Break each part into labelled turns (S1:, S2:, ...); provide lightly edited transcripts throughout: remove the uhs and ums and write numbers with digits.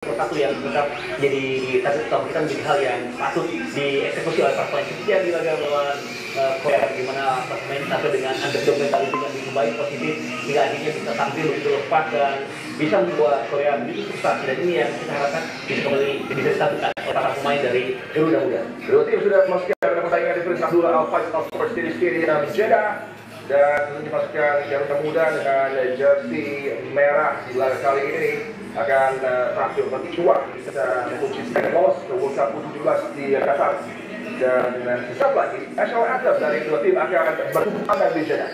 S1: satu yang tetap jadi target utama kita menjadi hal yang patut dieksekusi oleh para pemain yang di laga melawan Korea, bagaimana pemain tampil dengan underdog mentality yang begitu baik, positif, hingga akhirnya bisa tampil begitu lepas dan bisa membuat Korea begitu sukses. Dan ini yang kita harapkan bisa kembali bisa distabilkan oleh para pemain dari Garuda Muda.
S2: Kedua tim sudah memasuki pada pertandingan di peringkat 2 Al-Fight of First Stadium Jeddah, dan tentunya pasukan Garuda Muda dengan jersey merah di laga kali ini akan tampil berdua bisa mengkonsisten lolos ke World Cup U17 di Qatar. Dan sesaat lagi national anthem dari kedua tim akan bertumpuk tangan di Jeddah.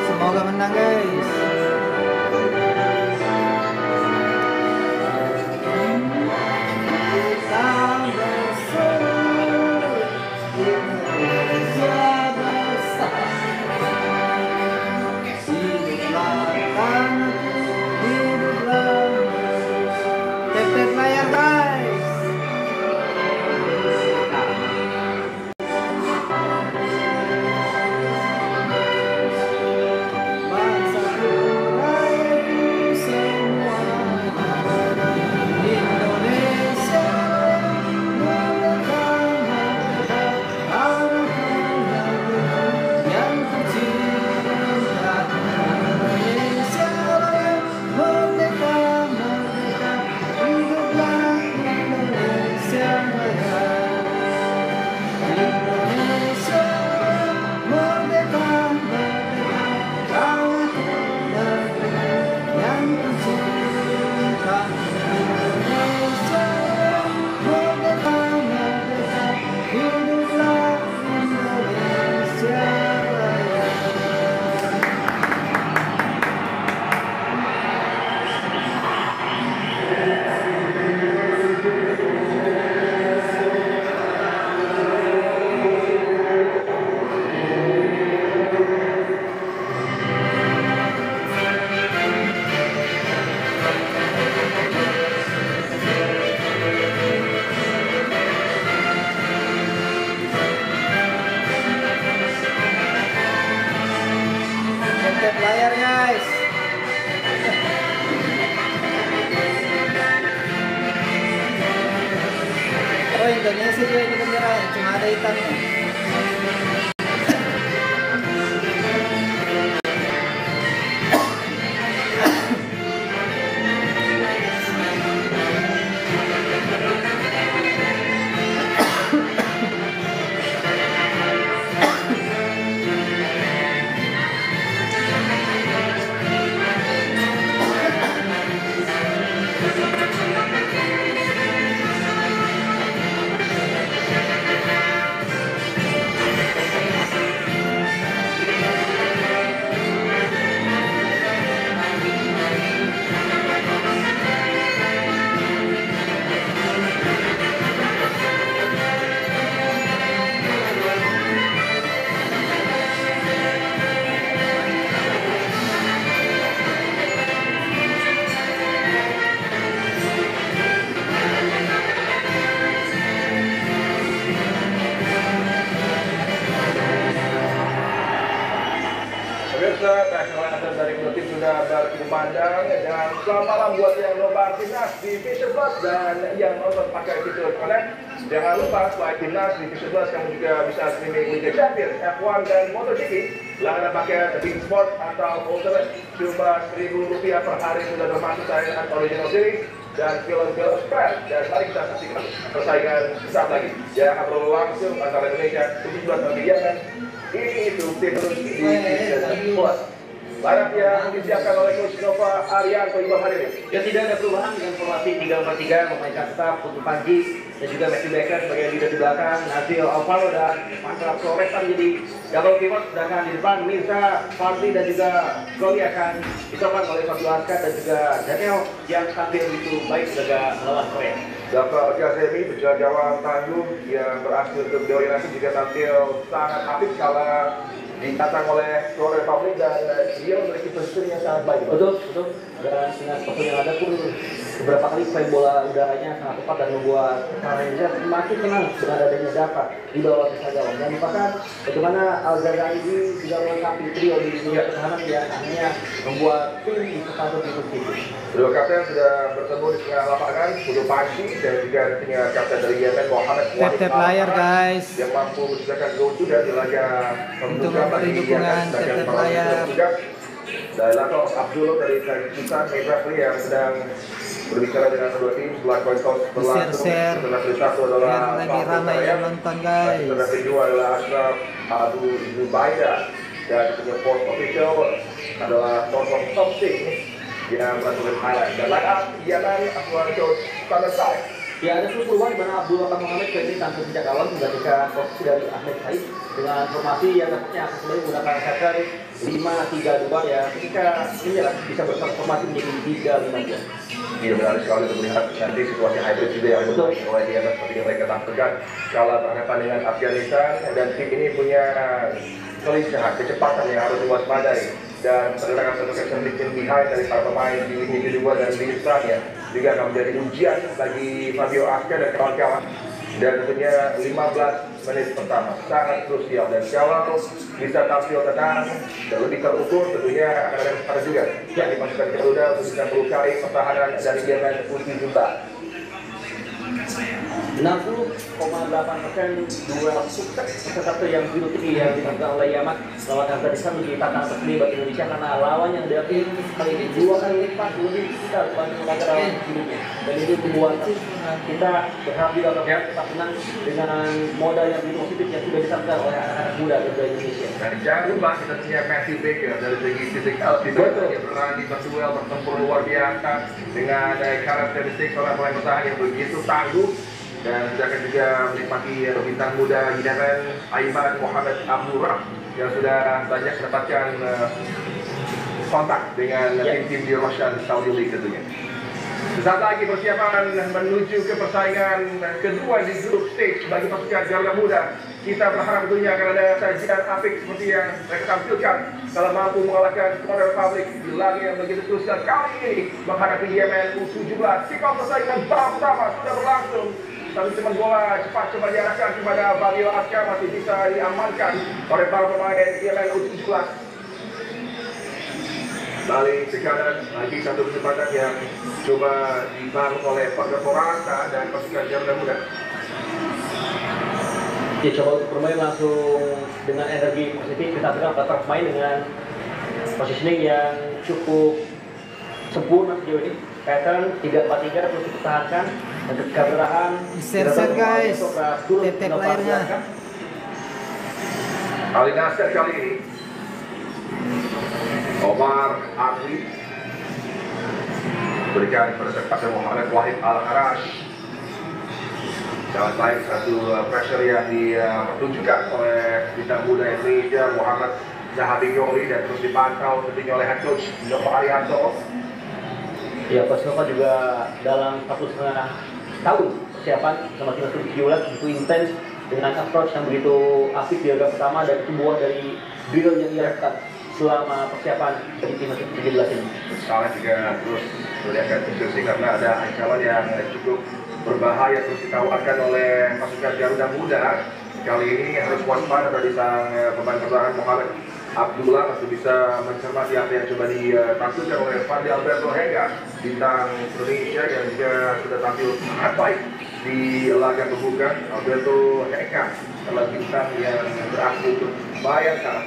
S3: Semoga menang guys. Tep-tep layar guys. Tep layar guys. Oh, Indonesia juga ini bendera, cuma ada hitamnya.
S2: National anthem dari kedua tim sudah berkumandang, dan selamat malam buat yang nobar timnas di Fisher Plus dan yang nonton pakai fitur connect. Jangan lupa selain timnas di Fisher Plus, kamu juga bisa streaming Liga Champions, F1 dan MotoGP. Langganan paket Big Sport atau Ultimate cuma Rp1.000 per hari sudah termasuk tayangan original series dan film-film spread. Dan mari kita saksikan persaingan saat lagi yang akan berlangsung antara Indonesia 17 dan Biangan. Ini itu terus di Fisher Plus. Lineup yang disiapkan oleh Coach Nova Arianto Imam hari ini.
S1: Ya, tidak ada perubahan dengan formasi 3-4-3, memainkan tetap untuk Panji dan juga Matthew Baker sebagai leader di belakang, Nazil Alvaro dan Mantra Flores menjadi double pivot, sedangkan di depan Mirza, Fardi dan juga Goli akan disokong oleh Fabio Aska dan juga Daniel yang tampil begitu baik sebagai melawan Korea.
S2: Dapat Ghazemi berjalan gawang tangguh yang berhasil untuk dominasi juga tampil sangat apik kala ditantang oleh Korea Republic dan dia memiliki posisi yang sangat baik.
S1: Betul. Dan dengan posisi yang ada pun beberapa kali frame bola udaranya sangat tepat dan membuat Malaysia semakin tenang dengan adanya dapat di bawah sisa gawang. Dan merupakan bagaimana Al-Ghazali ini juga melengkapi trio di dunia pertahanan yang akhirnya membuat tim di satu titik itu.
S2: Kedua kapten sudah bertemu di tengah lapangan, Pudu Panci dan juga dengan kapten dari Yemen Mohamed
S3: Tap layar guys.
S2: yang mampu menciptakan gol juga di laga pembuka bagi
S3: dukungan tap layar.
S2: Dan Latos Abdullah dari Tajikistan, Medrafli yang sedang berbicara dengan kedua tim setelah coin toss berlangsung.
S3: Share
S2: Satu adalah
S3: biar lagi ramai yang nonton guys.
S2: dan kedua adalah Ashraf Abu Zubaida dan punya post official adalah Tosok Topsing yang melakukan highlight dan line up Yemen Aswan Coach Standard Side.
S1: Ya, ada 10 perubahan di mana Abdul Rahman Mohamed ini tampil sejak awal menggantikan posisi dari Ahmed Said dengan formasi yang nampaknya akan kembali menggunakan striker 5-3-2 ya, ketika ini bisa bertransformasi menjadi 3-5-2.
S2: Iya, menarik sekali untuk melihat nanti situasi hybrid juga yang betul oleh Yemen seperti yang mereka tampilkan kala berhadapan dengan Afghanistan, dan tim ini punya kelincahan, kecepatan yang harus diwaspadai dan pergerakan satu action behind dari para pemain di lini kedua dan di depannya juga akan menjadi ujian bagi Fabio Aska dan kawan-kawan. Dan tentunya 15 menit pertama sangat krusial, dan kalau bisa tampil tenang dan lebih terukur tentunya akan ada kesempatan juga yang dimasukkan Garuda untuk bisa melukai pertahanan dari Yemen U17.
S1: 60,8% duel sukses satu yang biru tinggi yang dilakukan oleh Yamat lawan Afghanistan menjadi tantangan tersendiri bagi Indonesia karena lawan yang dihadapi kali ini 2 kali lipat lebih kita dibanding laga lawan sebelumnya, dan itu membuat kita berharap juga akan tetap menang dengan modal yang begitu positif yang sudah disampaikan oleh anak-anak muda dari Indonesia.
S2: Dan jangan lupa kita punya Matthew Baker dari segi fisik yang berani berduel bertempur luar biasa dengan karakteristik seorang pemain bertahan yang begitu tangguh. Dan kita akan juga menikmati bintang muda Yemen Aiman Mohamed Abdurrah yang sudah banyak mendapatkan kontak dengan tim-tim di Roshan Saudi League tentunya. Sesaat lagi persiapan menuju ke persaingan kedua di grup stage bagi pasukan Garuda Muda. Kita berharap tentunya akan ada sajian apik seperti yang mereka tampilkan kalau mampu mengalahkan Korea Republic di laga yang begitu krusial kali ini menghadapi Yemen U17. Kick-off persaingan babak pertama sudah berlangsung. Tapi teman bola cepat coba diarahkan kepada Fabio Aska, masih bisa diamankan oleh para pemain Yemen U17. Balik ke kanan, lagi satu kesempatan yang coba dibangun oleh Pak Forasta dan pasukan Garuda Muda.
S1: Ya, coba untuk bermain langsung dengan energi positif, kita bilang tetap main dengan positioning yang cukup sempurna sejauh ini. Pattern 3-4-3 terus dipertahankan dan ketika bertahan
S3: share guys tap layarnya.
S2: Ali Nasser kali ini Omar Arwi berikan pada sepasang Muhammad Wahid Al-Harash. Jangan baik satu pressure yang ditunjukkan oleh bintang muda Indonesia Muhammad Zahabi Yoli dan terus dipantau tentunya oleh head coach Nova Arianto.
S1: Ya, Coach Nova juga dalam 1,5 tahun persiapan sama timnas U17 begitu intens dengan approach yang begitu apik di laga pertama, dan itu buah dari drill yang ia lakukan selama persiapan dari timnas U17 ini.
S2: Salah juga terus melihatkan diskusi karena ada ancaman yang cukup berbahaya terus ditawarkan oleh pasukan Garuda Muda. Kali ini harus waspada dari sang pemain pertahanan Mohamed Abdullah masih bisa mencermati apa yang coba ditampilkan oleh Fandi Alberto Hega, bintang Indonesia yang juga sudah tampil sangat baik di laga pembuka. Alberto Hega adalah bintang yang berhasil untuk bayangkan.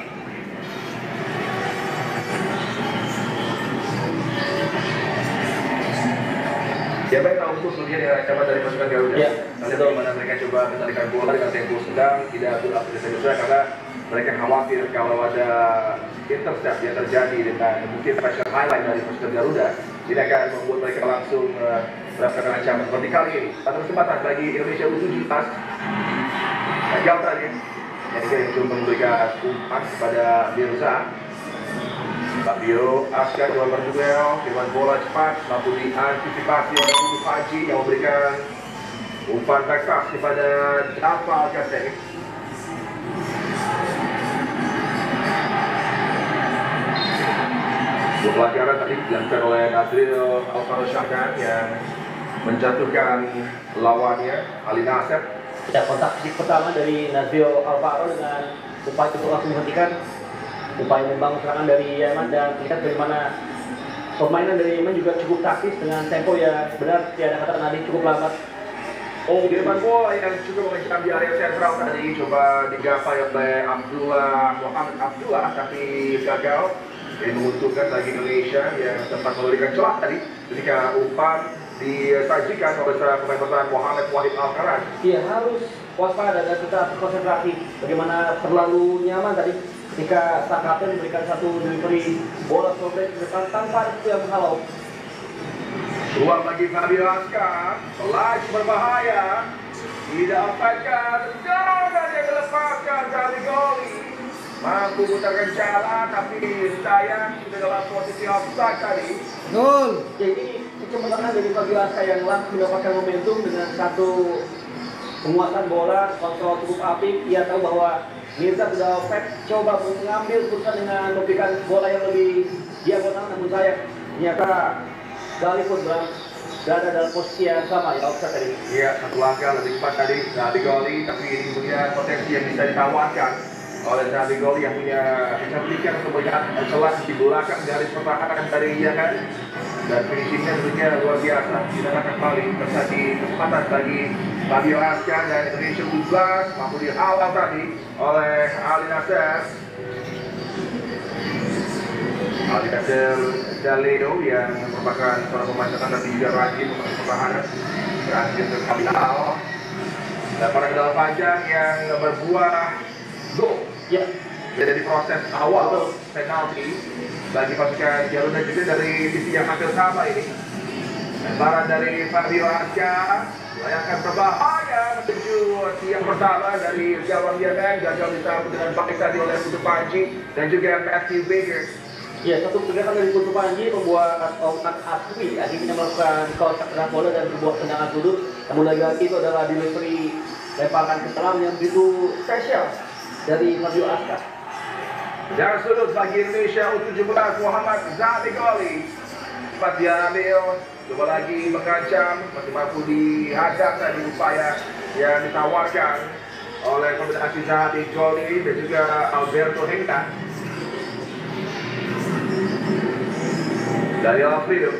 S2: Siapa yang tahu betul sebelumnya dengan ancaman dari pasukan Garuda?
S1: Ya,
S2: nanti bagaimana mereka coba menarikan bola dengan tempo sedang, tidak berlaku karena mereka khawatir kalau ada intercept yang terjadi dengan mungkin pressure highlight dari pasukan Garuda, ini akan membuat mereka langsung mendapatkan ancaman seperti kali ini. Satu kesempatan bagi Indonesia U17 gagal tadi yang coba memberikan umpan kepada Mirza. Fabio Aska coba berduel dengan bola cepat mampu diantisipasi oleh Pudu Haji yang memberikan Umpan backup kepada Jafar Al-Qasemi. Dua pelanggaran tadi dilakukan oleh Nazril Alvaro Syahdan yang menjatuhkan lawannya Ali Nasser.
S1: Kita kontak fisik pertama dari Nazril Alvaro dengan upaya untuk langsung menghentikan upaya membangun serangan dari Yaman, dan lihat bagaimana permainan dari Yaman juga cukup taktis dengan tempo yang benar, tiada kata tadi cukup lambat.
S2: Oh, kiriman bola yang cukup mengencam di area sentral tadi coba digapai oleh Muhammad Abdullah, tapi gagal. Ini menguntungkan bagi Indonesia yang sempat memberikan celah tadi ketika umpan disajikan oleh seorang pemain pertahanan Muhammad Wahid Al-Karaj.
S1: Iya, harus waspada dan tetap konsentrasi. Bagaimana terlalu nyaman tadi ketika sang kapten memberikan satu delivery bola sobek ke depan tanpa itu yang menghalau.
S2: Ruang bagi Fabio Askar, flash berbahaya, tidak apakah dan dia dilepaskan dari goli. Mampu putarkan jalan, tapi sayang sudah dalam posisi offside tadi.
S3: Gol.
S1: Jadi kecepatan dari Fabio Askar yang langsung mendapatkan momentum dengan satu penguasaan bola, kontrol cukup apik. Ia tahu bahwa Mirza sudah offside, coba mengambil keputusan dengan memberikan bola yang lebih diagonal, namun sayang ternyata Gali pun berada dalam posisi yang sama ya, offside tadi.
S2: Iya, satu langkah lebih cepat tadi Zabi Goli, tapi ini punya potensi yang bisa ditawarkan oleh Zabi Goli yang punya kecantikan untuk melihat celah di belakang garis pertahanan dari Yaman, dan finishingnya tentunya luar biasa. Tidak kembali terjadi kesempatan bagi Fabio Askar dan Indonesia 12 mampu dihalau tadi oleh Ali Nasser. Ali Nasser Daleo yang merupakan seorang pemain tengah tapi juga rajin pemain pertahanan, rajin terkapital. Lemparan ke dalam panjang yang berbuah gol.
S1: Ya,
S2: Jadi proses awal penalti bagi pasukan Garuda juga dari sisi yang hampir sama ini. Lemparan dari Fabio Askar, layakan berbahaya menuju tiang pertama dari gawang Yemen, gagal disambut dengan baik tadi oleh Putu Panji dan juga Matthew Baker.
S1: ya, satu pergerakan dari Putu Panji membuat Oman Aswi akhirnya melakukan kontak dengan bola dan sebuah tendangan sudut. Namun lagi-lagi itu adalah delivery lemparan ke dalam yang begitu spesial dari Fabio Askar.
S2: Jarak sudut bagi Indonesia U17 Muhammad Zabi Goli. Cepat diambil, coba lagi mengancam, masih mampu dihadang tadi upaya yang ditawarkan oleh kombinasi Zabi Goli dan juga Alberto Hengta. Dari Alfredo,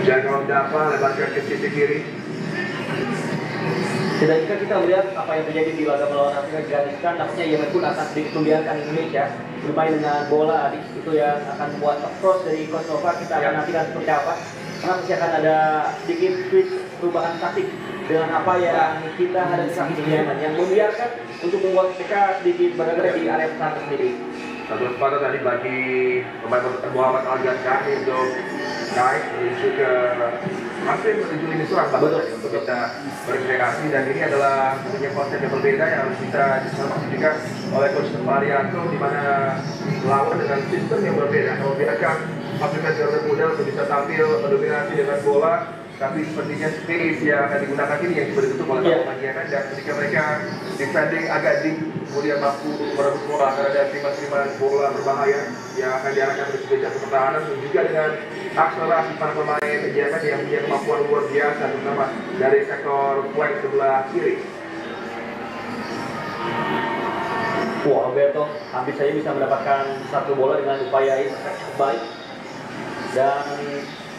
S2: Jacob Dafa lebarkan ke sisi kiri.
S1: Dan jika kita melihat apa yang terjadi di laga melawan Afrika Afghanistan, nampaknya Yemen pun akan sedikit membiarkan Indonesia bermain dengan bola adik. Itu yang akan membuat approach dari Coach Nova. Kita akan nantikan seperti apa, karena pasti akan ada sedikit switch perubahan taktik dengan apa yang kita hadapi di Yemen, yang membiarkan untuk membuat mereka sedikit berada di area pertahanan sendiri.
S2: Satu kesempatan tadi bagi pemain Muhammad Al-Ghazali untuk naik menuju ke hampir menuju lini serang untuk bisa berkreasi, dan ini adalah punya konsep yang berbeda yang harus bisa disampaikan oleh Coach Marianto, di mana melawan dengan sistem yang berbeda. Kalau biarkan pasukan Garuda Muda untuk bisa tampil mendominasi dengan bola, tapi sepertinya space yang akan digunakan ini yang coba ditutup oleh pemain Yemen, dan ketika mereka defending agak deep kemudian mampu merebut bola karena ada terima-terima bola berbahaya yang akan diarahkan ke meja pertahanan, dan juga dengan akselerasi para pemain Yemen yang punya kemampuan luar biasa, terutama dari sektor flank sebelah kiri.
S1: Wah, Alberto hampir saja bisa mendapatkan satu bola dengan upaya yang cukup baik. Dan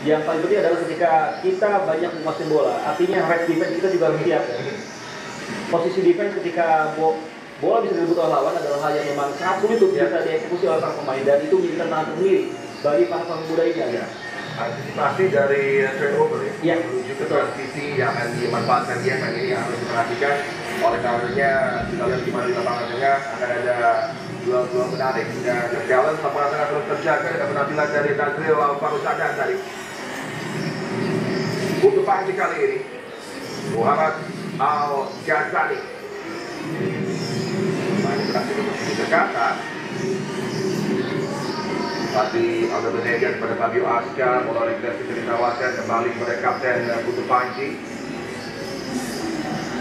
S1: yang paling penting adalah ketika kita banyak menguasai bola, artinya red defense kita juga harus siap. Posisi defense ketika bola bisa direbut oleh lawan adalah hal yang memang sangat sulit untuk bisa dieksekusi oleh para pemain, dan itu menjadi tantangan tersendiri bagi para pemain muda ini. Ya.
S2: Antisipasi dari turnover
S1: Ya,
S2: menuju ke transisi yang akan dimanfaatkan Yemen ini harus diperhatikan. Oleh karenanya kita lihat di mana di lapangan tengah akan ada dua menarik, dan balance lapangan tengah terus terjaga dengan penampilan dari Nazril Alvaro Syahdan tadi. Untuk pagi kali ini Muhammad Al-Ghazali manipulasi untuk dekatan. Fadli Aldabenega kepada Fabio Aska, bola refleksi ditawarkan kembali kepada Kapten Putu Panji.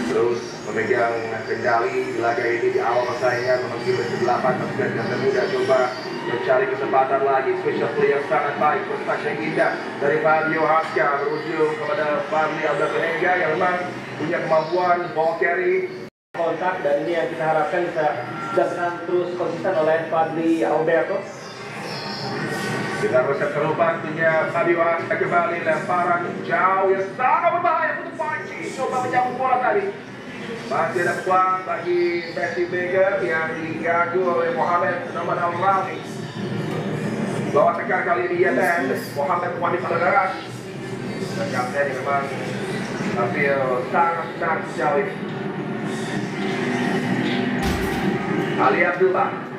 S2: Terus memegang kendali di laga ini di awal persaingan memasuki menit ke-8 pasukan Garuda Muda coba mencari kesempatan lagi. Special play yang sangat baik, prestasi yang indah dari Fabio Aska berujung kepada Fadli Aldabenega yang memang punya kemampuan ball carry
S1: kontak, dan ini yang kita harapkan bisa dilakukan terus konsisten oleh Fadli Alberto.
S2: Dengan resep serupa tentunya Fabio Aska kembali lemparan jauh yang sangat berbahaya untuk Panji. Coba menyambut bola tadi. Masih ada peluang bagi Messi Beger yang digagu oleh Mohamed nomor Al-Rawi. Bawa tekan kali ini Yemen Mohamed Wadi Padagaras. Dan kapten yang memang tampil sangat jauh ini. Ali Abdullah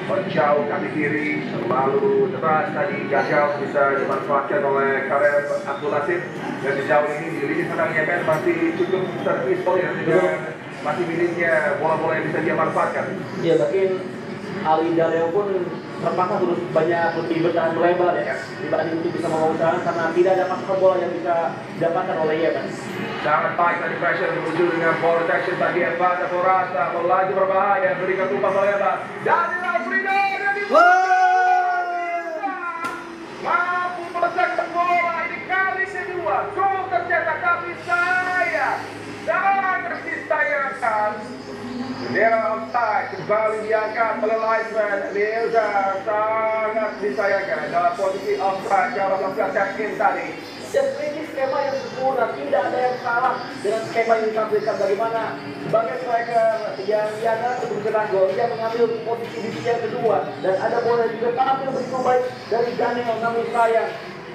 S2: menjauh kaki kiri, selalu deras tadi gagal bisa dimanfaatkan oleh Karem Abdul Latif. Dan sejauh ini di lini serang Yemen masih cukup servis poin dengan masih miliknya bola-bola yang bisa dia manfaatkan.
S1: Ya, bahkan Ali Daleo pun terpaksa terus banyak lebih bertahan melebar ya, dibanding untuk bisa mengusahakan karena tidak ada pasukan bola yang bisa didapatkan oleh Yemen.
S2: Sangat baik tadi pressure menuju dengan ball protection bagi Evanda Forasta, melaju berbahaya, berikan tumpas melebar. Dari Alfredo dan mampu meletakkan bola ini kali kedua. Gol tercetak tapi sangat disayangkan. Bendera offside kembali diangkat oleh linesman Mirza, sangat disayangkan dalam posisi offside kalau melakukan check-in tadi.
S1: Dan ini skema yang sempurna, tidak ada yang salah dengan skema yang ditampilkan. Bagaimana sebagai striker yang dianggap untuk mencetak gol, dia mengambil posisi di sisi yang kedua dan ada bola juga tampil begitu baik dari Daniel, namun sayang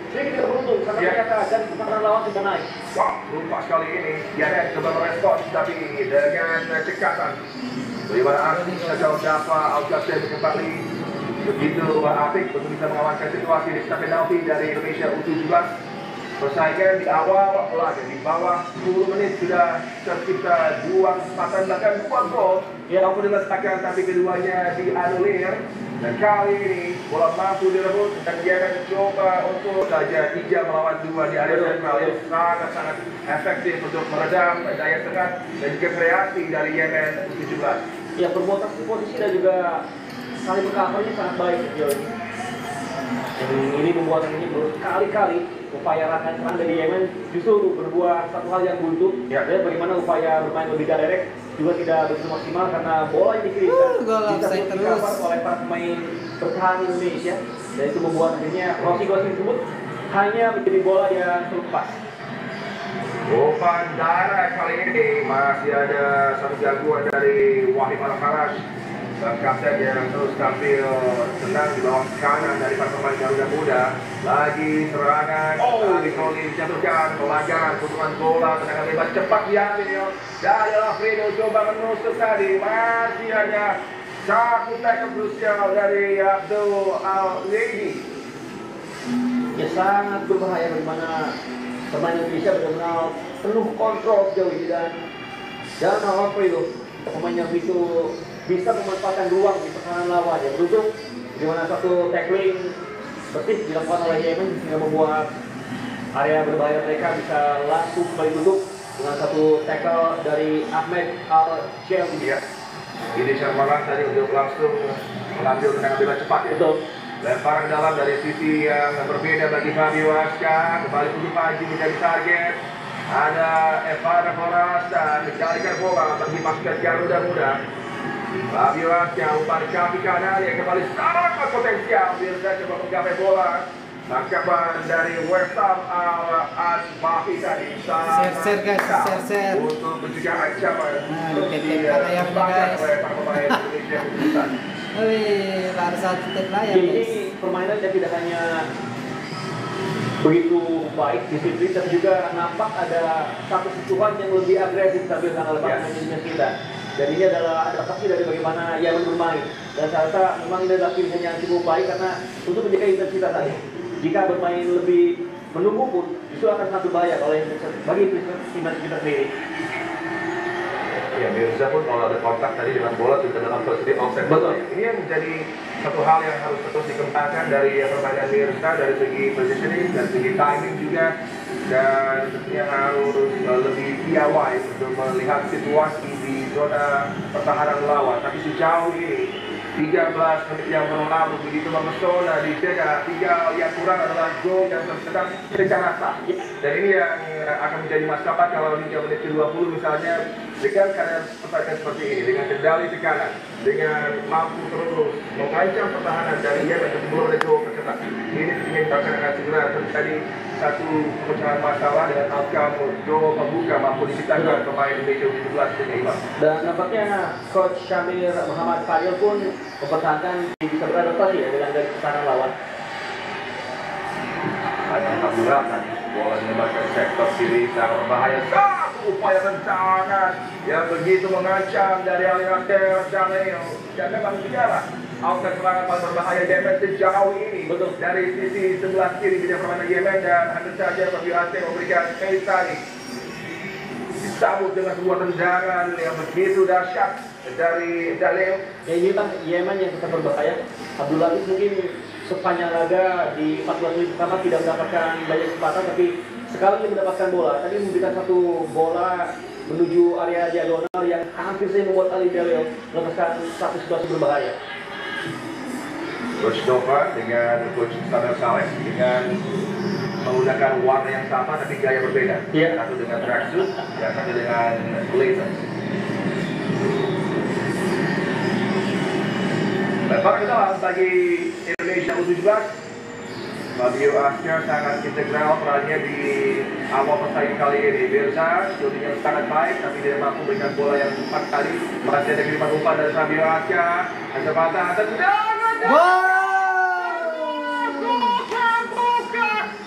S1: sedikit tidak beruntung karena ternyata dan kesempatan lawan sudah naik.
S2: Wah, lupa sekali ini Yanet coba merespons tapi dengan cekatan. Bagaimana Asik gagal dapat Alcacer kembali begitu apik untuk bisa mengamankan situasi di sekitar penalti dari Indonesia U17. Persaingan di awal laga di bawah 10 menit sudah tercipta 2 kesempatan bahkan 2 gol yang mampu diletakkan tapi keduanya dianulir. Dan kali ini bola mampu direbut dan Yemen coba untuk saja 3 melawan 2 di area sentral yang sangat efektif untuk meredam daya serat dan juga kreasi dari Yemen U17.
S1: Ya, perbuatan posisi dan juga saling bercovernya sangat baik sejauh ini. Dan ini membuat ini berkali-kali upaya rakan dari Yemen justru berbuah satu hal yang buntu. Ya, bagaimana upaya bermain lebih direct juga tidak begitu maksimal karena bola yang dikirimkan bisa di-cover oleh para pemain bertahan Indonesia, dan itu membuat akhirnya crossing tersebut hanya menjadi bola yang terlepas.
S2: Umpan darah kali ini masih ada satu gangguan dari Wahid Al-Kharash. Kapten yang terus tampil senang di bawah kanan dari para pemain Garuda Muda. Lagi serangan, Ali Koli dijatuhkan, pelanggaran, pukulan bola, tendangan bebas cepat diambil dari Alfredo, coba menusuk tadi, masih hanya satu tackle krusial dari Abdul Al-Lady.
S1: Ya, sangat berbahaya bagaimana pemain Indonesia benar-benar penuh kontrol sejauh ini dan Alfredo pemain yang itu bisa memanfaatkan ruang di pertahanan lawan. Ya, beruntung bagaimana satu tackling bersih dilakukan oleh Yemen sehingga membuat area berbahaya mereka bisa langsung kembali tutup dengan satu tackle dari Ahmed Al-Shelby.
S2: Ya, ini Syarmalan tadi untuk langsung mengambil tendangan bebas cepat ya.
S1: Betul.
S2: Lemparan dalam dari sisi yang berbeda bagi Fabio Aska, kembali Putu Panji menjadi target. Ada Evanda Forasta menjalankan bola bagi pasukan Garuda Muda. Fabio Aska umpan kaki kanan yang kembali sangat potensial. Mirza coba menggapai bola. Tangkapan dari West Ham Al-Asbahi tadi
S3: Share guys, share.
S2: untuk mencegah ancaman
S3: layarnya guys.
S2: oleh para pemain Indonesia keputusan.
S3: Wih, harus satu tek layar
S1: Jadi
S3: guys.
S1: permainan yang tidak hanya begitu baik disiplin, tapi juga nampak ada satu sentuhan yang lebih agresif ditampilkan oleh para pemain kita. Dan ini adalah adaptasi dari bagaimana Yemen bermain. Dan saya rasa memang ini adalah pilihan yang cukup baik karena untuk menjaga intensitas tadi. Jika bermain lebih menunggu pun justru akan sangat berbahaya oleh bagi timnas kita sendiri.
S2: Ya, Mirza pun kalau ada kontak tadi dengan bola sudah dalam posisi offset.
S1: Betul.
S2: Ini yang menjadi satu hal yang harus terus dikembangkan dari permainan Mirsa, dari segi positioning, dari segi timing juga, dan tentunya harus lebih piawai untuk melihat situasi di zona pertahanan lawan. Tapi sejauh ini 13 menit yang berlalu begitu memesona di Vega. Tinggal yang kurang adalah gol yang tercetak secara sah. Dan ini yang akan menjadi masalah kalau hingga menit ke-20 misalnya, dengan keadaan pertandingan seperti ini, dengan kendali tekanan, dengan mampu terus mengancam pertahanan dari Yemen sebelum ada gol tercetak. Ini ingin akan segera terjadi satu pemecahan masalah dengan outcome gol pembuka mampu diciptakan pemain Indonesia U17 punya Imam.
S1: Dan nampaknya Coach Syamir Muhammad Fadil pun mempertahankan bisa beradaptasi ya dengan dari pertahanan lawan.
S2: Hanya Abdullah tadi bola dilemparkan sektor kiri sangat berbahaya. Satu upaya tendangan yang begitu mengancam dari Aliaster Daniel. Dan memang bicara outlet serangan paling berbahaya Yemen sejauh ini.
S1: Betul.
S2: Dari sisi sebelah kiri bidang permainan Yemen, dan hampir saja Fabio Aceh memberikan Keisari disambut dengan sebuah tendangan yang begitu dahsyat dari Dalil.
S1: Ya ini kan Yemen yang tetap berbahaya. Abdullah Aziz mungkin sepanjang laga di 14 menit pertama tidak mendapatkan banyak kesempatan, tapi sekali dia mendapatkan bola, tadi memberikan satu bola menuju area diagonal yang hampir saja membuat Ali Dalil melepaskan satu situasi berbahaya.
S2: Coach Dova dengan Coach Samuel Saleh dengan menggunakan warna yang sama tapi gaya berbeda.
S1: Iya.
S2: Satu dengan tracksuit, yang satu dengan blazer. Lempar ke dalam bagi Indonesia U17. Fabio Asker sangat integral perannya di awal persaingan kali ini. Birsa shootingnya sangat baik, tapi tidak mampu memberikan bola yang 4 kali. Masih ada kiriman umpan dari Fabio Asker. Kesempatan tendangan.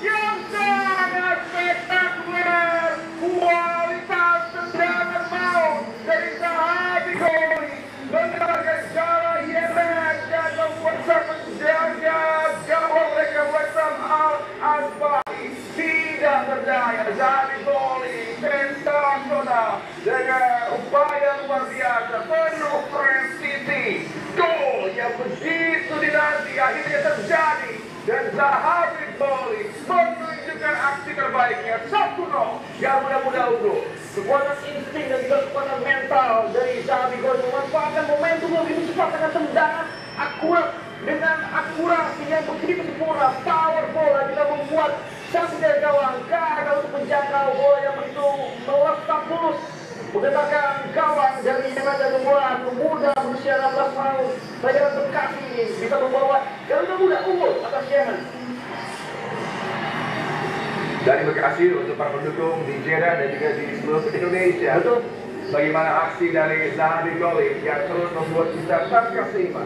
S2: Yang sangat spektakuler. Kualitas tendangan maut dari Zahabi Goli mengeluarkan cara Yemen dan membuat sang penjaga gawang mereka Wesam Al-Asbahi tidak berdaya. Zahabi Goli sensasional dengan upaya luar biasa penuh presisi. Gol yang begitu dinanti akhirnya terjadi, dan Zahabi Goli menunjukkan aksi terbaiknya 1-0 yang mudah-mudahan unggul. Kekuatan insting dan juga kekuatan mental dari Zahabi Goli memanfaatkan momentum yang begitu cepat dengan tendangan akurat dengan akurasi yang begitu sempurna. Power bola juga membuat sang penjaga gawang gagal untuk menjangkau bola yang begitu melesat mulus menggetarkan gawang dari Yemen dan membuat pemuda berusia 16 tahun pelajaran Bekasi ini bisa membawa Garuda Muda unggul atas Yemen. Dari Bekasi untuk para pendukung di Jeddah dan juga di seluruh Indonesia.
S1: Betul.
S2: Bagaimana aksi dari Zahabi Goli yang terus membuat kita terkesima.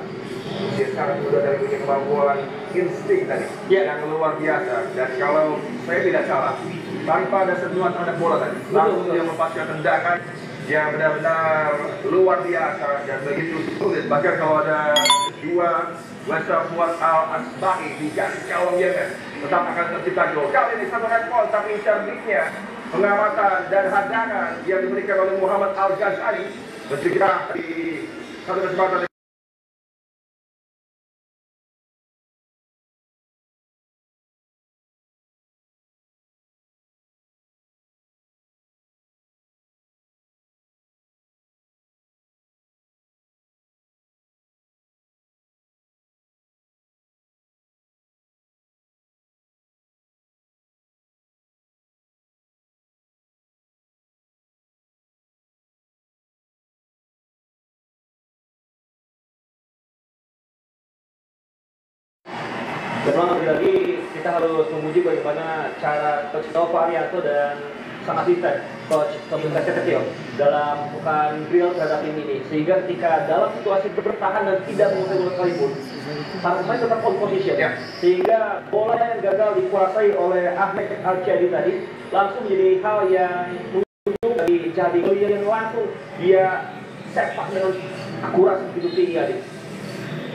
S2: Dia sangat mudah dari punya kemampuan insting tadi yang luar biasa. Dan kalau saya tidak salah, tanpa ada sentuhan terhadap bola tadi, langsung dia melepaskan tendangan yang benar-benar luar biasa dan begitu sulit. Bahkan kalau ada dua Wesam Al-Asbahi di garis gawang Yemen, tetap akan tercipta gol. Kali ini satu handball, tapi cerdiknya pengamatan dan hadangan yang diberikan oleh Muhammad Al-Ghazali mencegah di satu kesempatan.
S1: Dan lagi kita harus memuji bagaimana cara Coach Nova Arianto dan sang asisten Coach Tommy Kecil dalam melakukan drill terhadap tim ini, sehingga ketika dalam situasi bertahan dan tidak menguasai bola sekalipun, sang pemain tetap on position, sehingga bola yang gagal dikuasai oleh Ahmed Al-Jadi tadi langsung menjadi hal yang menunjukkan jadi yang langsung dia sepak dengan akurasi begitu tinggi tadi.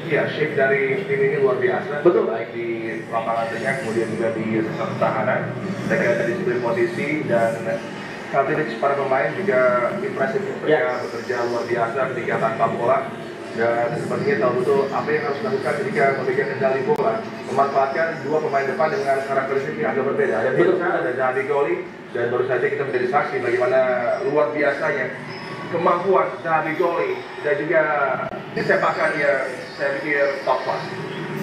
S2: Ya, shape dari tim ini luar biasa.
S1: Betul.
S2: Baik di lapangan tengah, kemudian juga di sektor pertahanan. Mereka di disiplin posisi dan confidence para pemain juga impresif. Mereka bekerja luar biasa ketika tanpa bola. Dan sepertinya tahu betul apa yang harus dilakukan ketika memegang kendali bola, memanfaatkan dua pemain depan dengan karakteristik yang agak berbeda. Ada Mirza, ada Zahabi Goli, dan baru saja kita menjadi saksi bagaimana luar biasanya kemampuan Zahabi Goli dan juga disepakan dia, saya pikir top class.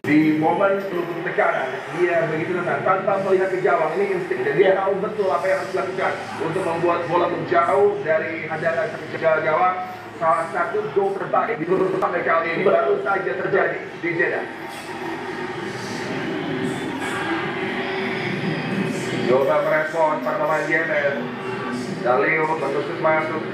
S2: Di momen penuh tekanan, dia begitu tenang tanpa melihat ke gawang, ini insting dan dia tahu betul apa yang harus dilakukan untuk membuat bola menjauh dari hadangan penjaga gawang. Salah satu gol terbaik di seluruh sampai kali ini baru saja terjadi di Jeddah. Coba merespon para pemain Yemen. Dalio terus masuk.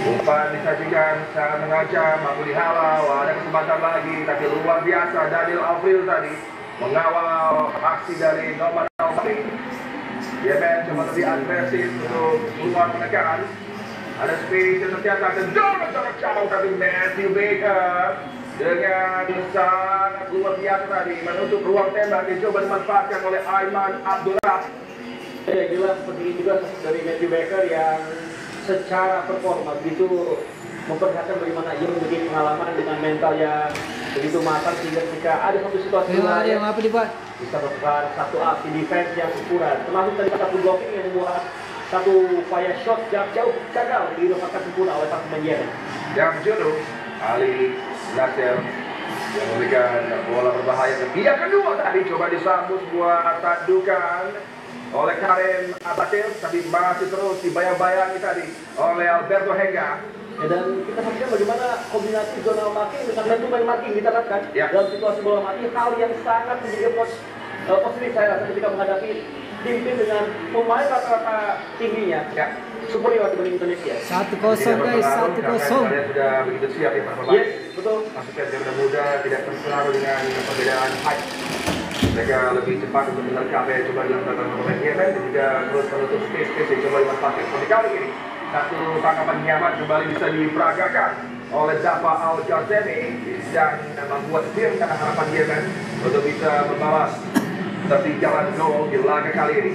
S2: Umpan disajikan, sangat mengancam, mampu dihalau, ada kesempatan lagi, tapi luar biasa Daniel Afril tadi mengawal aksi dari nomor Alfari. Yemen coba lebih agresif untuk keluar menekan. Ada space yang ternyata sangat jauh tapi Matthew Baker dengan sangat luar biasa tadi menutup ruang tembak dicoba dimanfaatkan oleh Aiman Abdullah.
S1: Ya jelas seperti ini juga dari Matthew Baker yang secara performa begitu memperlihatkan bagaimana ia memiliki pengalaman dengan mental yang begitu matang sehingga ketika ada satu situasi bisa melakukan satu aksi defense yang sempurna, termasuk tadi satu blocking yang membuat satu upaya shot jarak jauh gagal didapatkan sempurna oleh para pemain Yemen.
S2: Yang jodoh Ali Nasir yang memberikan bola berbahaya ke pihak kedua tadi coba disambut sebuah tandukan oleh Karim Abatil, tapi masih terus dibayang-bayangi tadi oleh Alberto Hega.
S1: Ya, dan kita saksikan bagaimana kombinasi zona marking dengan man-to-man marking diterapkan dalam situasi bola mati, hal yang sangat menjadi positif saya rasa ketika menghadapi tim-tim dengan pemain rata-rata tingginya superior dibanding Indonesia.
S3: 1-0 guys, 1-0.
S2: Kalian sudah begitu siap ya para pemain.
S1: Yes, betul.
S2: Pasukan garuda muda tidak terpengaruh dengan perbedaan height. Mereka lebih cepat untuk menerkam ya, coba dilakukan pemain Yemen dan juga terus menutup space yang coba dimanfaatkan. Seperti kali ini, satu tangkapan nyaman kembali bisa diperagakan oleh Dafa Al-Ghazemi dan membuat tim karena harapan Yemen untuk bisa membalas tapi jalan gol di laga kali ini.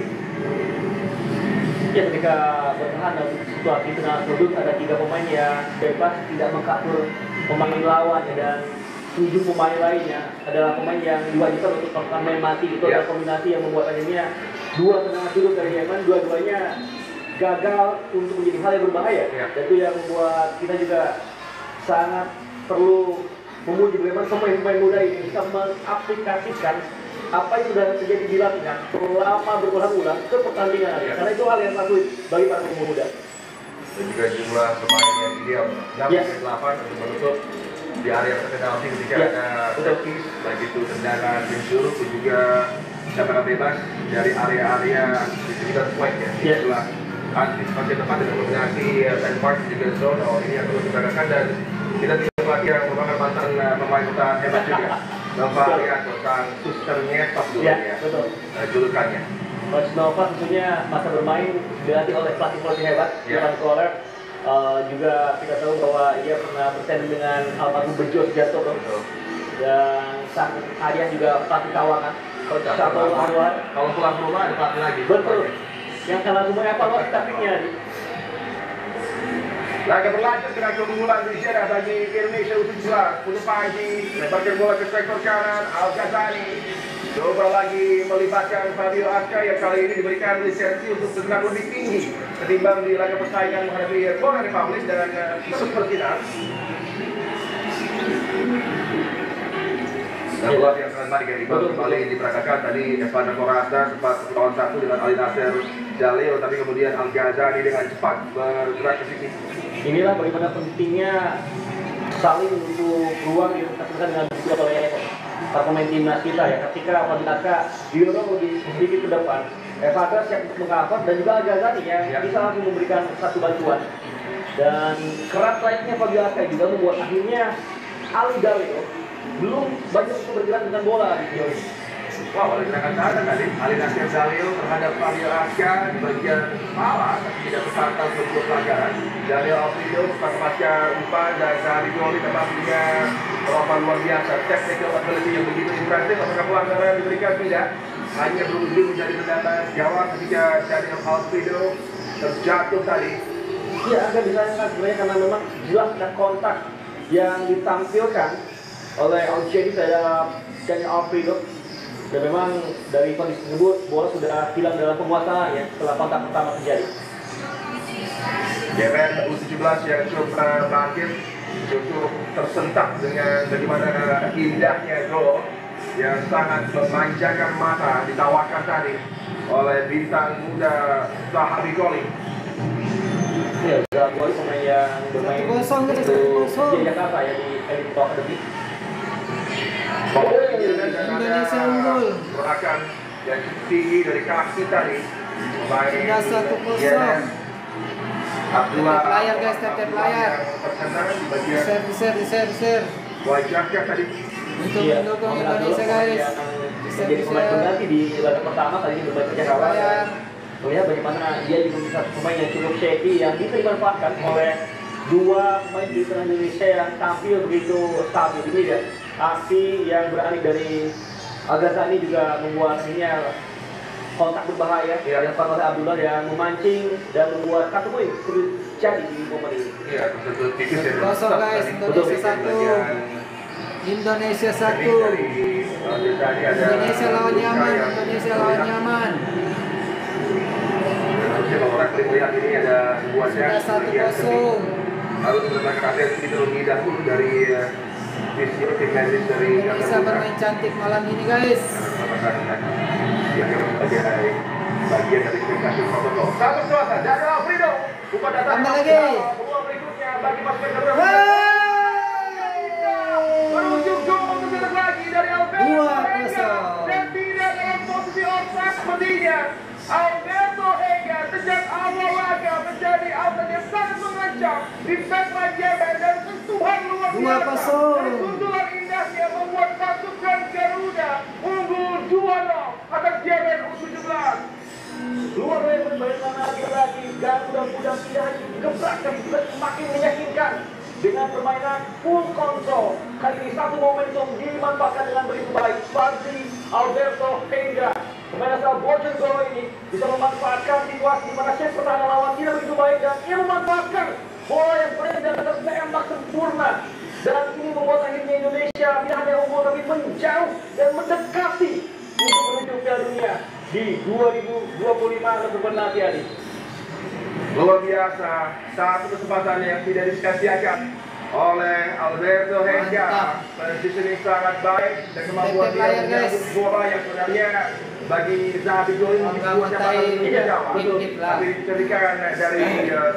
S1: Ya, ketika bertahan dalam situasi tengah sudut ada 3 pemain yang bebas tidak mengcover pemain lawan dan 7 pemain lainnya adalah pemain yang diwajibkan untuk melakukan main mati. Itu adalah kombinasi yang membuat akhirnya 2 tengah sudut dari Yemen dua-duanya gagal untuk menjadi hal yang berbahaya. Dan itu yang membuat kita juga sangat perlu memuji bagaimana pemain-pemain muda ini bisa mengaplikasikan apa yang sudah terjadi di latihan selama berulang-ulang ke pertandingan. Karena itu hal yang sulit bagi para pemain muda.
S2: Dan juga jumlah pemain yang ideal 6-8 untuk menutup di area penalti ketika ada set-piece, baik itu tendangan penjuru dan juga tendangan bebas dari area-area distributor point ya. Itulah antisipasi tepat dengan kombinasi sandmark dan juga zone. Ini yang perlu diperagakan dan kita tidak lagi yang merupakan mantan pemain bertahan hebat juga. Nova Arianto, sang suster ngetok dulu ya, julukannya.
S1: Coach Nova tentunya masa bermain dilatih oleh pelatih-pelatih hebat, Ivan Kohler. Juga kita tahu bahwa ia pernah bertanding dengan almarhum Bejo Sugiarto dan sang ayah juga pelatih kawakan, Coach Syarul Anwar.
S2: Kalau pulang rumah ada pelatih lagi.
S1: Betul. Yang kalah semuanya evaluasi taktiknya.
S2: Laga berlanjut dengan keunggulan di Jeddah bagi Indonesia U17. Untuk Panji lebarkan bola ke sektor kanan, Al-Ghazali coba lagi melibatkan Fabio Aska yang kali ini diberikan lisensi untuk bergerak lebih tinggi ketimbang di laga persaingan menghadapi Korea Republic dan Super Final. Dan bola yang sangat baik yang kembali diperagakan tadi Evan Korasa sempat 1-1 dengan Ali Nasir Jalil, tapi kemudian Al-Ghazali dengan cepat bergerak ke sini.
S1: Inilah bagaimana pentingnya saling untuk ruang yang dikatakan dengan juga oleh para pemain timnas kita ya. Ketika Fadilaka diorong lebih sedikit ke depan, Evatra siap untuk mengcover dan juga Al-Ghazali yang bisa langsung memberikan satu bantuan. Dan keras lainnya Fadilaka juga membuat akhirnya Ali Dalio belum banyak untuk bergerak dengan bola di video ini.
S2: Wow, ada gerakan sana tadi Ali Nasir Dalil terhadap Fabio Aska di bagian kepala, tapi tidak terpantau sebuah pelanggaran. Daniel Alfredo pasca umpan dan Zahabi Goli termasuknya perlawanan luar biasa, technical ability yang begitu impresif. Apakah pelanggaran diberikan? Tidak, hanya berujung menjadi tendangan gawang ketika Daniel Alfredo terjatuh tadi.
S1: Ya, agak disayangkan sebenarnya karena memang jelas ada kontak yang ditampilkan oleh Al-Shady terhadap Daniel Alfredo. Dan memang dari kondisi tersebut bola sudah hilang dalam penguasaan ya setelah kontak pertama terjadi.
S2: JMN U17 yang cukup bangkit, cukup tersentak dengan bagaimana indahnya gol yang sangat memanjakan mata ditawarkan tadi oleh bintang muda Zahabi Goli.
S1: Ya, Zahabi Goli pemain yang bermain untuk Jakarta ya di Elite Academy.
S3: Indonesia unggul.
S2: Gerakan yang tinggi dari kaki tadi.
S3: Sudah 1-0.
S2: Abdullah
S3: Layar guys, tetep layar.
S2: terkena di bagian
S3: Share.
S2: wajahnya tadi.
S3: Untuk mendukung Indonesia guys.
S1: Jadi pemain pengganti di laga pertama kali ini bermain sejak awal.
S3: Layar.
S1: Melihat bagaimana dia juga bisa pemain yang cukup shaky yang bisa dimanfaatkan oleh dua pemain di tengah Indonesia yang tampil begitu stabil. Ini dia aksi yang beralih dari Al-Ghazali juga membuat akhirnya kontak berbahaya yang dilakukan oleh Abdullah yang memancing dan membuat kartu kuning terjadi di momen ini.
S2: Iya, betul tipis ya.
S3: Kosong guys, Indonesia 1. Indonesia 1. Indonesia lawan Yaman. Indonesia lawan Yaman.
S2: Harusnya kalau orang melihat ini ada buatnya
S3: Sudah 1-0.
S2: harus bermain atensi terlebih dahulu dari visio tim medis dari
S3: Indonesia bermain cantik malam ini guys.
S2: Bagian dari komunikasi protokol. Satu suara dari Alfredo. Bukan datang
S3: lagi.
S2: Peluang berikutnya bagi pasukan Garuda. Menuju gol untuk lagi dari Alberto
S3: 2-0.
S2: dan tidak dalam posisi offside sepertinya. Alberto Hega sejak awal laga menjadi outlet yang sangat mengancam di backline JMN dan sentuhan luar biasa.
S3: 2-0.
S2: Dan sundulan indahnya membuat pasukan Garuda unggul 2-0 atas JMN U17.
S1: Luar dari bagaimana lagi Garuda muda tidak hanya gebrak tapi juga semakin meyakinkan dengan permainan full control. Kali ini satu momentum dimanfaatkan dengan begitu baik. Fadli Alberto Hega, pemain asal Bojonegoro ini bisa memanfaatkan situasi di mana chef pertahanan lawan tidak begitu baik dan ia memanfaatkan bola yang beredar atas tembak sempurna. Dan ini membuat akhirnya Indonesia tidak hanya unggul tapi menjauh dan mendekati untuk menuju Piala Dunia di 2025 November nanti hari.
S2: Luar biasa, satu kesempatan yang tidak disia-siakan oleh Alberto Hega. Positioning sangat baik dan kemampuan dia menyambut bola yang sebenarnya bagi Zahabi Goli membuat catatan lebih jauh. Tapi dijadikan dari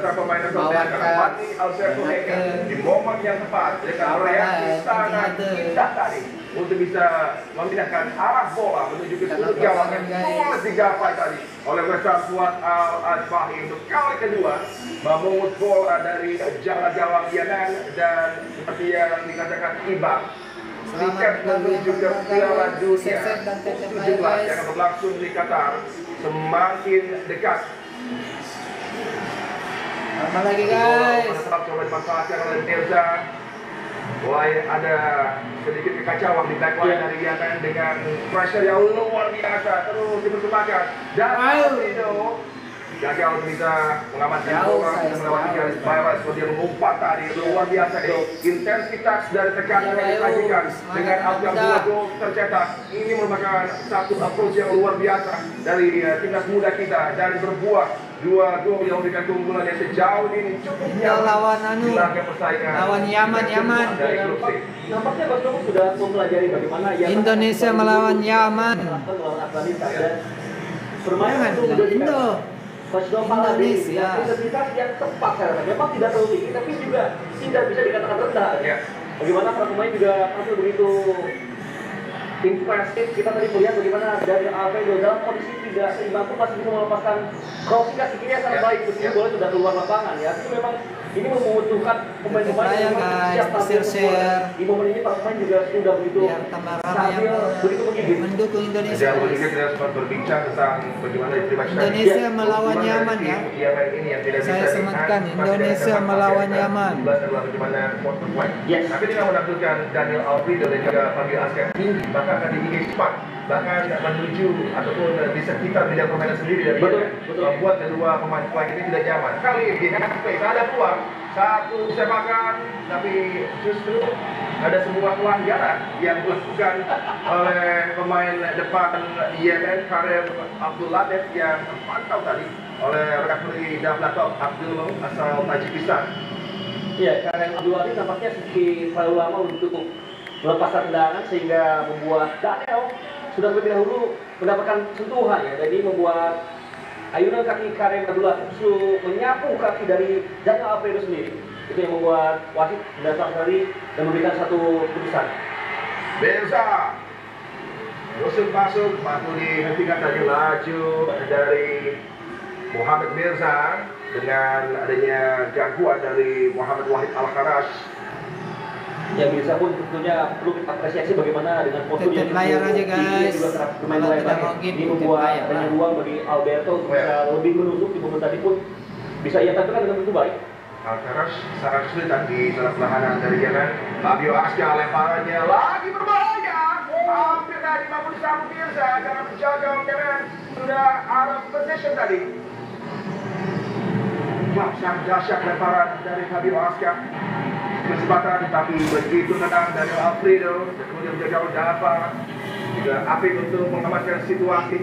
S2: sang pemain asal Fadli Alberto Hega di momen yang tepat dengan reaksi sangat indah tadi untuk bisa memindahkan arah bola menuju ke sudut gawang yang sulit digapai tadi oleh Wesam Fuad Al-Azbahi untuk kali kedua memungut bola dari jalan gawang Yaman dan seperti yang dikatakan Ibang. Tiket menuju ke Piala Dunia U17 yang akan berlangsung di Qatar semakin dekat.
S3: Sama lagi guys.
S2: Tetap coba dimanfaatkan oleh Mirza. Mulai ada sedikit kekacauan di backline dari Yaman dengan pressure yang luar biasa terus dipersembahkan dan Alfredo gagal bisa mengamankan bola, bisa melewati garis batas, dia mengumpat tadi luar biasa ini intensitas dari tekanan yang disajikan dengan angka 2 gol tercetak. Ini merupakan satu approach yang luar biasa dari timnas muda kita dan berbuah 2 gol yang memberikan keunggulan yang sejauh ini cukup
S3: lawan
S2: persaingan
S3: lawan Yaman.
S1: Nampaknya Bos Tomuk sudah mempelajari bagaimana
S3: Indonesia melawan Yaman.
S1: Permainan itu Indo.
S3: Indonesia.
S1: Intensitas yang tepat karena memang tidak terlalu tinggi tapi juga tidak bisa dikatakan rendah.
S2: Ya.
S1: Bagaimana para pemain juga tampil begitu impresif. Kita tadi melihat bagaimana dari Alfredo dalam kondisi tidak seimbang pun masih bisa melepaskan crossing kaki kiri yang sangat baik meskipun bola sudah keluar lapangan ya. Itu memang ini membutuhkan pemain-pemain yang siap tampil
S3: share.
S1: di momen ini para pemain juga sudah begitu stabil, begitu menggigit.
S3: Mendukung Indonesia.
S2: Dan juga kita sempat berbincang tentang bagaimana
S3: Indonesia melawan Yaman ya. Saya sematkan Indonesia melawan Yaman.
S2: Tapi dengan menampilkan Daniel Alfredo dan juga Fabio Asker tinggi, maka akan diingin cepat bahkan menuju ataupun di sekitar bidang permainan sendiri dari
S1: Betul,
S2: dia,
S1: betul.
S2: membuat kedua pemain ini tidak nyaman. Kali ini dengan space ada peluang, satu sepakan, tapi justru ada sebuah pelanggaran yang dilakukan oleh pemain depan Yemen Karim Abdul Latif yang terpantau tadi oleh referee Davlatov Abdul asal Tajikistan.
S1: Iya, Karim Abdul Latif nampaknya sedikit terlalu lama untuk melepas tendangan sehingga membuat Daniel sudah lebih dahulu mendapatkan sentuhan ya, jadi membuat ayunan kaki Karim Abdul Latif justru menyapu kaki dari Daniel Alfredo sendiri. Itu yang membuat wasit datang sekali dan memberikan satu putusan.
S2: Mirza masuk mampu dihentikan tadi laju dari Muhammad Mirza dengan adanya gangguan dari Muhammad Wahid Al-Kharaj.
S1: Ya bisa pun tentunya perlu kita apresiasi bagaimana dengan postur yang
S3: Titip layar aja, guys.
S1: juga kerap bermain
S3: Kalau
S1: lebar.
S3: tidak mau game,
S1: Ini
S3: titip
S1: membuat
S3: layar lah.
S1: banyak ruang bagi Alberto untuk bisa lebih menusuk di momen tadi pun bisa ia tampilkan dengan begitu baik.
S2: Al-Kharaj sangat kesulitan di zona pertahanan dari Yemen. Fabio Asca lemparannya lagi berbahaya. Hampir tadi mampu disambut Mirza karena menjaga Yemen sudah out of position tadi. Wah, sangat dahsyat lemparan dari Fabio Asca. Kesempatan tapi begitu tenang dari Alfredo dan kemudian menjaga Dava juga apik untuk mengamankan situasi.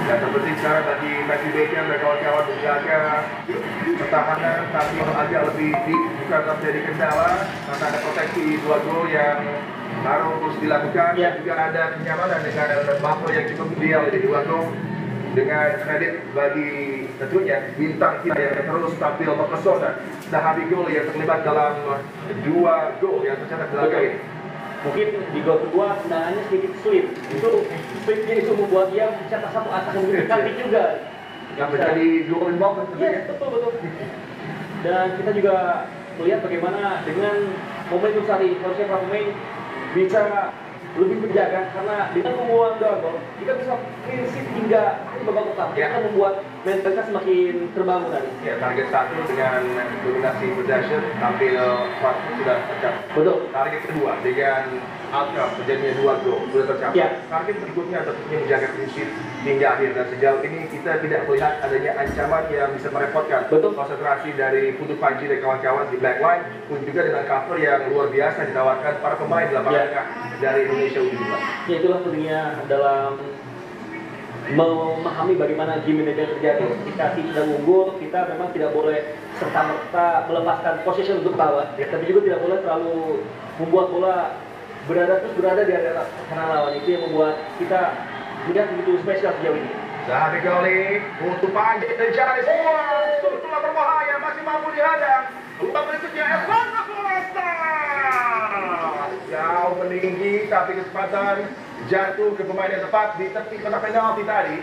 S2: Dan terpenting sekarang bagi Matthew Baker dan kawan-kawan menjaga pertahanan tapi agak lebih deep, bukan terjadi kendala karena ada proteksi 2 gol yang harus dilakukan.
S1: Ya.
S2: Juga ada kenyamanan dengan buffer yang cukup ideal di 2 gol. Dengan kredit bagi tentunya bintang kita yang terus tampil mempesona, Zahabi gol yang terlibat dalam 2 gol yang tercatat di laga ini.
S1: Mungkin di gol kedua tendangannya sedikit sulit. Itu sulitnya itu membuat dia mencetak satu atas yang begitu cantik juga.
S2: Yang menjadi gol involvement tentunya.
S1: Iya, betul. Dan kita juga melihat bagaimana dengan momentum saat ini harusnya para pemain bisa lebih menjaga karena dengan membuang 2 gol kita bisa clean sheet hingga akhir babak pertama.
S2: Ya.
S1: Kita membuat mental semakin terbangun tadi.
S2: Ya, target 1 dengan dominasi possession tampil sudah tercapai.
S1: Betul.
S2: Target kedua dengan outcome terjadinya 2 gol sudah tercapai.
S1: Ya.
S2: Target berikutnya tentunya menjaga clean sheet hingga akhir dan sejauh ini kita tidak melihat adanya ancaman yang bisa merepotkan.
S1: Betul.
S2: Konsentrasi dari Putu Panji dan kawan-kawan di back line pun juga dengan cover yang luar biasa ditawarkan para pemain di lapangan
S1: Ya.
S2: tengah dari Indonesia U17.
S1: Ya itulah pentingnya dalam memahami bagaimana game manager terjadi. Ketika tim sedang unggul, kita memang tidak boleh serta-merta melepaskan possession untuk lawan. Ya, tapi juga tidak boleh terlalu membuat bola berada di area pertahanan lawan. Itu yang membuat kita melihat begitu spesial sejauh ini.
S2: Zahabi Gali, Putu Panji terjadi semua, struktur berbahaya masih mampu dihadang. Umpan berikutnya Evan Akulasta. Jauh meninggi tapi kesempatan jatuh ke pemain yang tepat di tepi kotak penalti tadi.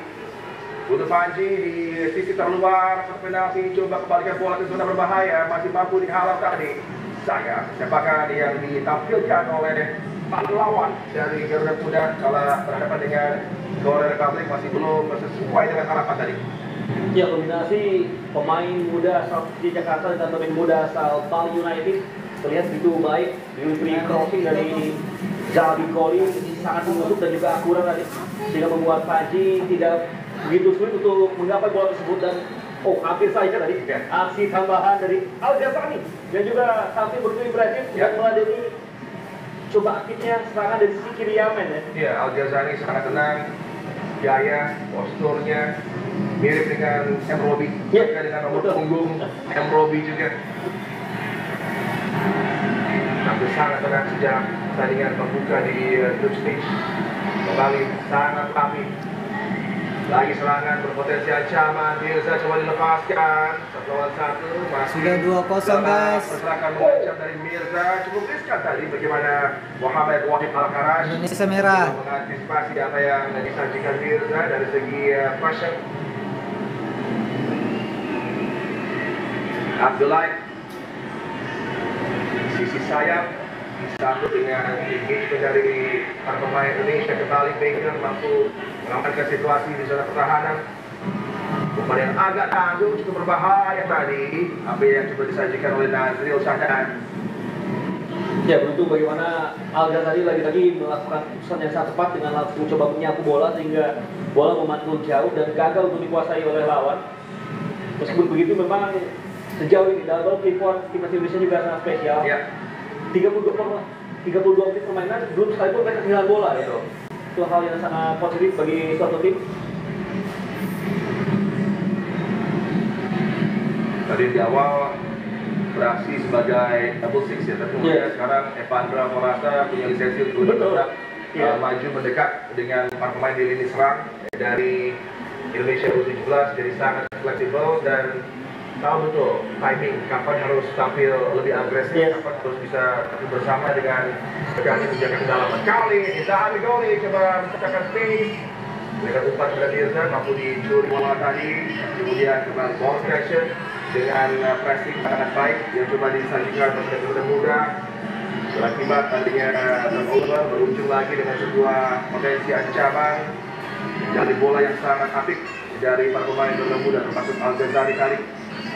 S2: Putu Panji di sisi terluar kotak penalti coba kembalikan bola ke zona berbahaya, masih mampu dihalau tadi. Sayang, sepakan yang ditampilkan oleh lawan dari Garuda Muda kala berhadapan dengan Korea Republic masih belum sesuai dengan harapan tadi.
S1: Ya, kombinasi pemain muda asal di Jakarta dan pemain muda asal Bali United terlihat begitu baik. Delivery crossing dari Zahabi Koli sangat menusuk dan juga akurat tadi sehingga membuat Panji tidak begitu sulit untuk menggapai bola tersebut dan hampir saja tadi aksi tambahan dari Al Ghazali dan juga tampil begitu impresif dan meladeni coba aktifnya serangan dari sisi kiri Yemen ya.
S2: Iya, Al Ghazali sangat tenang, gaya, posturnya mirip dengan M. Robi,
S1: Ya,
S2: juga dengan nomor
S1: betul.
S2: punggung M. Robi juga. Hampir sangat tenang sejak pertandingan pembuka di group stage. Kembali sangat rapi. Lagi serangan berpotensi ancaman, Mirza coba dilepaskan. 1-1 masih
S3: Sudah 2-0 guys.
S2: pergerakan mengancam dari Mirza cukup riskan tadi bagaimana Muhammad Wahid Al-Kharaj
S3: Indonesia merah.
S2: mengantisipasi apa yang disajikan Mirza dari segi pressure. Abdullah sisi sayap disambut dengan engagement dari para pemain Indonesia. Kembali Baker mampu mengamankan situasi di zona pertahanan. Umpan yang agak tanggung cukup berbahaya tadi apa yang coba disajikan oleh Nazril Syahdan.
S1: Ya, beruntung bagaimana Alga tadi lagi-lagi melakukan keputusan yang sangat tepat dengan langsung coba menyapu bola sehingga bola memantul jauh dan gagal untuk dikuasai oleh lawan. Meskipun begitu memang sejauh ini dalam Freeport timnas Indonesia juga sangat spesial.
S2: Ya.
S1: 32 menit permainan belum sekalipun mereka kehilangan bola ya. Itu hal yang sangat positif bagi suatu tim.
S2: Tadi di awal beraksi sebagai double six ya, tapi kemudian sekarang Evandra merasa punya lisensi untuk tetap maju mendekat dengan para pemain di lini serang dari Indonesia U17, jadi sangat fleksibel dan tahu betul timing kapan harus tampil lebih agresif, kapan harus bisa bersama dengan rekan menjaga kedalaman. Kali Indah Amigoli coba menciptakan space dengan umpan pada Tirza, mampu dicuri bola tadi, kemudian kembali ball pressure dengan pressing sangat baik yang coba disajikan pada muda. Berakibat tadinya turnover berujung lagi dengan sebuah potensi ancaman dari bola yang sangat apik dari para pemain muda termasuk Al-Ghazali tadi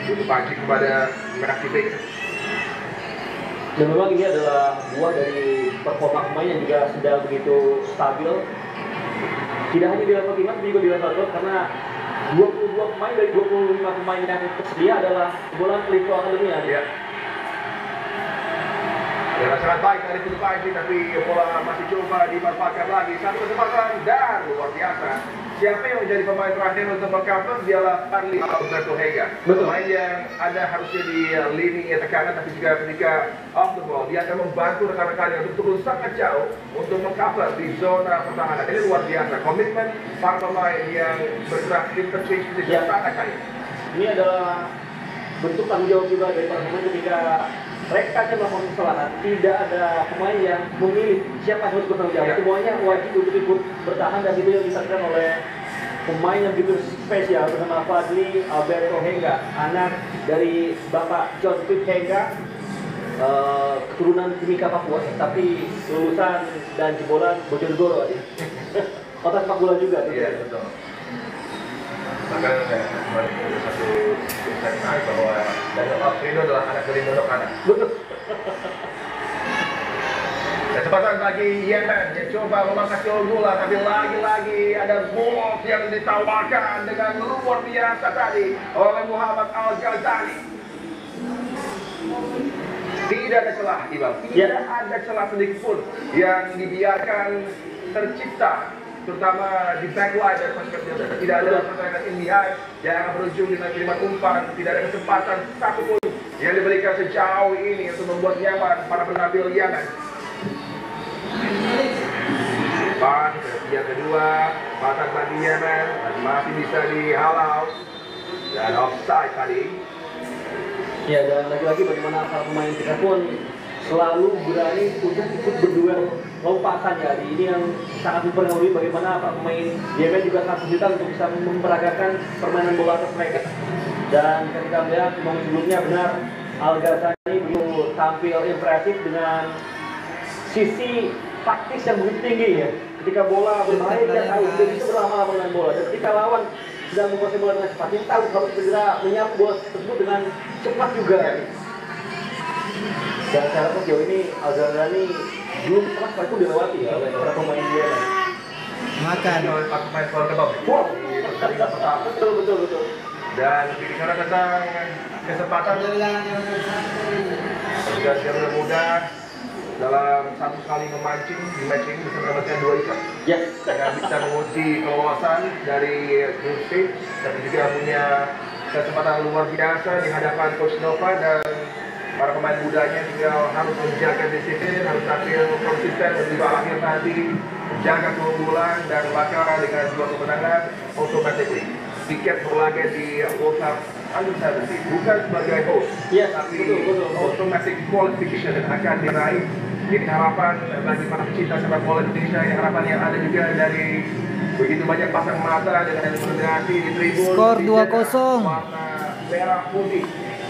S2: untuk pancing kepada Merah Putih.
S1: Dan memang ini adalah buah dari performa pemain yang juga sudah begitu stabil. Tidak hanya di level timnas, tapi juga di level klub karena 22 pemain dari 25 pemain yang tersedia adalah bola Liverpool Academy ya.
S2: Ya, sangat baik dari Putu Panji, tapi bola masih coba dimanfaatkan lagi. Satu kesempatan dan luar biasa. Siapa yang menjadi pemain terakhir untuk mengcover? Dialah Carly Alberto Hega. Pemain yang ada harusnya di lini tekanan, tapi juga ketika off the ball dia akan membantu rekan-rekannya untuk turun sangat jauh untuk mengcover di zona pertahanan. Ini luar biasa. Komitmen para pemain yang bergerak interchange position sangat baik.
S1: Ini adalah bentuk tanggung jawab juga dari para pemain ketika mereka akan melakukan kesalahan. Tidak ada pemain yang memilih siapa yang harus bertanggung jawab. Semuanya wajib untuk ikut bertahan dan itu yang disaksikan oleh pemain yang begitu spesial bernama Fadli Alberto Hega, anak dari Bapak John Pitt Hega, keturunan Timika Papua, tapi lulusan dan jebolan Bojonegoro aja. Kota sepak bola juga.
S2: Iya, betul. Bahkan ada satu segmen bahwa Daniel Alfredo adalah anak dari Mondok Anak.
S1: Betul.
S2: Kecepatan bagi Yemen yang coba memangkas gol bola, tapi lagi-lagi ada gol yang ditawarkan dengan luar biasa tadi oleh Muhammad Al-Ghazali. Tidak ada celah, Ibang. Tidak ada celah sedikit pun yang dibiarkan tercipta, terutama di backline dan pasukan Bilder. Tidak ada pertandingan in behind yang akan berujung dengan kiriman umpan. Tidak ada kesempatan satupun yang diberikan sejauh ini untuk membuat nyaman para penampil Yemen. Umpan yang kedua, kesempatan bagi Yemen dan masih bisa dihalau dan offside tadi.
S1: Ya, dan lagi-lagi bagaimana para pemain kita pun selalu berani untuk ikut berduel lompatan ya. Ini yang sangat mempengaruhi bagaimana para pemain Yemen juga sangat kesulitan untuk bisa memperagakan permainan bola atas mereka. Dan ketika melihat memang sebelumnya benar Al-Ghazali begitu tampil impresif dengan sisi taktis yang begitu tinggi ya. Ketika bola berbahaya dia tahu dia bisa berlama-lama dengan bola. Dan ketika lawan sedang menguasai bola dengan cepat, dia tahu harus segera menyapu bola tersebut dengan cepat juga. Dan saya rasa sejauh ini Al-Ghazali belum pernah sekalipun dilewati ya oleh para pemain dia.
S3: Makan.
S2: Oleh pemain keluar kebab. Wow, di pertandingan pertama.
S1: Betul.
S2: Dan bicara tentang kesempatan Garuda Muda dalam satu kali memancing di matching bisa mendapatkan 2 ikat. Dengan bisa menguji keluasan dari group stage, tapi juga punya kesempatan luar biasa di hadapan Coach Nova dan para pemain mudanya juga harus menjaga disiplin, harus tampil konsisten mencoba akhir tadi, menjaga keunggulan dan bakal dengan 2 kemenangan automatically. Tiket berlaga di World Cup Under 17 bukan sebagai host, tapi automatic qualification akan diraih. Ini harapan bagi para pecinta sepak bola Indonesia, ini harapan yang ada juga dari begitu banyak pasang mata dengan federasi di tribun.
S3: Skor 2-0.
S2: Warna merah putih.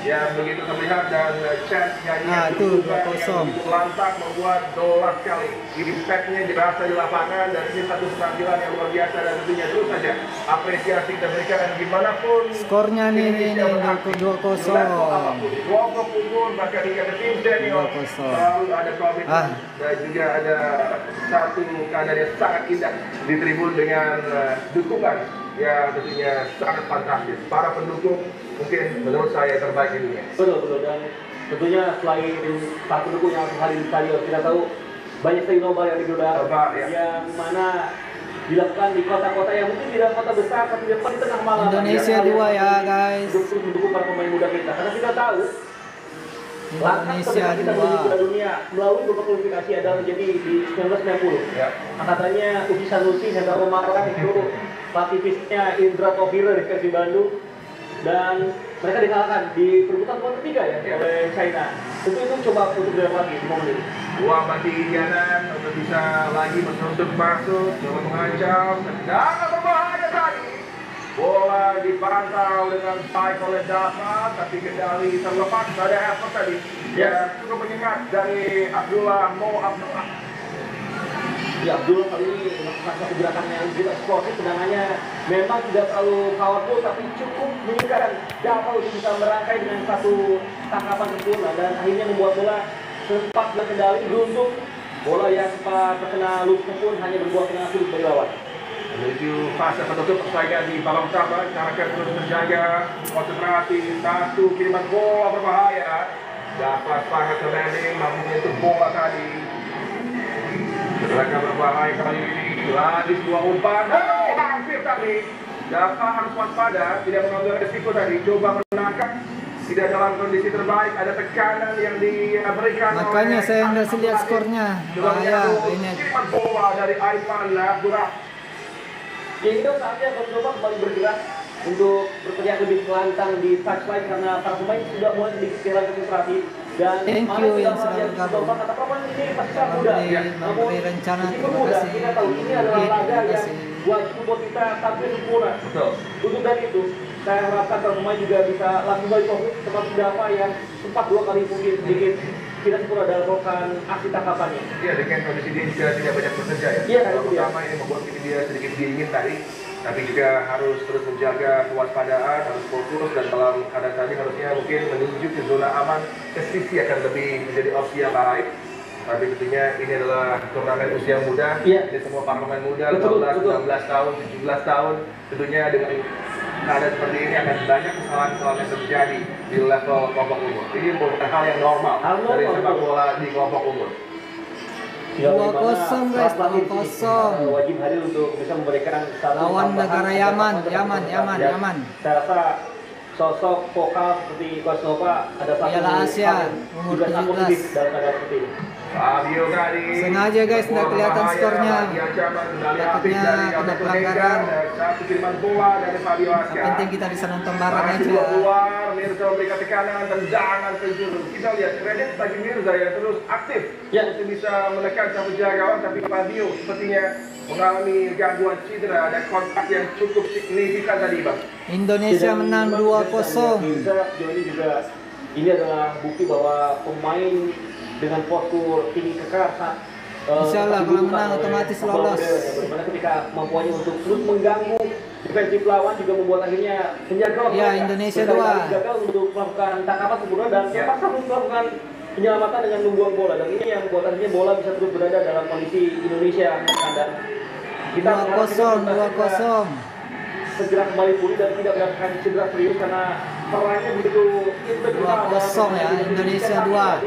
S2: yang begitu terlihat dan chat nyanyi
S3: Nah, itu 2-0.
S2: lantang membuat dolar sekali. Impactnya dirasa di lapangan dan ini satu penampilan yang luar biasa dan tentunya terus saja apresiasi kita berikan gimana pun
S3: Skornya nih
S2: Indonesia
S3: 2-0.
S2: kelompok umur bahkan hingga ke tim senior
S3: 2-0.
S2: selalu ada komitmen dan juga ada satu keadaan yang sangat indah di tribun dengan dukungan ya tentunya sangat fantastis. Para pendukung mungkin menurut saya terbaik di dunia.
S1: Betul, dan tentunya selain para pendukung yang hadir di stadion, kita tahu banyak sekali nobar yang digelar,
S2: Ya.
S1: yang mana dilakukan di kota-kota yang mungkin tidak kota besar, tapi di tengah malam.
S3: Indonesia 2 ya guys.
S1: Untuk mendukung para pemain muda kita, karena kita tahu langkah
S3: Indonesia
S1: terdekat kita menuju
S3: 2.
S1: Piala Dunia melalui beberapa kualifikasi adalah menjadi di 1990.
S2: Ya.
S1: Angkatannya Uki Sanusi, Hendra Romarang itu aktivisnya Indra Tofira di Persib Bandung, dan mereka dikalahkan di perebutan poin ketiga ya oleh China. Tentu itu coba untuk dilakukan lagi di momen ini.
S2: Dua mati kanan untuk bisa lagi menuntut masuk, coba mengancam, tendangan berbahaya tadi. Bola dipantau dengan baik oleh Dapat, tapi kendali terlepas pada effort tadi. Ya, cukup menyengat dari Abdullah
S1: Ya, Abdul kali ini melakukan satu gerakan yang tidak sportif, tendangannya memang tidak terlalu powerful, tapi cukup meningkatkan Dapat untuk bisa merangkai dengan satu tangkapan sempurna dan akhirnya membuat bola sempat berkendali, beruntung bola yang sempat terkena lututnya pun hanya berbuah kena kulit dari lawan.
S2: menuju fase penutup persaingan di babak pertama. Carakan terus menjaga konsentrasi. Satu kiriman bola berbahaya. Dapat sangat demanding, mampu menyentuh bola tadi. Mereka berbahaya kali ini. Lagi sebuah umpan. Hampir tadi. Dapat harus waspada, tidak mengambil resiko tadi. Coba menangkap. Tidak dalam kondisi terbaik. Ada tekanan yang diberikan.
S3: Makanya saya nggak lihat skornya. Bahaya ini.
S2: Kiriman bola dari Aiman Abdullah.
S1: Ya, ini saatnya coba kembali bergerak untuk berteriak lebih lantang di touchline karena para pemain sudah mulai sedikit kehilangan konsentrasi. Dan
S3: Thank you yang sudah bergabung.
S1: kata pemain ini pasti sangat mudah.
S3: Memberi rencana,
S1: meskipun
S3: terima
S1: mudah,
S3: kasih.
S1: kita tahu ini adalah
S3: Oke,
S1: laga
S3: terima
S1: yang
S3: kasih.
S1: wajib membuat kita tampil sempurna.
S2: Betul.
S1: Untuk dari itu, saya harapkan para pemain juga bisa langsung balik fokus termasuk Dava yang sempat 2 kali mungkin sedikit tidak sempurna dalam melakukan aksi tangkapannya.
S2: Iya, dengan kondisi dia juga tidak banyak bekerja ya.
S1: Iya,
S2: Kalau
S1: itu dia.
S2: pertama ini membuat dia sedikit dingin tadi, tapi juga harus terus menjaga kewaspadaan, harus fokus dan dalam keadaan tadi harusnya mungkin menuju ke zona aman, ke sisi akan lebih menjadi opsi yang baik. Tapi tentunya ini adalah turnamen usia muda,
S1: Iya.
S2: jadi semua para pemain muda,
S1: Betul,
S2: 15,
S1: betul.
S2: 16 tahun, 17 tahun, tentunya dengan keadaan seperti ini akan banyak kesalahan-kesalahan yang terjadi di level kelompok umur. Ini merupakan hal yang normal
S1: Hal normal,
S2: dari sepak
S1: betul.
S2: bola di kelompok umur.
S3: 2-0 guys, 2-0.
S1: Wajib hadir untuk bisa memberikan satu
S3: Lawan
S1: tambahan
S3: negara
S1: tambahan
S3: Yaman.
S1: tambahan. Dan saya rasa sosok vokal seperti Coach Nova ada satu
S3: Piala Asia,
S1: hal yang
S3: umur
S1: juga sangat
S3: 17.
S1: positif dalam keadaan seperti ini.
S2: Fabio tadi
S3: Sengaja guys, nggak kelihatan skornya. Takutnya kena pelanggaran.
S2: Satu kiriman bola dari Fabio
S3: Yang
S2: Aska.
S3: penting kita bisa nonton bareng
S2: Masih
S3: aja.
S2: keluar, Mirza memberikan tekanan, tendangan penjuru. Kita lihat kredit bagi Mirza yang terus aktif
S1: Ya.
S2: untuk bisa menekan sang penjaga gawang, tapi Fabio sepertinya mengalami gangguan cedera dan kontak yang cukup signifikan tadi, Bang.
S3: Indonesia
S1: Dan
S3: menang
S1: memang
S3: 2-0.
S1: Mirza sejauh ini juga ini adalah bukti bahwa pemain dengan postur tinggi kekar saat
S3: Insya Allah kalau menang otomatis lolos.
S1: Bagaimana ketika mampuannya untuk terus mengganggu defensif lawan juga membuat akhirnya penjaga
S3: Ya, Indonesia 2.
S1: gagal untuk melakukan tangkapan sempurna dan
S2: Ya.
S1: terpaksa untuk melakukan penyelamatan dengan membuang bola, dan ini yang membuat akhirnya bola bisa terus berada dalam kondisi Indonesia kandang. Kita berharap juga
S3: 2-0.
S1: segera kembali pulih dan tidak mendapatkan cedera serius karena perannya begitu integral
S3: 2-0 ya, Indonesia 2.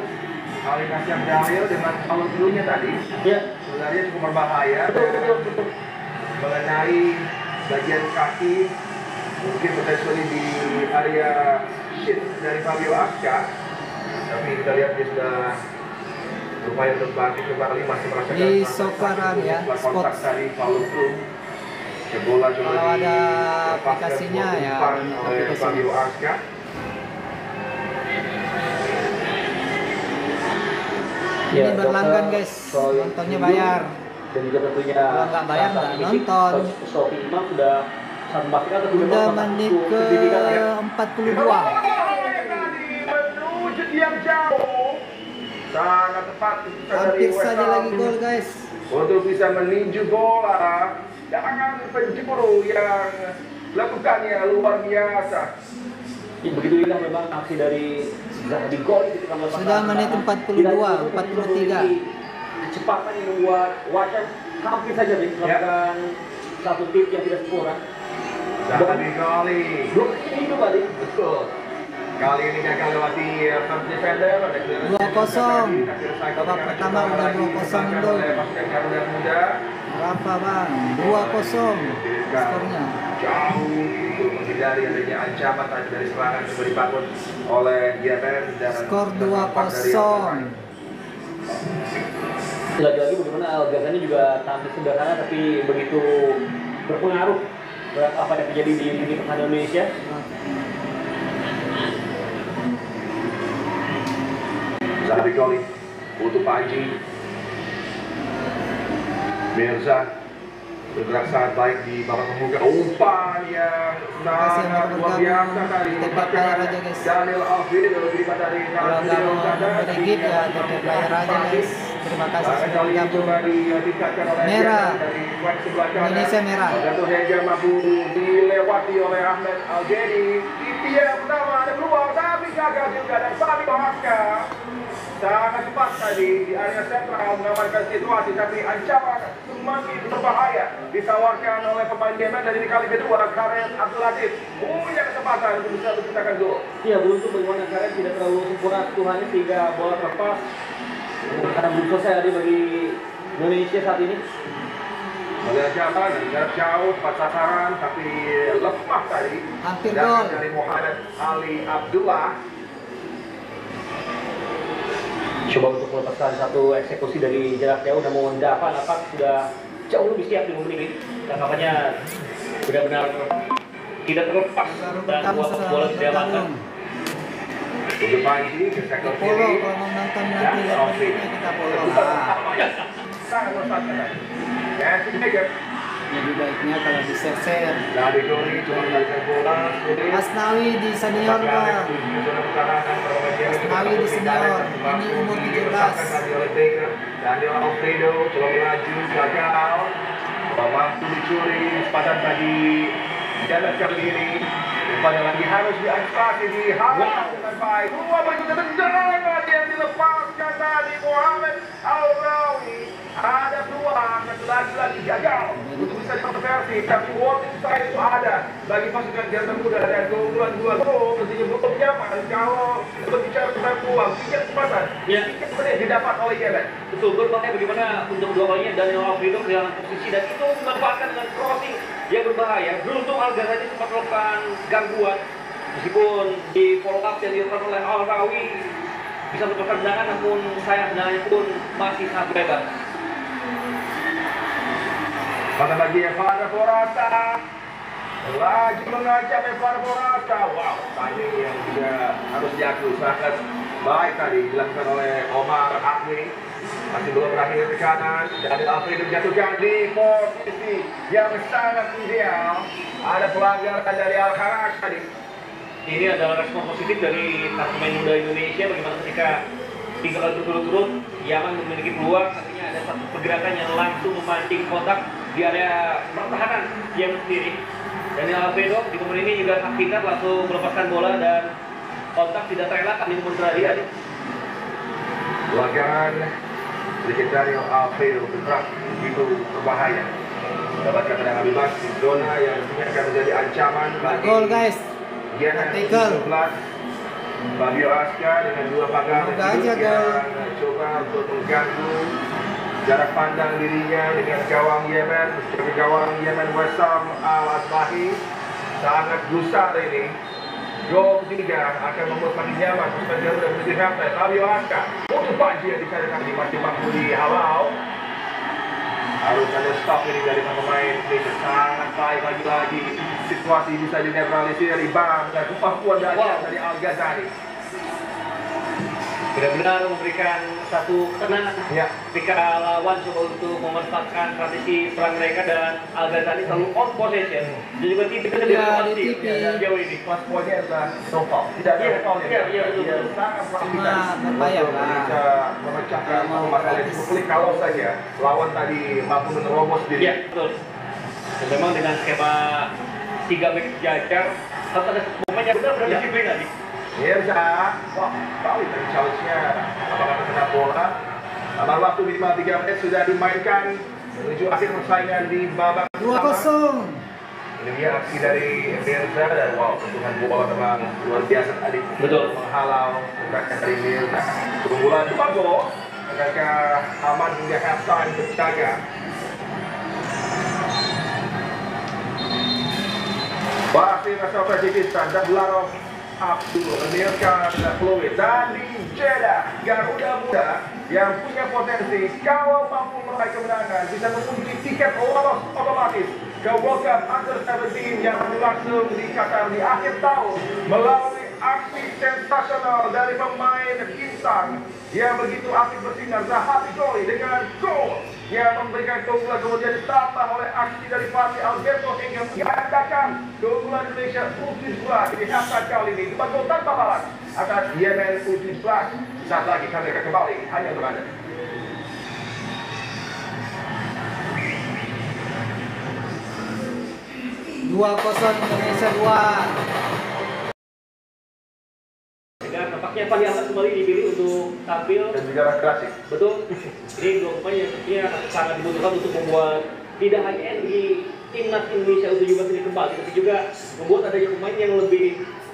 S2: Ali Kasyaf Dalil dengan kalau dulunya tadi
S1: Ya,
S2: sebenarnya cukup berbahaya
S1: betul.
S2: mengenai bagian kaki, mungkin potentially di area shin dari Fabio Aska, tapi kita lihat dia sudah berupaya untuk bangkit kembali, masih merasakan
S3: Di Sokaran ya,
S2: kontak
S3: spot.
S2: tadi Paulo Cruz. Bola coba
S3: Kalau ada
S2: dilepaskan
S3: aplikasinya
S2: sebuah
S3: ya,
S2: umpan
S3: ada
S2: oleh
S3: aplikasi.
S2: Fabio Aska.
S3: Ini berlangganan guys, nontonnya bayar.
S1: Dan juga tentunya
S3: Kalau nggak bayar,
S1: saat
S3: nggak
S1: ini
S3: nonton.
S1: Coach Sofi Imam sudah sangat memastikan
S3: Udah menit ke 42.
S2: sangat tepat keputusan dari
S3: Hampir
S2: West
S3: saja
S2: Ham
S3: lagi gol guys.
S2: untuk bisa meninju bola dengan penjuru yang lakukannya luar biasa.
S1: Begitu indah memang aksi dari Zahabi gol ketika melepas
S3: Sudah menit 42, 43.
S1: Kecepatan yang membuat Wacan hampir saja melakukan satu tip yang tidak sempurna.
S2: Zahabi kali.
S1: Blok ini itu tadi.
S2: Betul. Kali ini gagal lewati first defender.
S3: 2-0. Babak pertama udah 2-0 gol. Berapa bang? 2-0 skornya.
S2: Jauh untuk menghindari adanya ancaman dari serangan yang dibangun oleh Yemen dan
S3: Skor 2-0.
S1: Lagi-lagi bagaimana Al Ghazali juga tampil sederhana tapi begitu berpengaruh apa yang terjadi di lini pertahanan Indonesia.
S2: Zahabi Goli untuk Panji. Mirza bergerak sangat baik di babak pembuka. Umpan yang sangat luar biasa tadi.
S3: TP Player aja guys.
S2: Daniel Alfredo dilipat dari
S3: Kalau nggak mau menegit ya TP Player aja guys. Terima kasih sudah bergabung. Merah. Indonesia merah.
S2: Jatuh Heja mampu dilewati oleh Ahmed Al-Jedi. Dia pertama ada peluang tapi gagal juga dan Fabio Haska sangat cepat tadi di area sentral mengamankan situasi tapi ancaman semakin berbahaya ditawarkan oleh pemain Yemen dan ini kali kedua Karen Abdul Latif punya kesempatan untuk bisa menciptakan gol.
S1: Iya, beruntung bagaimana Karen tidak terlalu sempurna sentuhannya sehingga bola terlepas. Karena belum selesai tadi bagi Indonesia saat ini.
S2: Melihat jalan dan jarak jauh tepat sasaran tapi lemah tadi.
S3: Hampir
S2: dan
S3: gol.
S2: dari Muhammad Ali Abdullah.
S1: Coba untuk melepaskan satu eksekusi dari jarak jauh, namun Dava nampak sudah jauh lebih siap di momen ini. Tangkapannya benar-benar tidak terlepas dan bola tidak aman.
S2: Untuk Panji ke sektor
S3: Follow
S2: kiri.
S3: kalau mau nonton nanti lihat videonya kita follow lah.
S2: Sangat melesatkan. Nancy Baker.
S3: Jadi baiknya kalau di share.
S2: Dari Goli cuma mendapatkan bola.
S3: Asnawi di senior bang. Asnawi di senior. Ini umur 17.
S2: Daniel Alfredo coba melaju gagal. Mampu dicuri kesempatan tadi jalan kali ini. Pada lagi harus diantisipasi di halang dengan baik. Dua begitu tendangan yang dilepaskan tadi Muhammad Al-Rawi. Ada peluang dan lagi-lagi gagal untuk bisa dikonversi. Tapi warning sign itu ada bagi pasukan Garuda Muda dan keunggulan 2-0 mestinya belum nyaman kalau berbicara tentang peluang. Tiga kesempatan yang didapat oleh Yemen.
S1: Betul, berbahaya bagaimana untuk dua kalinya Daniel Alfredo kehilangan posisi dan itu dimanfaatkan dengan crossing yang berbahaya. Beruntung Al Ghazali sempat melakukan gangguan meskipun di follow up yang dilakukan oleh Al-Rawi bisa mendapatkan tendangan, namun sayang tendangannya pun masih sangat bebas.
S2: Pada bagi Evan Forata lagi mengajak Evan Forata. Wow, timing yang juga harus diakui sangat baik tadi dilakukan oleh Omar Akmi. Masih belum berakhir ke kanan. Daniel Alfredo dijatuhkan di posisi yang sangat ideal. Ada pelanggaran dari Al-Kharaj tadi.
S1: Ini adalah respon positif dari pemain muda Indonesia bagaimana ketika 3 kali berturut-turut Yaman memiliki peluang, artinya ada satu pergerakan yang langsung memancing kontak di area pertahanan Yaman sendiri. Daniel Alfredo di momen ini juga hak pintar langsung melepaskan bola dan kontak tidak terelakkan di momen terakhir.
S2: Pelanggaran sedikit Daniel Alfredo bergerak begitu berbahaya. Mendapatkan tendangan bebas di zona yang akan menjadi ancaman bagi
S3: Gol guys.
S2: Yemen
S3: Tackle.
S2: 11. Fabio Haska dengan dua pagar
S3: Semoga aja gol.
S2: coba untuk mengganggu jarak pandang dirinya dengan gawang Yemen. Menjaga gawang Yemen Wesam Al-Asbahi sangat gusar ini. Gol ketiga akan membuat makin nyaman pasukan Garuda Muda sampai Fabio Haska untuk Panji yang dicarikan di masih mampu dihalau. Harus ada stop ini dari pemain Indonesia. Sangat baik lagi-lagi. Situasi bisa dinetralisir dari Bang dan kemampuan dari Al Ghazali.
S1: benar-benar memberikan satu ketenangan
S2: Ya.
S1: ketika lawan coba untuk memanfaatkan strategi perang mereka, dan Al Ghazali selalu on possession dan juga tidak
S3: Ya, di
S1: aktif
S3: TV.
S1: jauh ini.
S2: Plus poinnya adalah no foul. Tidak ada
S1: Iya,
S2: foul.
S1: iya, iya, betul.
S2: Dia sangat perhatikan
S3: Cuma berbahaya,
S2: untuk
S3: Pak.
S2: bisa memecahkan
S3: Mau
S2: masalah
S3: gratis.
S2: itu. Klik kalau saja lawan tadi mampu menerobos diri.
S1: Iya, betul. Dan memang dengan skema 3 back sejajar harus ada momen yang benar-benar
S2: Ya.
S1: disiplin tadi.
S2: Mirza, wah, tahu tadi challenge-nya apakah kena bola. Amal waktu minimal 3 menit sudah dimainkan menuju akhir persaingan di babak pertama.
S3: 2-0.
S2: Ini dia aksi dari Mirza, dan wow, sentuhan bola memang luar biasa tadi.
S1: Betul.
S2: Menghalau gerakan dari Mirza. Keunggulan 2 gol. Mereka aman hingga halftime berjaga. Wasit asal Tajikistan dan Blarov Abdul menilkan peluit, dan di Jeddah Garuda Muda yang punya potensi kalau mampu meraih kemenangan bisa mengunci tiket lolos otomatis ke World Cup Under 17 yang berlangsung di Qatar di akhir tahun melalui aksi sensasional dari pemain bintang yang begitu aktif bersinar, Zahabi Goli dengan gol yang memberikan keunggulan, kemudian ditambah oleh aksi dari Fatih Alberto hingga menggandakan keunggulan Indonesia U17 di halftime kali ini. 2 gol tanpa balas atas Yemen U17. Saat lagi kami akan kembali hanya untuk Anda.
S3: Dua 0 Indonesia 2.
S1: Dan nampaknya Fandi Ahmad kembali dipilih untuk tampil.
S2: Dan juga klasik.
S1: Betul. Ini dua pemain yang tentunya sangat dibutuhkan untuk membuat tidak hanya di timnas Indonesia U17 ini kembali, tapi juga membuat adanya pemain yang lebih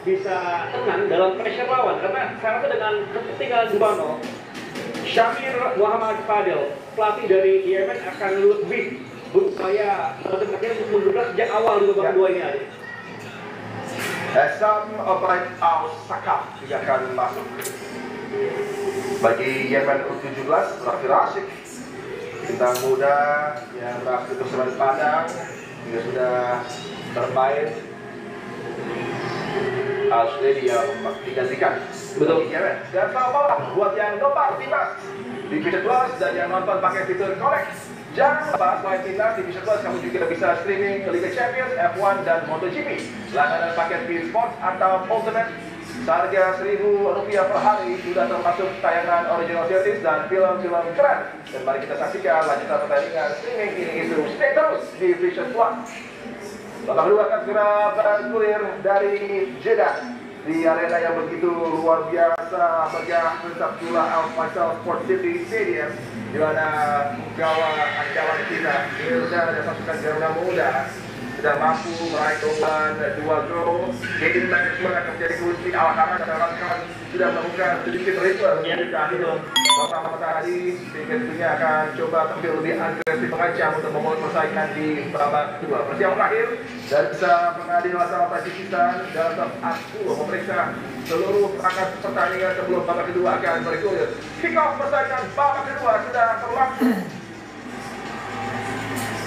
S1: bisa tenang dalam pressure lawan. Karena saya rasa dengan ketinggalan Bubano, Syamir Muhammad Fadil, pelatih dari Yemen, akan lebih berupaya untuk menggerak sejak awal di babak kedua ini aja.
S2: Sam Obrahim Al-Sakaf juga akan masuk. Bagi Yemen U17, Raffi Rashid, bintang muda yang berhasil bersama Padang, juga sudah bermain. Al-Shledi yang digantikan.
S1: Betul.
S2: Bagi Yemen. Dan selamat malam buat yang nonton timnas di Vision Plus dan yang nonton pakai fitur Connect. Jangan lupa selain timnas di Vision Plus, kamu juga bisa streaming Liga Champions, F1 dan MotoGP. Langganan paket V Sports atau Ultimate seharga Rp1.000 per hari sudah termasuk tayangan original series dan film-film keren. Dan mari kita saksikan lanjutan pertandingan streaming ini itu. Stay terus di Vision Plus. Babak kedua akan segera bergulir dari Jeddah di arena yang begitu luar biasa megah, Sabtullah Al Faisal Sport City Stadium, di mana penggawa andalan kita Mirza dan pasukan Garuda Muda sudah mampu meraih keunggulan 2 gol. Game management akan menjadi kunci. Al-Hamad sudah melakukan sedikit ritual menuju ke akhir pertama tadi, sehingga tentunya akan coba tampil lebih agresif mengancam untuk memulai persaingan di babak kedua. Persiapan akhir dan bisa mengadil asal Tajikistan dalam top 10 memeriksa seluruh perangkat pertandingan sebelum babak kedua akan bergulir. Kick off persaingan babak kedua sudah berlangsung.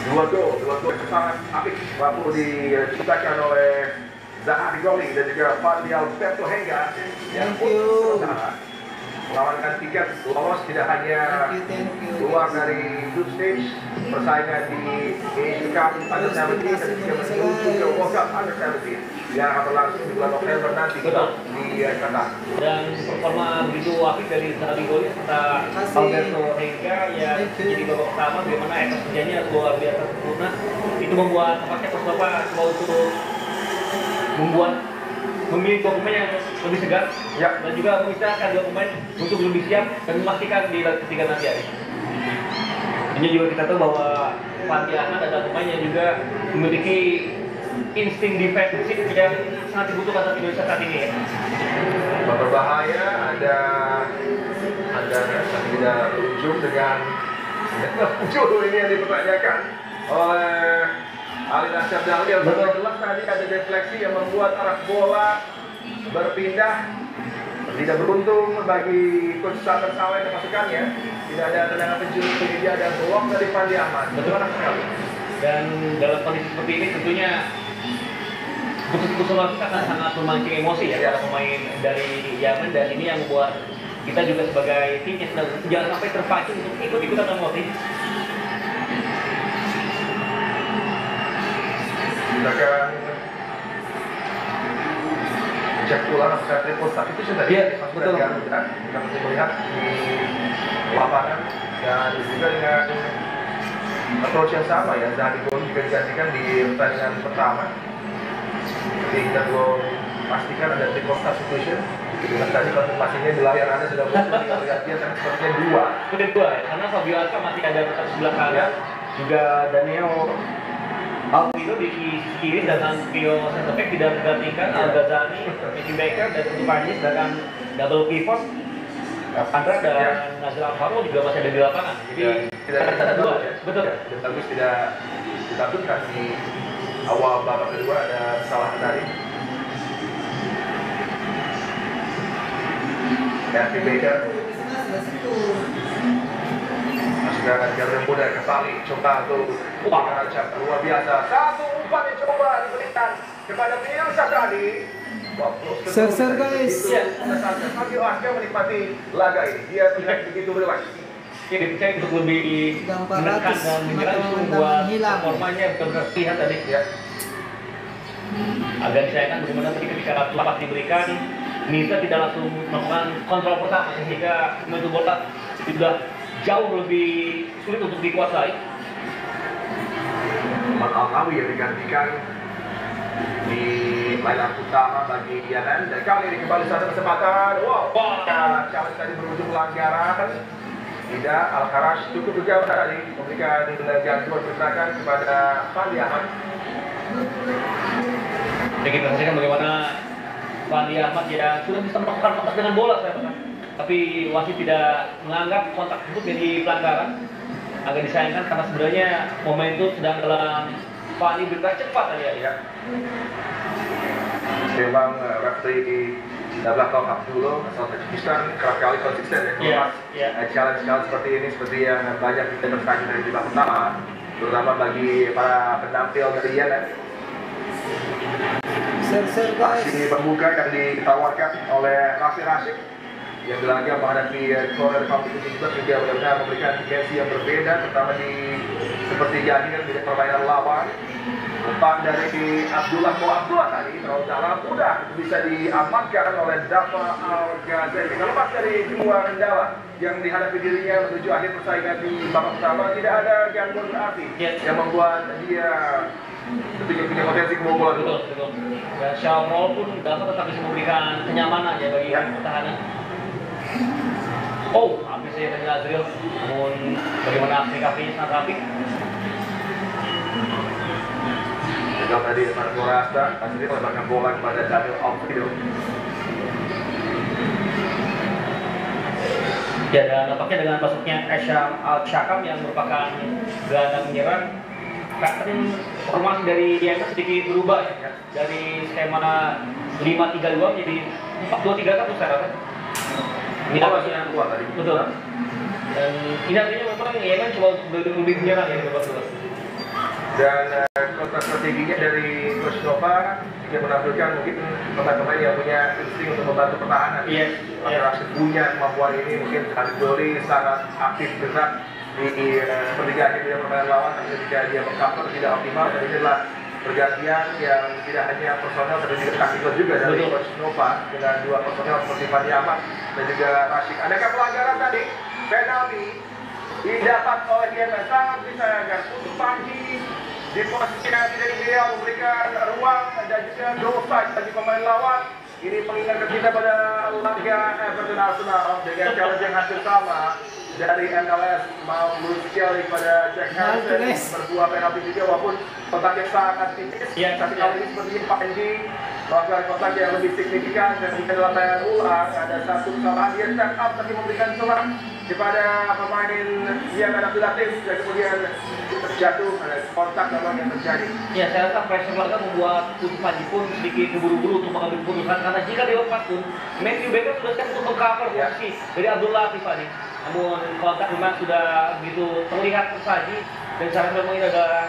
S2: 2 gol yang sangat apik mampu diciptakan oleh Zahabi Goli dan juga Fandi Alberto Hengga yang menawarkan tiket lolos tidak hanya
S3: Thank you.
S2: keluar dari group stage persaingan di Asian Cup Under 17 dan juga menuju ke World Cup Under 17 yang akan berlangsung di bulan November nanti di Qatar.
S1: Dan performa begitu apik dari Zahabi Goli serta Alberto Hengga yang menjadi babak pertama, bagaimana etos kerjanya luar biasa sempurna. Itu membuat nampaknya Coach Bapak coba untuk membuat memilih 2 pemain yang lebih segar,
S2: Ya.
S1: dan juga memisahkan 2 pemain untuk lebih siap dan memastikan di leg ketiga nanti hari. Ini juga kita tahu bahwa Fandi Ahmad adalah pemain yang juga memiliki insting defensif yang sangat dibutuhkan saat Indonesia saat ini ya.
S2: Berbahaya, ada tapi tidak berujung dengan ujung ini yang dipertanyakan oleh Ali Nasyar Dalil. Jelas tadi ada defleksi yang membuat arah bola berpindah. Tidak beruntung bagi Coach Sater Saleh dan pasukannya. Tidak ada tendangan penjuru, dia ada blok dari Fandi Ahmad.
S1: Betul sekali. Dan dalam kondisi seperti ini tentunya keputusan wasit akan sangat memancing emosi ya para pemain dari Yemen, dan ini yang membuat kita juga sebagai timnya jangan sampai terpancing untuk ikut-ikutan emosi.
S2: Kita akan cek ulang apakah triple stack itu sudah
S1: betul.
S2: Kita masih melihat di lapangan dan juga dengan approach yang sama ya. Zahi Gol juga digantikan di pertandingan pertama. Jadi kita belum pastikan ada triple substitution. Dan tadi konfirmasinya di layar Anda sudah muncul, lihat dia sepertinya dua
S1: ya, karena Fabio Alca masih ada tetap sebelah kanan ya. Juga Daniel Alvino di sisi kiri dengan Pio Centerback tidak tergantikan, Al-Ghazali, Matthew Baker dan Panjis dengan double pivot. Andra dan Nazil Alvaro juga masih ada di lapangan. Jadi
S2: tidak ada dua ya.
S1: Betul.
S2: Dan bagus tidak ditakutkan di awal babak kedua ada kesalahan tadi. Matthew Baker masukkan jalur yang mudah kembali coba untuk luar biasa. Satu umpan yang coba diberikan kepada Bielsa tadi.
S3: Ser guys.
S2: Fabio Alca menikmati laga ini. Dia tidak begitu relax.
S1: Ini saya untuk lebih menekan dan menyerang itu membuat performanya betul-betul terlihat tadi.
S2: Ya.
S1: Agak disayangkan bagaimana ketika lepas diberikan, Nisa tidak langsung melakukan kontrol pertama sehingga momentum bola sudah jauh lebih sulit untuk dikuasai.
S2: Ahmad Al-Awi yang digantikan di line utama bagi Yemen, dan kali ini kembali satu kesempatan. Challenge tadi berujung pelanggaran. Tidak, Al-Kharash cukup juga tadi memberikan gangguan pergerakan kepada Fandi Ahmad.
S1: Kita saksikan bagaimana Fandi Ahmad yang sudah bisa melakukan kontak dengan bola tapi wasit tidak menganggap kontak tersebut menjadi pelanggaran. Agak disayangkan karena sebenarnya momentum sedang dalam Fandi bergerak cepat tadi ya.
S2: Memang referee Dablakov Abdullah asal Tajikistan kerap kali konsisten ya challenge seperti ini, seperti yang banyak kita bersaksi dari babak pertama, terutama bagi para penampil dari Yemen. Aksi pembuka yang ditawarkan oleh Rafi Rashid yang berlaga menghadapi Korea kompetisi juga benar-benar memberikan dimensi yang berbeda, terutama di sepertiga ini kan tidak permainan lawan. Umpan dari Abdullah tadi terlalu dalam, mudah bisa diamankan oleh Dafa Al-Ghazali. Terlepas dari semua kendala yang dihadapi dirinya menuju akhir persaingan di babak pertama, tidak ada gangguan berarti yang membuat dia tentunya punya potensi kebobolan.
S1: Betul. Dan Syamrol pun dapat tetap bisa memberikan kenyamanan ya bagi pertahanan. Hampir saja tadi Nazril, namun bagaimana aksi kakinya sangat rapi.
S2: Juga tadi Marco Rasta, Nazril melebarkan bola kepada Daniel Alvaro.
S1: Ya, dan nampaknya dengan masuknya Esham Al-Shakam yang merupakan gelandang menyerang, pattern formasi dari Yemen sedikit berubah ya. Dari skema 5-3-2 menjadi 4-2-3-1 saya rasa. Ini yang
S2: kuat tadi.
S1: Betul. Dan ini artinya memang Yemen coba untuk lebih menyerang ya di babak kedua.
S2: Dan kontra strateginya dari Coach Nova juga menampilkan mungkin pemain-pemain yang punya insting untuk membantu pertahanan. Rashid punya kemampuan ini, mungkin Khalid Doli sangat aktif gerak di sepertiga akhir dia permainan lawan, tapi ketika dia mengcover tidak optimal. Dan ini adalah pergantian yang tidak hanya personel tapi juga taktikal juga dari Coach Nova dengan dua personel seperti Fandi Ahmad dan juga Rashid. Adakah pelanggaran tadi? Penalti didapat oleh Yemen, sangat disayangkan untuk Panji di posisi yang tidak ideal, memberikan ruang dan juga dosa bagi pemain lawan. Ini mengingatkan kita pada laga Everton Arsenal dengan challenge yang hampir sama dari MLS mau sekali pada Jack Harrison berbuah penalti juga walaupun kontaknya sangat tipis. Tapi kali ini sepertinya Panji melakukan kontak yang lebih signifikan dan jika dalam tayangan ulang ada satu kesalahan, dia step up tapi memberikan celah kepada pemain Yemen Abdul Latif dan kemudian terjatuh, ada kontak yang terjadi.
S1: Ya, saya rasa pressure laga membuat Panji pun sedikit terburu-buru untuk mengambil keputusan karena jika dilepas pun Matthew Baker sudah siap untuk mengcover posisi dari Abdul Latif tadi. Namun kontak memang sudah begitu terlihat tersaji dan saya rasa memang ini adalah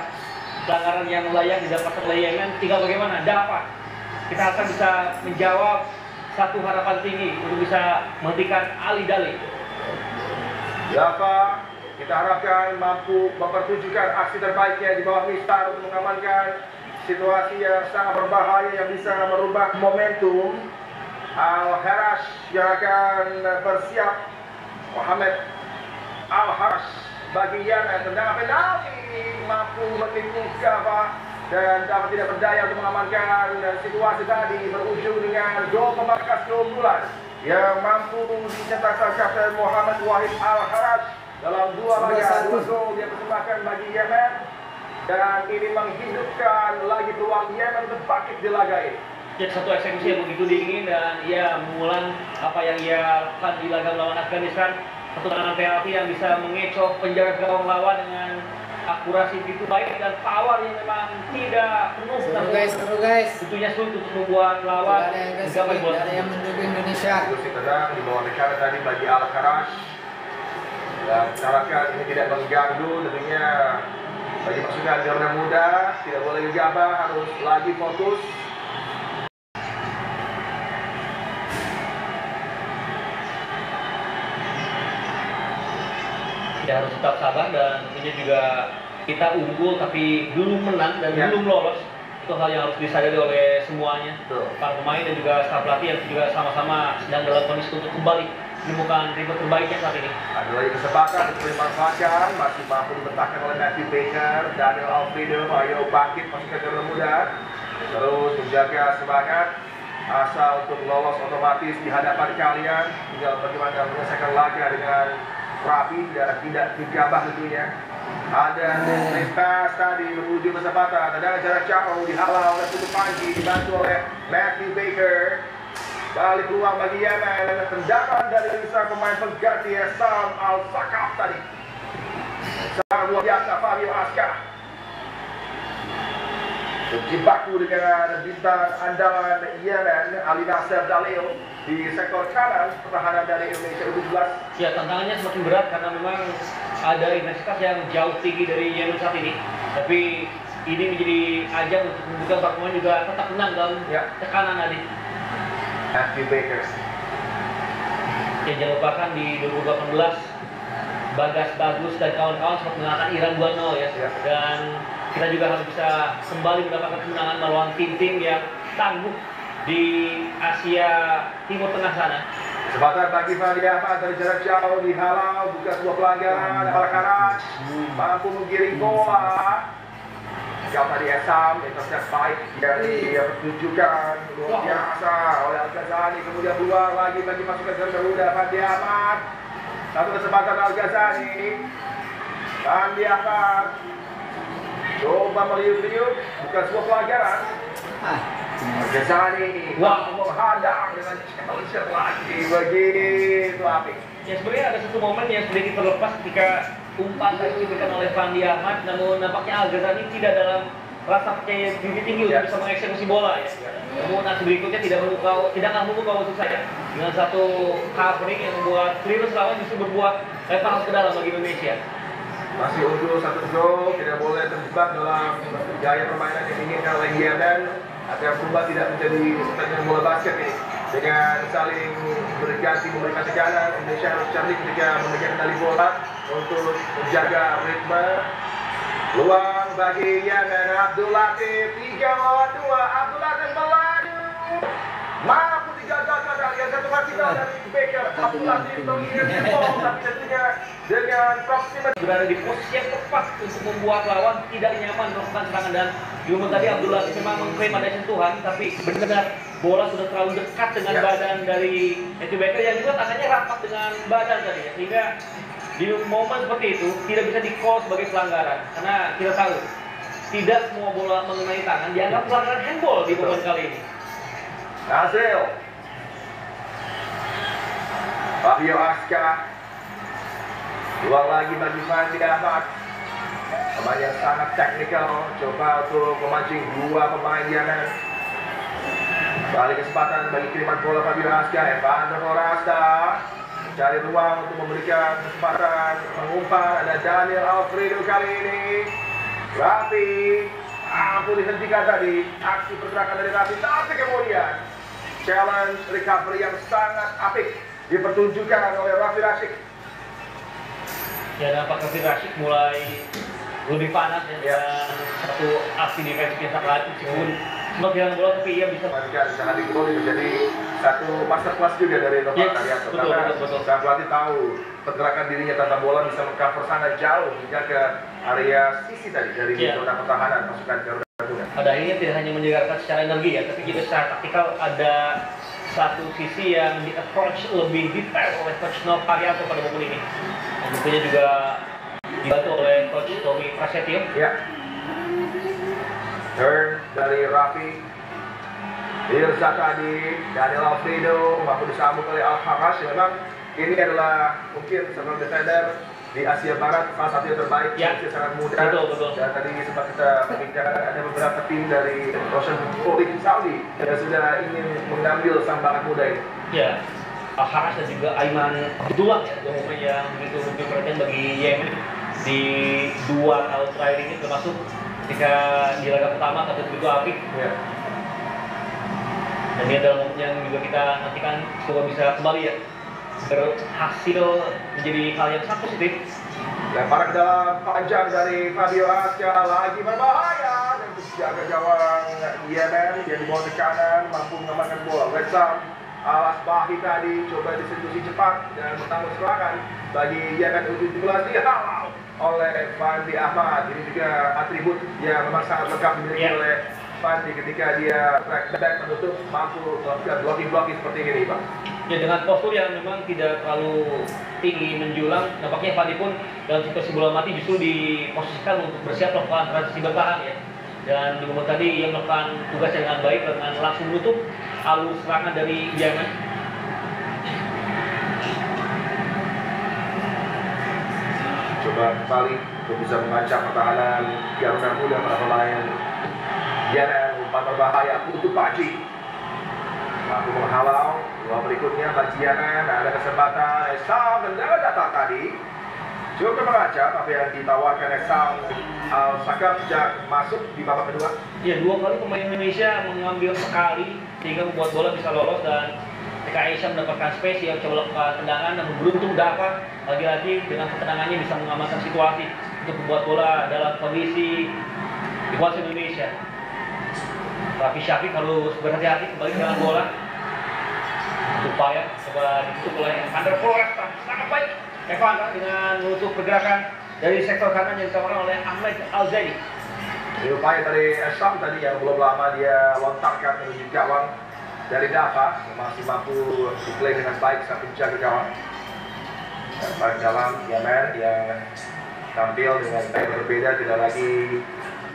S1: pelanggaran yang layak didapatkan oleh Yemen. Tinggal bagaimana dapat kita akan bisa menjawab satu harapan tinggi untuk bisa menghentikan Ali Dali.
S2: Java, kita harapkan mampu mempertunjukkan aksi terbaiknya di bawah Mistar untuk mengamankan situasi yang sangat berbahaya yang bisa merubah momentum. Al-Harash yang akan bersiap. Muhammad Al-Harash bagi Yemen, tendangan penalti mampu menipu Java dan dapat tidak berdaya untuk mengamankan situasi tadi, berujung dengan gol pemangkas keunggulan yang mampu dicetak sang kapten Muhammad Wahid Al-Harash dalam 2 laga. 2 gol dia persembahkan bagi Yemen dan ini menghidupkan lagi peluang Yemen untuk bangkit di laga ini.
S1: Jadi satu eksekusi yang begitu dingin dan ia mengulang apa yang ia lakukan di laga melawan Afghanistan. Satu tendangan penalti yang bisa mengecoh penjaga gawang lawan dengan akurasi begitu baik dan power yang memang tidak penuh.
S3: Seru guys.
S1: Tentunya sulit untuk membuat lawan
S3: Tidak ada yang menuju Indonesia.
S2: Terus tenang di bawah negara tadi bagi Al-Harash. Dan harapkan ini tidak mengganggu tentunya bagi pasukan Garuda Muda, tidak boleh gegabah, harus lagi fokus.
S1: Kita harus tetap sabar dan tentunya juga kita unggul tapi belum menang dan belum lolos. Itu hal yang harus disadari oleh semuanya, para pemain dan juga staf pelatih yang juga sama-sama sedang dalam kondisi untuk kembali menemukan ritme terbaiknya saat ini.
S2: Ada lagi kesempatan untuk dimanfaatkan, masih mampu dibentangkan oleh Matthew Baker, Daniel Alfredo, ayo bangkit pasukan Garuda Muda, terus menjaga semangat, asa untuk lolos otomatis di hadapan kalian, tinggal bagaimana menyelesaikan laga dengan rapi dan tidak gegabah tentunya. Ada Pass tadi menuju kesempatan, tendangan jarak jauh dihalau oleh Putu Panji, dibantu oleh Matthew Baker. Balik peluang bagi Yemen, tendangan dari sang pemain pengganti Sam Al-Sakaf tadi. Sangat luar biasa Fabio Aska. Berjibaku dengan bintang andalan Yemen, Ali Nasser Dalil di sektor kanan pertahanan dari Indonesia U17.
S1: Ya, tantangannya semakin berat karena memang ada intensitas yang jauh tinggi dari Yemen saat ini. Tapi ini menjadi ajang untuk membuka para pemain juga tetap menang dalam tekanan tadi.
S2: Matthew Baker.
S1: Ya, jangan lupakan di 2018 Bagas Bagus dan kawan-kawan sempat mengalahkan Iran 2-0 ya. Dan kita juga harus bisa kembali mendapatkan kemenangan melawan tim-tim yang tangguh di Asia Timur Tengah sana.
S2: Kesempatan bagi Fandi Ahmad dari jarak jauh dihalau, buka sebuah pelanggaran. Al-Harash mampu menggiring bola. Jauh tadi Esam, intercept baik dari pertunjukan luar biasa oleh Al-Ghazali, kemudian keluar lagi bagi pasukan Garuda Muda. Fandi Ahmad, satu kesempatan Al-Ghazali. Fandi Ahmad coba meliuk-liuk, bukan sebuah pelanggaran. Al-Ghazali menghadang dengan challenge lagi, begitu api.
S1: Ya, sebenarnya ada satu momen yang sedikit terlepas ketika umpan tadi diberikan oleh Fandi Ahmad, namun nampaknya Al-Ghazali tidak dalam rasa percaya diri tinggi untuk bisa mengeksekusi bola ya. Namun aksi berikutnya tidak akan membuka maksud saya dengan satu covering yang membuat clearance lawan justru berbuah lepas ke dalam bagi Indonesia.
S2: Masih unggul 1-0, tidak boleh terjebak dalam gaya permainan yang diinginkan oleh Yemen agar berubah tidak menjadi pertandingan bola basket ini. Dengan saling berganti memberikan tekanan, Indonesia harus cerdik ketika memegang kendali bola untuk menjaga ritme. Peluang bagi Yemen, Abdul Latif 3-2, Abdul Latif melaju, mampu digagalkan yang satu vertikal dari Baker. Abdul Latif mengirim ball, tapi tentunya dengan proximity
S1: berada di posisi yang tepat untuk membuat lawan tidak nyaman melakukan serangan. Dan Jumat tadi Abdul Latif memang mengklaim ada sentuhan, tapi benar bola sudah terlalu dekat dengan badan dari Matthew Baker yang juga tangannya rapat dengan badan tadi ya, sehingga di momen seperti itu tidak bisa di-call sebagai pelanggaran karena kita tahu tidak semua bola mengenai tangan dianggap pelanggaran handball di momen kali ini.
S2: Nasril, Fabio Aska, peluang lagi bagi Fandi Ahmad. Pemain yang sangat teknikal, coba untuk memancing dua pemain Yemen. Balik kesempatan bagi kiriman bola Fabio Aska, Evander Forasta cari ruang untuk memberikan kesempatan mengumpan. Ada Daniel Alfredo kali ini. Rafi, mampu dihentikan tadi aksi pergerakan dari Rafi, tapi kemudian challenge recovery yang sangat apik dipertunjukkan oleh Raffi Rashid.
S1: Ya, nampak Raffi Rashid mulai lebih panas ya, dan satu aksi defensif yang sangat meskipun sempat kehilangan bola, tapi ia bisa
S2: Memastikan sangat gol menjadi satu masterclass juga dari Nova Karyato. Karena sang pelatih tahu pergerakan dirinya tanpa bola bisa mengcover sangat jauh hingga ke area sisi tadi dari zona pertahanan pasukan Garuda Muda.
S1: Pada akhirnya tidak hanya menyegarkan secara energi ya, tapi juga secara taktikal ada satu sisi yang di approach lebih detail oleh Coach Nova Karyato pada momen ini. Dan tentunya juga dibantu oleh Coach Tommy Prasetyo.
S2: Ya. Turn dari Raffi. Irza tadi, Daniel Alfredo mampu disambut oleh Al-Harash. Memang ini adalah mungkin seorang defender di Asia Barat salah satu yang terbaik, masih sangat muda.
S1: Betul.
S2: Dan tadi sempat kita membicarakan ada beberapa tim dari Roshan Polic Saudi yang sudah ingin mengambil sang bakat muda ini.
S1: Ya, Al-Harash dan juga Aiman Abdullah ya, dua pemain yang begitu lebih perhatian bagi Yemen di 2 tahun terakhir ini, termasuk ketika di laga pertama tapi begitu apik.
S2: Ya.
S1: Dan ini adalah momen yang juga kita nantikan semoga bisa kembali ya berhasil menjadi hal yang sangat positif.
S2: Lemparan ke dalam panjang dari Fabio Asca lagi berbahaya dan jaga gawang Yemen yang di bawah tekanan mampu mengamankan bola. Wesam Al-Asbahi tadi coba disentusi cepat dan bertambah serangan bagi Yemen U17 dihalau oleh Fandi Ahmad. Ini juga atribut yang memang sangat lengkap dimiliki oleh Fandi ketika dia track back menutup mampu melakukan blocking seperti ini, Pak.
S1: Ya, dengan postur yang memang tidak terlalu tinggi menjulang, nampaknya Fandi pun dalam situasi bola mati justru diposisikan untuk bersiap melakukan transisi bertahan ya. Dan di momen tadi ia melakukan tugasnya dengan baik dengan langsung menutup alur serangan dari Yemen.
S2: Coba kembali untuk bisa mengancam pertahanan Garuda Muda para pemain Yemen. Umpan berbahaya untuk Paji mampu menghalau. Dua berikutnya bagi Yemen, ada kesempatan Esam dan datang tadi cukup mengancam apa yang ditawarkan Esam Al-Sakab sejak masuk di babak kedua.
S1: Ya, 2 kali pemain Indonesia mengambil sekali sehingga membuat bola bisa lolos, dan ketika Aisyah mendapatkan space yang coba melakukan tendangan dan beruntung dapat lagi-lagi dengan ketenangannya bisa mengamankan situasi untuk membuat bola dalam kondisi dikuasai Indonesia. Raffi Syafiq harus berhati-hati kembali dengan bola. Upaya coba ditutup oleh Evander Floresta, sangat baik Evander dengan menutup pergerakan dari sektor kanan yang ditawarkan oleh Ahmed Al-Zaidi.
S2: Ini upaya dari Esam tadi yang belum lama dia lontarkan menuju gawang dari Dava, yang masih mampu diplay dengan baik sampai jaga gawang. Dan paling dalam Yemen yang tampil dengan gaya berbeda, tidak lagi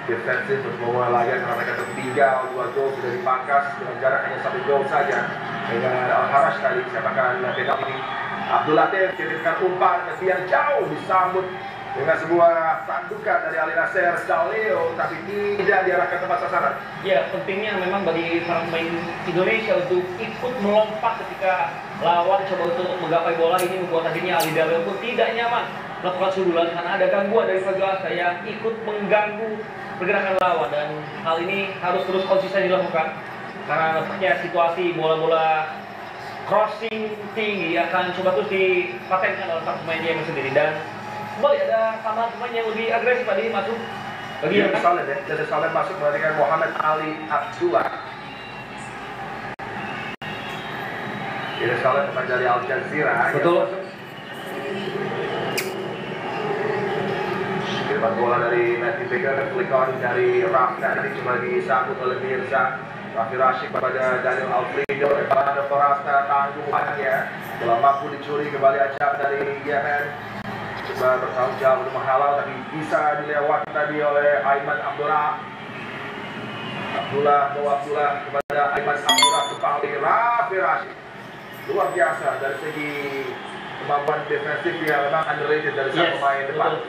S2: defensif untuk memulai laga karena mereka tertinggal 2 gol sudah dipangkas dengan jarak hanya 1 gol saja dengan Al-Harash tadi. Siapakan penalti ini Abdul Latif kirimkan umpan yang jauh disambut dengan sebuah tandukan dari Ali Nasser Saleo, tapi tidak diarahkan tempat sasaran.
S1: Ya, pentingnya memang bagi para pemain Indonesia untuk ikut melompat ketika lawan coba untuk menggapai bola. Ini membuat akhirnya Ali Daleo pun tidak nyaman melakukan sundulan karena ada gangguan dari Fabio Asca yang ikut mengganggu pergerakan lawan, dan hal ini harus terus konsisten dilakukan karena nampaknya situasi bola-bola crossing tinggi akan coba terus dipatenkan oleh para pemain Yemen sendiri. Dan kembali ada tambahan pemain yang lebih agresif tadi masuk bagi Yemen.
S2: Jadi Saleh masuk menggantikan Muhammad Ali Abdullah. Jadi Saleh pemain dari Al Jazeera.
S1: Betul.
S2: Kiriman bola dari Matthew Baker, flick on dari Raffi, tadi cuma disambut oleh Mirza. Raffi Rashid kepada Daniel Alfredo, Evander Floresta tangguhannya bola mampu dicuri kembali acap dari Yemen. Coba bertanggung jawab untuk menghalau, tapi bisa dilewati tadi oleh Aiman Abdullah kepada Aiman Abdullah kembali Raffi Rashid. Luar biasa dari segi kemampuan defensif yang memang underrated dari sang pemain depan.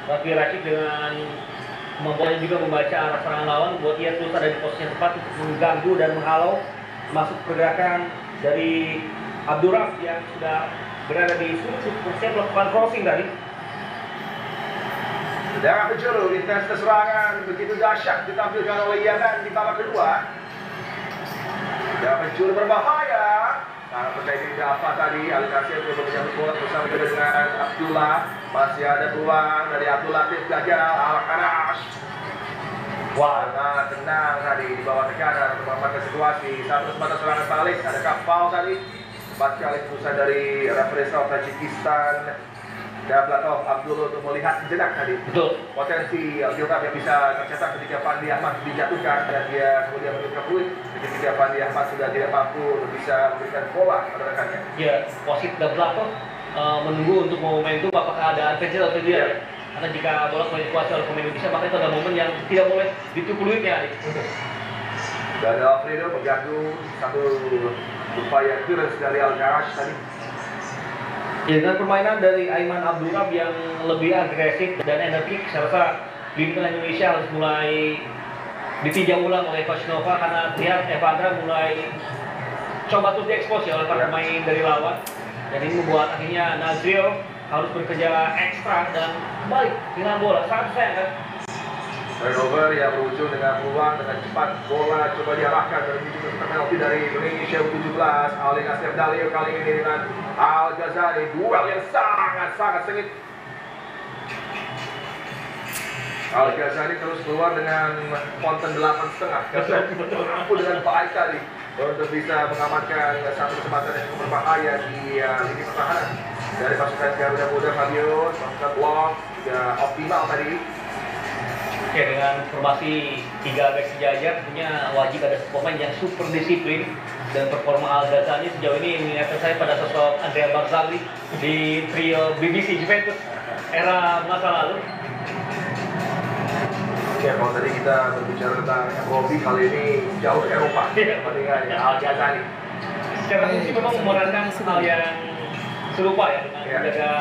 S1: Raffi Rashid dengan kemampuannya juga membaca arah serangan lawan, buat ia terus ada di posisi yang tepat untuk mengganggu dan menghalau masuk pergerakan dari Abdurrahman yang sudah berada di sudut siap melakukan crossing tadi.
S2: Sedang penjuru intensitas serangan begitu dahsyat ditampilkan oleh Yemen di babak kedua. Ya, pencuri berbahaya. Sangat percaya diri apa tadi, Alikasi untuk menyambut bola bersama dengan Abdullah. Masih ada peluang dari Abdul Latif, gagal. Al-Karash. Wah, tenang tadi di bawah tekanan untuk memanfaatkan situasi. Satu kesempatan serangan balik, ada foul tadi. 4 kali keputusan dari referee Tajikistan. Davlatov Abdul untuk melihat sejenak tadi.
S1: Betul.
S2: Potensi Gilrap yang bisa tercetak ketika Fandi Ahmad dijatuhkan dan dia kemudian menunjukkan fluid ketika Fandi Ahmad sudah tidak mampu untuk bisa memberikan bola pada rekannya.
S1: Ya, wasit Davlatov menunggu untuk momentum apakah ada advantage atau tidak. Karena jika bola mulai dikuasai oleh pemain Indonesia, maka itu ada momen yang tidak boleh ditiup fluidnya.
S2: Dan Alfredo mengganggu satu upaya clearance dari Al-Karash tadi.
S1: Ya, dengan permainan dari Aiman Abdurrahman yang lebih agresif dan energik, saya rasa lini tengah Indonesia harus mulai ditinjau ulang oleh Coach Nova karena lihat Evandra mulai coba terus diekspos ya oleh para pemain dari lawan, dan ini membuat akhirnya Nazril harus bekerja ekstra dan balik dengan bola. Sangat sayang kan?
S2: Turnover yang berujung dengan peluang dengan cepat bola coba diarahkan dan menuju ke penalti dari Indonesia U17. Ali Nasir Dalil kali ini dengan Al Ghazali, duel yang sangat sengit. Al Ghazali terus keluar dengan konten 8,5. Mampu dengan baik tadi untuk bisa mengamankan satu kesempatan yang cukup berbahaya di lini pertahanan dari pasukan Garuda Muda. Fabio pasukan blok juga optimal tadi.
S1: Oke, dengan formasi 3 back sejajar tentunya wajib ada pemain yang super disiplin, dan performa Al-Ghazali sejauh ini mengingatkan saya pada sosok Andrea Barzagli di trio BBC Juventus era masa lalu.
S2: Ya, kalau tadi kita berbicara tentang Robi, kali ini jauh ke Eropa pertandingannya Al-Ghazali.
S1: Secara fungsi memang memerankan hal yang serupa ya, dengan menjaga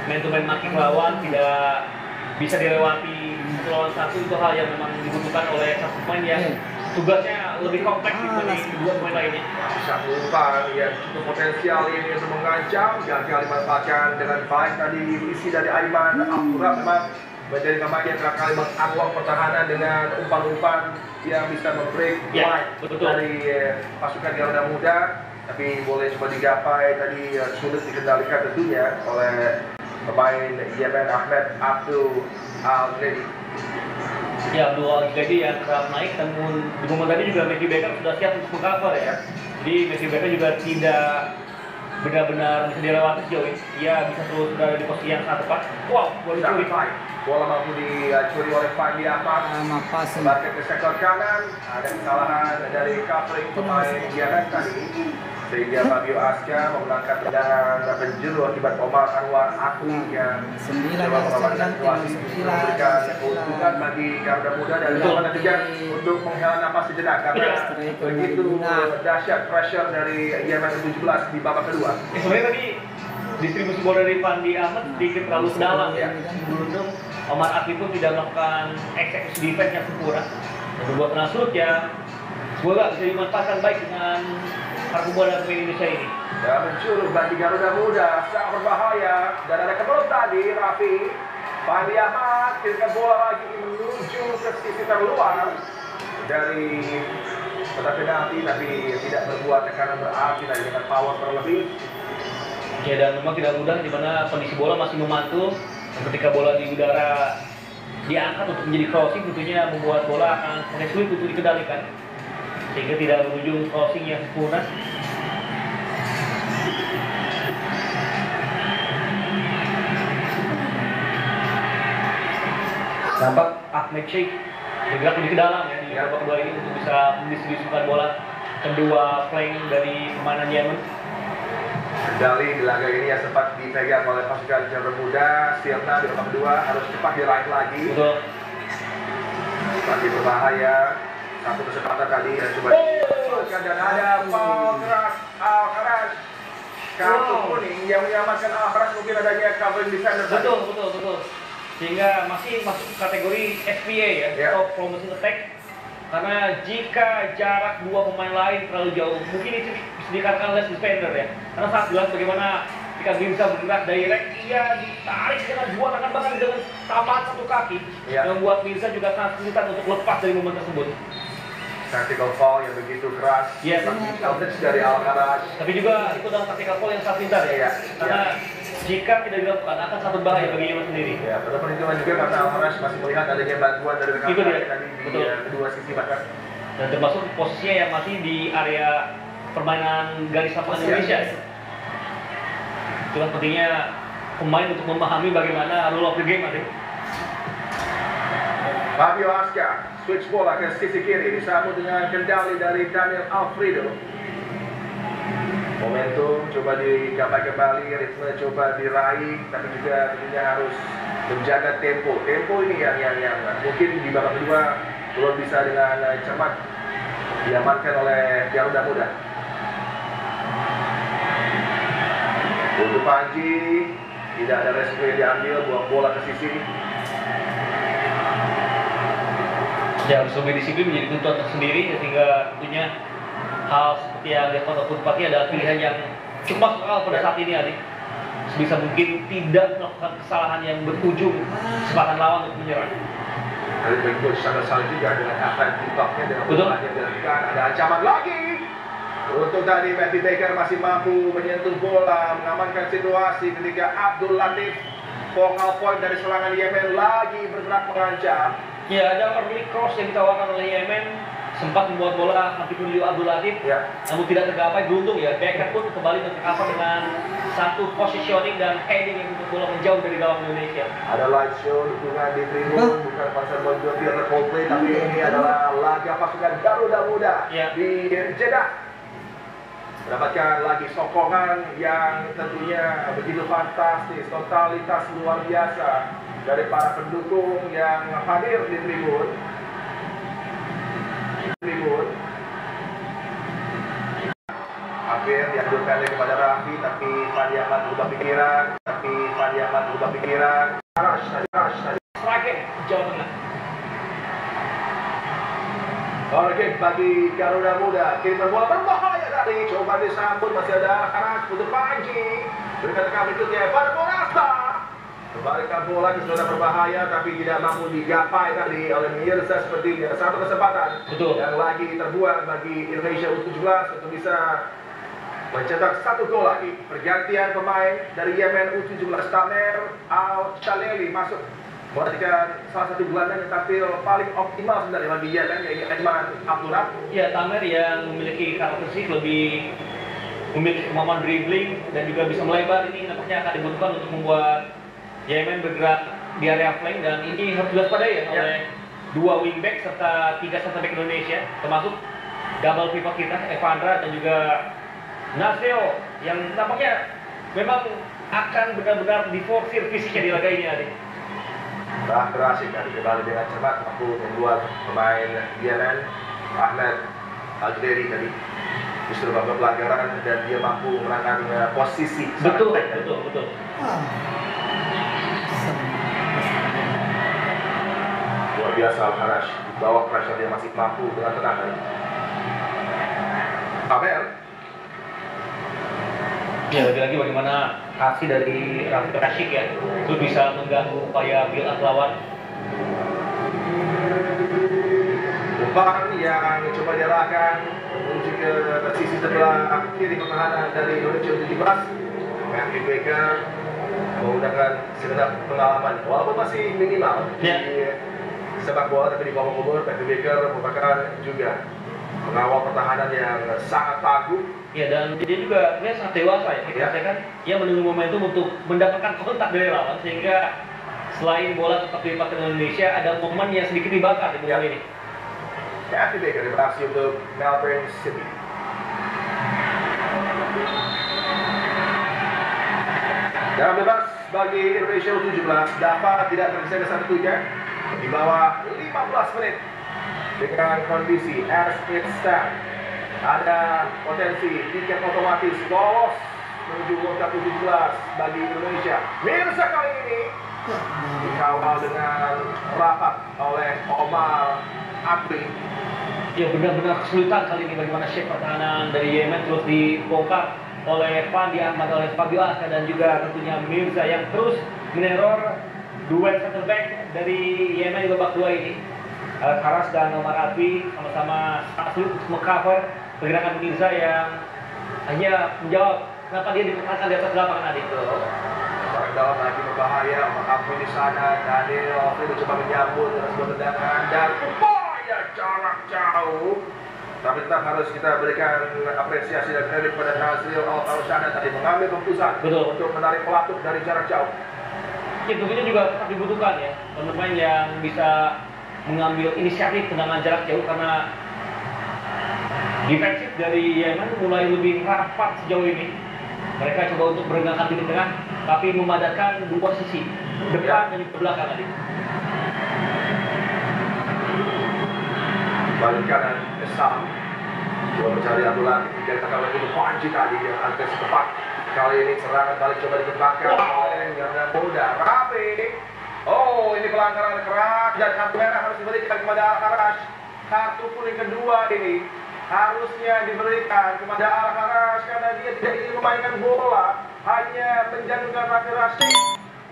S1: man-to-man marking lawan tidak bisa dilewati lawan satu. Itu hal yang memang dibutuhkan oleh satu pemain yang tugasnya lebih kompleks dibanding dua pemain lainnya.
S2: Satu umpan yang cukup potensial ini untuk mengancam, gagal dimanfaatkan dengan baik tadi isi dari Aiman Abdurrahman memang menjadi namanya kerap kali mengunlock pertahanan dengan umpan-umpan yang bisa membreak line dari pasukan Garuda Muda, tapi boleh coba digapai tadi sulit dikendalikan tentunya oleh pemain Yemen Ahmed Abdul Al-Ghedi.
S1: Ya, Abdul Al-Ghedi yang kerap naik, namun di momen tadi juga Matthew Baker sudah siap untuk mengcover ya. Jadi Matthew Baker juga tidak benar-benar bisa dilewati sejauh ini. Dia bisa terus berada di posisi yang sangat tepat. Wow, bola dicuri.
S2: Bola mampu dicuri oleh Fandi Ahmad. Sebagai ke sektor kanan, ada kesalahan dari covering pemain Yemen tadi, sehingga Fabio Aska memenangkan tendangan penjuru akibat Omar Anwar Akli yang coba mengamankan situasi memberikan keuntungan bagi Garuda Muda dan mana juga untuk menghela nafas sejenak karena begitu dahsyat pressure dari Yemen U17 di babak kedua.
S1: Sebenarnya tadi distribusi bola dari Fandi Ahmad sedikit terlalu dalam ya. Beruntung Omar Akli pun tidak melakukan eksekusi defense yang sempurna dan membuat kena surut yang semoga bisa dimanfaatkan baik dengan kartu bola pemain Indonesia ini.
S2: Dan mencuri bagi Garuda Muda sangat berbahaya, dan ada kebelum tadi Raffi. Fandi Ahmad kirimkan bola lagi menuju ke sisi terluar dari kotak penalti, tapi tidak berbuat tekanan berarti tadi dengan power terlebih.
S1: Ya, dan memang tidak mudah di mana kondisi bola masih memantul. Ketika bola di udara diangkat untuk menjadi crossing, tentunya membuat bola akan sangat sulit untuk dikendalikan, sehingga tidak berujung crossing yang sempurna. Nampak Ahmed Sheikh bergerak lebih ke dalam ya di babak kedua ini untuk bisa mendistribusikan bola kedua flank dari permainan Yemen.
S2: Kendali di laga ini yang sempat dipegang oleh pasukan Garuda Muda. Sirna di babak kedua harus cepat diraih lagi.
S1: Betul.
S2: Masih berbahaya. Satu kesempatan tadi dan coba dimanfaatkan, dan ada foul keras Al-Karash. Kartu kuning yang menyelamatkan Al-Karash, mungkin adanya covering defender.
S1: Betul. Sehingga masih masuk kategori FPA ya, Top Promising Attack. Karena jika jarak dua pemain lain terlalu jauh, mungkin itu bisa dikatakan less defender ya. Karena sangat jelas bagaimana ketika bisa bergerak direct, ia ditarik dengan dua tangan bahkan dengan tambahan satu kaki, yang membuat Mirza juga sangat kesulitan untuk lepas dari momen tersebut.
S2: Tactical foul yang begitu keras.
S1: Iya.
S2: Outage dari Alcaraz.
S1: Tapi juga itu adalah tactical foul yang sangat pintar ya.
S2: Iya.
S1: Karena jika tidak dilakukan akan sangat berbahaya bagi Yemen sendiri.
S2: Ya, perlu perhitungan juga karena Alcaraz masih melihat adanya bantuan dari rekan
S1: Itu dia.
S2: tadi di
S1: Betul.
S2: kedua sisi bahkan.
S1: Dan termasuk posisinya yang masih di area permainan garis lapangan Indonesia. Itulah pentingnya pemain untuk memahami bagaimana rule of the game ada.
S2: Fabio Asca switch bola ke sisi kiri disambut dengan kendali dari Daniel Alfredo. Momentum coba digapai kembali, ritme coba diraih, tapi juga tentunya harus menjaga tempo. Tempo ini yang mungkin di babak kedua belum bisa dengan cermat diamankan oleh Garuda Muda. Untuk Panji tidak ada resiko yang diambil, buang bola ke sisi.
S1: Ya, harus lebih disiplin menjadi tuntutan tersendiri sehingga tentunya hal seperti yang dilakukan oleh Pati adalah pilihan yang cukup masuk akal pada saat ini, Adi. Sebisa mungkin tidak melakukan kesalahan yang berujung kesempatan lawan untuk menyerang.
S2: Dari berikut sangat salah juga dengan akan tibaknya dengan
S1: Betul.
S2: bola yang dilakukan. Ada ancaman lagi. Untuk tadi Matthew Baker masih mampu menyentuh bola, mengamankan situasi ketika Abdul Latif focal point dari serangan Yemen lagi bergerak mengancam.
S1: Ya, ada early cross yang ditawarkan oleh Yemen, sempat membuat bola hampir menuju Abdul Latif,
S2: Ya.
S1: namun tidak tergapai. Beruntung ya, Becker pun kembali tercover dengan satu positioning dan heading yang untuk bola menjauh dari gawang Indonesia.
S2: Ada light show dukungan di tribun, bukan pasar Bon Jovi atau Coldplay, tapi ini adalah laga pasukan Garuda Muda
S1: Ya.
S2: di Jeddah. Mendapatkan lagi sokongan yang tentunya begitu fantastis, totalitas luar biasa dari para pendukung yang hadir di tribun. Hampir diadu pendek kepada Raffi, tapi Fandi Ahmad berubah pikiran. Arash tadi.
S1: Striker Jawa Tengah.
S2: Oke, bagi Garuda Muda, kiriman bola berbahaya dari coba disambut, masih ada Arash untuk Panji. Berikan tekanan berikutnya pada Morata. Kembalikan bola ke zona berbahaya tapi tidak mampu digapai tadi oleh Mirza sepertinya. Satu kesempatan
S1: Betul.
S2: yang lagi terbuang bagi Indonesia U17 untuk bisa mencetak satu gol lagi. Pergantian pemain dari Yemen U17, Tamer Al-Shaleli masuk. Memperhatikan salah satu gelandang yang tampil paling optimal sebenarnya bagi Yemen, yaitu Edman Abdurrab.
S1: Ya, Tamer yang memiliki karakteristik lebih memiliki kemampuan dribbling dan juga bisa melebar, ini nampaknya akan dibutuhkan untuk membuat Yemen bergerak di area flank, dan ini harus diwaspadai ya oleh dua wingback serta tiga center back Indonesia, termasuk double pivot kita Evandra dan juga Naseo yang nampaknya memang akan benar-benar diforsir fisiknya di laga ini, Adi.
S2: Berhasil tadi kembali dengan cermat mampu membuat pemain Yemen Ahmed Al-Jaderi tadi justru babak pelanggaran dan dia mampu menangkan posisi.
S1: Betul.
S2: Luar biasa Al-Harash di bawah pressure dia masih mampu dengan tenang tadi. Abel.
S1: Ya, lagi-lagi bagaimana aksi dari Raffi Rashid ya, itu bisa mengganggu upaya build up lawan.
S2: Umpan yang coba diarahkan menuju ke sisi sebelah kiri pertahanan dari Indonesia U17. Matthew Baker menggunakan segenap pengalaman walaupun masih minimal di sepak bola, tapi di bawah umur Matthew Baker merupakan juga mengawal pertahanan yang sangat tangguh.
S1: Ya, dan dia juga dia sangat dewasa ya, kita katakan dia menunggu momentum untuk mendapatkan kontak dari lawan, sehingga selain bola tetap dilipat ke Indonesia, ada momen yang sedikit dibakar di momen ini.
S2: Matthew Baker beraksi untuk Melbourne City. Jangan bebas bagi Indonesia U17, dapat tidak tergeser ke 1-3 di bawah 15 menit dengan kondisi as it stand. Ada potensi tiket otomatis lolos menuju World Cup U17 bagi Indonesia. Mirza kali ini dikawal dengan rapat oleh Omar Abri.
S1: Ya, benar-benar kesulitan kali ini bagaimana shape pertahanan dari Yemen terus dibongkar oleh Fandi Ahmad, oleh Fabio Asca, dan juga tentunya Mirza yang terus meneror duet center back dari Yemen di babak kedua ini. Karas dan Omar Atwi sama-sama sulit untuk mengcover pergerakan Mirza yang hanya menjawab kenapa dia dipertahankan di atas lapangan tadi itu.
S2: Dalam lagi berbahaya, Mengaku di sana, Daniel mencoba menyambut dengan sebuah tendangan dan upaya jarak jauh. Tapi tetap harus kita berikan apresiasi dan kredit kepada Nazril Al-Farshana tadi mengambil keputusan untuk menarik pelapuk dari jarak jauh.
S1: Ya tentunya juga tetap dibutuhkan ya pemain yang bisa mengambil inisiatif tendangan jarak jauh karena defensif dari Yemen mulai lebih rapat sejauh ini. Mereka coba untuk merengangkan titik tengah, tapi memadatkan dua posisi depan dan ke belakang tadi.
S2: Balik kanan Esam coba mencari aturan dan kata lagi itu Panji tadi yang agak tepat. Kali ini serangan balik coba dikembangkan oleh Ganda Muda Rafi. Oh, ini pelanggaran keras dan kartu merah harus diberikan kepada Al-Kharaj. Kartu kuning kedua ini harusnya diberikan kepada Al-Kharaj karena dia tidak ingin memainkan bola, hanya menjatuhkan Rafi Rashid.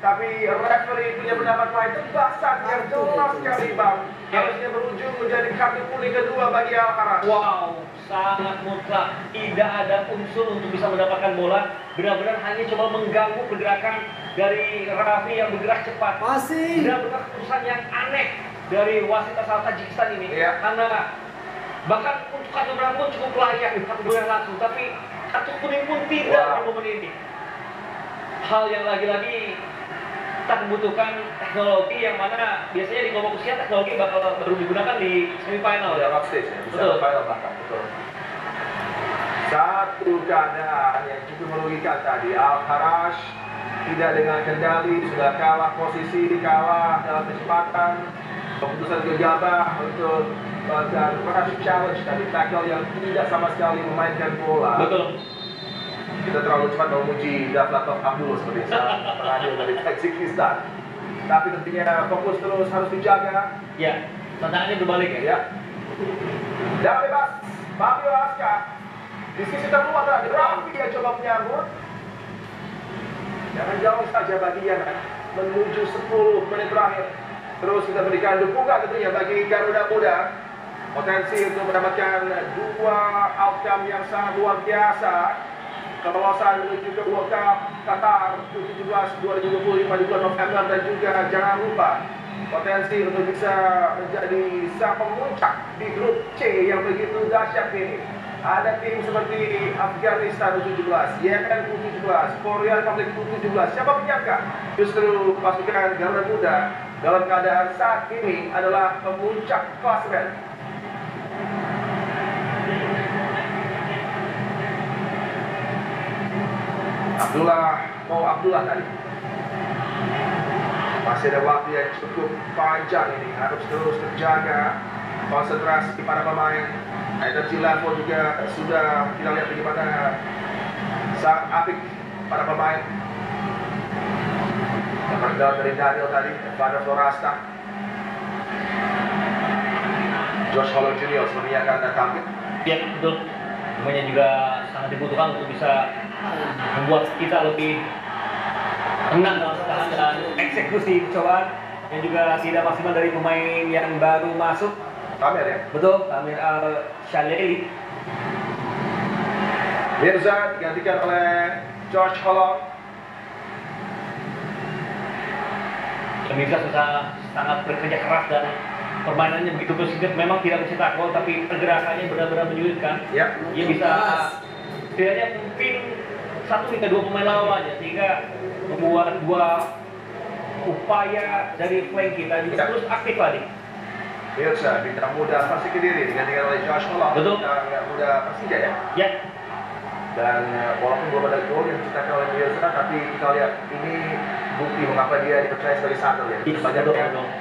S2: Tapi referee punya pendapat lain, tebasan yang jelas sekali bang. Harusnya berujung menjadi kartu kuning kedua bagi Al-Kharaj.
S1: Wow, sangat mutlak. Tidak ada unsur untuk bisa mendapatkan bola. Benar-benar hanya coba mengganggu pergerakan dari Rafi yang bergerak cepat. Benar-benar keputusan yang aneh dari wasit asal Tajikistan ini. Karena bahkan untuk kartu merah pun cukup layak kartu merah langsung, tapi kartu kuning pun tidak di momen ini. Hal yang lagi-lagi tak membutuhkan teknologi yang mana biasanya di kelompok usia teknologi baru digunakan di semifinal ya.
S2: Stage ya, bisa final bahkan. Betul. Satu keadaan yang cukup merugikan tadi. Al-Kharaj tidak dengan kendali, sudah kalah posisi, kalah dalam kecepatan. Keputusan gegabah untuk dan crash challenge tadi, tackle yang tidak sama sekali memainkan bola.
S1: Betul.
S2: Kita terlalu cepat memuji Davlatov Abdul seperti sang pengadil dari Tajikistan. Tapi tentunya fokus terus harus dijaga.
S1: Ya, tantangannya berbalik ya.
S2: Dan bebas, Fabio Aska. Di sisi terluar tadi, Rafi yang coba menyambut. Jangan jauh saja bagi Yemen menuju 10 menit terakhir. Terus kita berikan dukungan tentunya bagi Garuda Muda. Potensi untuk mendapatkan dua outcome yang sangat luar biasa. Kelolosan menuju ke World Cup Qatar 17 2025 di bulan November, dan juga jangan lupa potensi untuk bisa menjadi sang pemuncak di grup C yang begitu dahsyat ini. Ada tim seperti Afghanistan U17, Yemen U17, Korea Republik U17. Siapa menyangka justru pasukan Garuda Muda dalam keadaan saat ini adalah pemuncak klasemen. Abdullah tadi. Masih ada waktu yang cukup panjang ini, harus terus terjaga konsentrasi para pemain. Energi level juga sudah kita lihat bagaimana sangat apik para pemain. Yang dari Daniel tadi, Vader Florasta, Josh Holland Jr. sepertinya akan tampil.
S1: Ya betul. Semuanya juga sangat dibutuhkan untuk bisa membuat kita lebih tenang dalam bertahan dan eksekusi cobaan, yang juga tidak maksimal dari pemain yang baru masuk.
S2: Tamir ya?
S1: Betul, Tamir Al-Shaleli.
S2: Mirza digantikan oleh Josh Holland.
S1: Mirza sudah sangat bekerja keras dan permainannya begitu positif. Memang tidak mencetak gol, tapi pergerakannya benar-benar menyulitkan.
S2: Ya.
S1: Dia bisa setidaknya mungkin 1 hingga 2 pemain lawannya, sehingga membuat dua upaya dari flank kita juga terus aktif tadi.
S2: Mirza, bintang muda Persik Kediri digantikan oleh Josh Holland.
S1: Betul.
S2: Bintang muda Persija ya.
S1: Ya.
S2: Dan walaupun belum ada gol yang diciptakan oleh Mirza, tapi kita lihat ini bukti mengapa dia dipercaya sebagai sandal ya. Banyak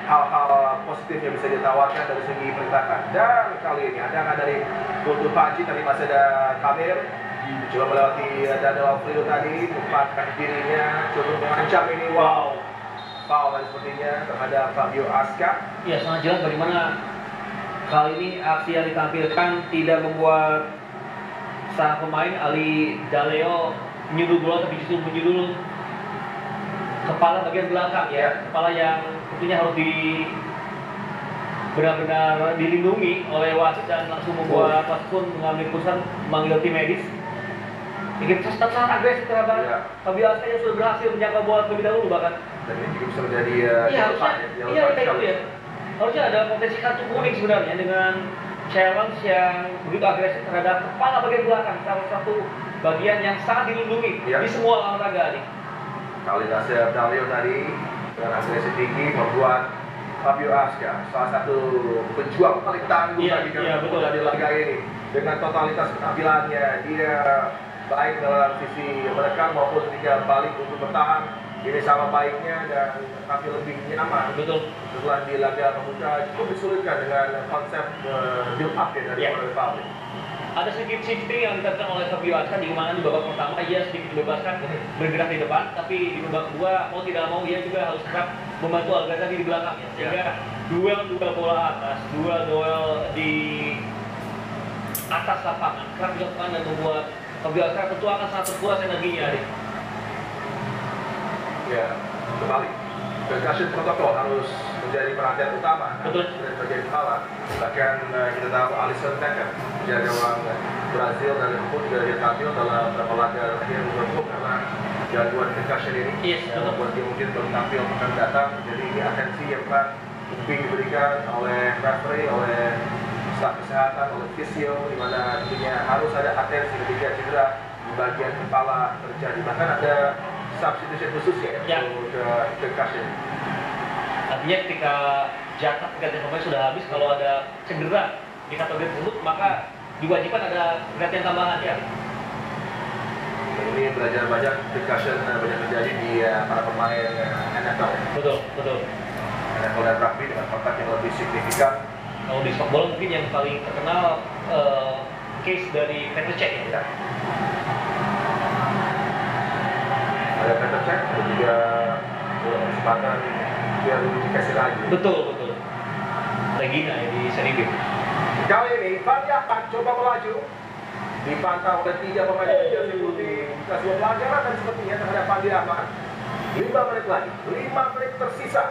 S2: hal-hal positif yang bisa ditawarkan dari segi pergerakan. Dan kali ini ada dari Kultur Panji, tadi masih ada Kamir. Coba melewati Daniel Alfredo tadi, tempatkan dirinya, cukup mengancam ini. Wow. Foul sepertinya terhadap Fabio Aska.
S1: Ya, sangat jelas bagaimana kali ini aksi yang ditampilkan tidak membuat sang pemain Ali Daleo menyundul bola, tapi justru menyundul kepala bagian belakang ya. Kepala yang tentunya harus benar-benar dilindungi oleh wasit dan langsung membuat wasit pun mengambil keputusan memanggil tim medis. Ini sangat agresif terhadap Fabio Aska yang sudah berhasil menjaga bola terlebih dahulu bahkan.
S2: Dan ini juga bisa menjadi
S1: harusnya ada potensi kartu kuning sebenarnya dengan challenge yang begitu agresif terhadap kepala bagian belakang, salah satu bagian yang sangat dilindungi di semua olahraga nih.
S2: Kali Nasir Dalio tadi dengan agresi tinggi membuat Fabio Aska salah satu pejuang paling tangguh bagi di laga ini. Dengan totalitas penampilannya, dia baik dalam sisi menekan maupun ketika balik untuk bertahan. Ini sama baiknya dan tapi lebih nyaman.
S1: Betul.
S2: Setelah di laga pembuka cukup disulitkan dengan konsep build up ya dari Republic.
S1: Ada sedikit shifting yang dilakukan oleh Fabio Aska di mana di babak pertama ia sedikit dibebaskan bergerak di depan, tapi di babak kedua mau tidak mau ia juga harus kerap membantu Algaza di belakangnya sehingga duel bola atas, duel di atas lapangan kerap dilakukan dan membuat Fabio Aska tentu akan sangat terkuras energinya.
S2: Ya, kembali. Concussion protokol harus menjadi perhatian utama dari bagian kepala. Bahkan kita tahu Alisson Becker, penjaga gawang Brazil dan Liverpool juga dia tampil dalam beberapa laga terakhir Liverpool karena gangguan concussion ini. Membuat dia mungkin belum tampil akan datang. Jadi ini atensi yang lebih diberikan oleh referee, oleh staf kesehatan, oleh fisio, di mana tentunya harus ada atensi ketika cedera di bagian kepala terjadi. Bahkan ada substitution khusus untuk concussion.
S1: Artinya ketika jatah pergantian pemain sudah habis, kalau ada cedera di kategori tersebut maka diwajibkan ada pergantian tambahan ya.
S2: Ini belajar banyak concussion banyak terjadi di para pemain NFL.
S1: Betul.
S2: NFL dan rugby dengan kontak yang lebih signifikan.
S1: Kalau di sepak bola mungkin yang paling terkenal case dari Petr Cech ya.
S2: Ada Petr Cech, ada juga kesempatan biar dikasih lagi.
S1: Betul. Regina ya di Seri B.
S2: Kali ini Fadiakan coba melaju, dipantau oleh 3 pemain jersey putih, kasih pelajaran dan sepertinya terhadap Fadiakan. 5 menit lagi, 5 menit tersisa.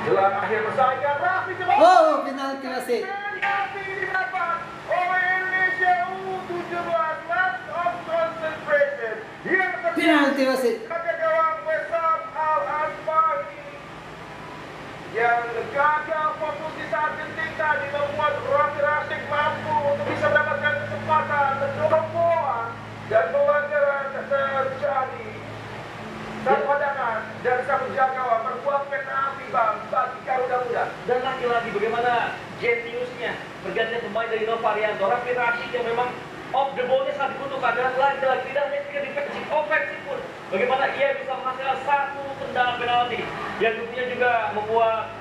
S2: Jelang akhir persaingan, Raffi coba.
S3: Oh, penalti wasit.
S2: Penalti didapat oleh Indonesia U17. Lack of concentration.
S3: Penalti wasit.
S2: Gawang Wesam Al-Asfari yang gagal fokus di saat genting tadi membuat Raffi Rashid mampu untuk bisa mendapatkan kesempatan mendorong bola dan pelanggaran terjadi. Satu pandangan dari sang penjaga berbuat penalti bagi Garuda Muda.
S1: Dan lagi-lagi bagaimana jeniusnya pergantian pemain dari Novarianto, Raffi Rashid yang memang off the ball-nya sangat dibutuhkan dan lagi-lagi tidak hanya ketika defensif, ofensif pun bagaimana ia bisa menghasilkan satu tendangan penalti yang tentunya juga membuat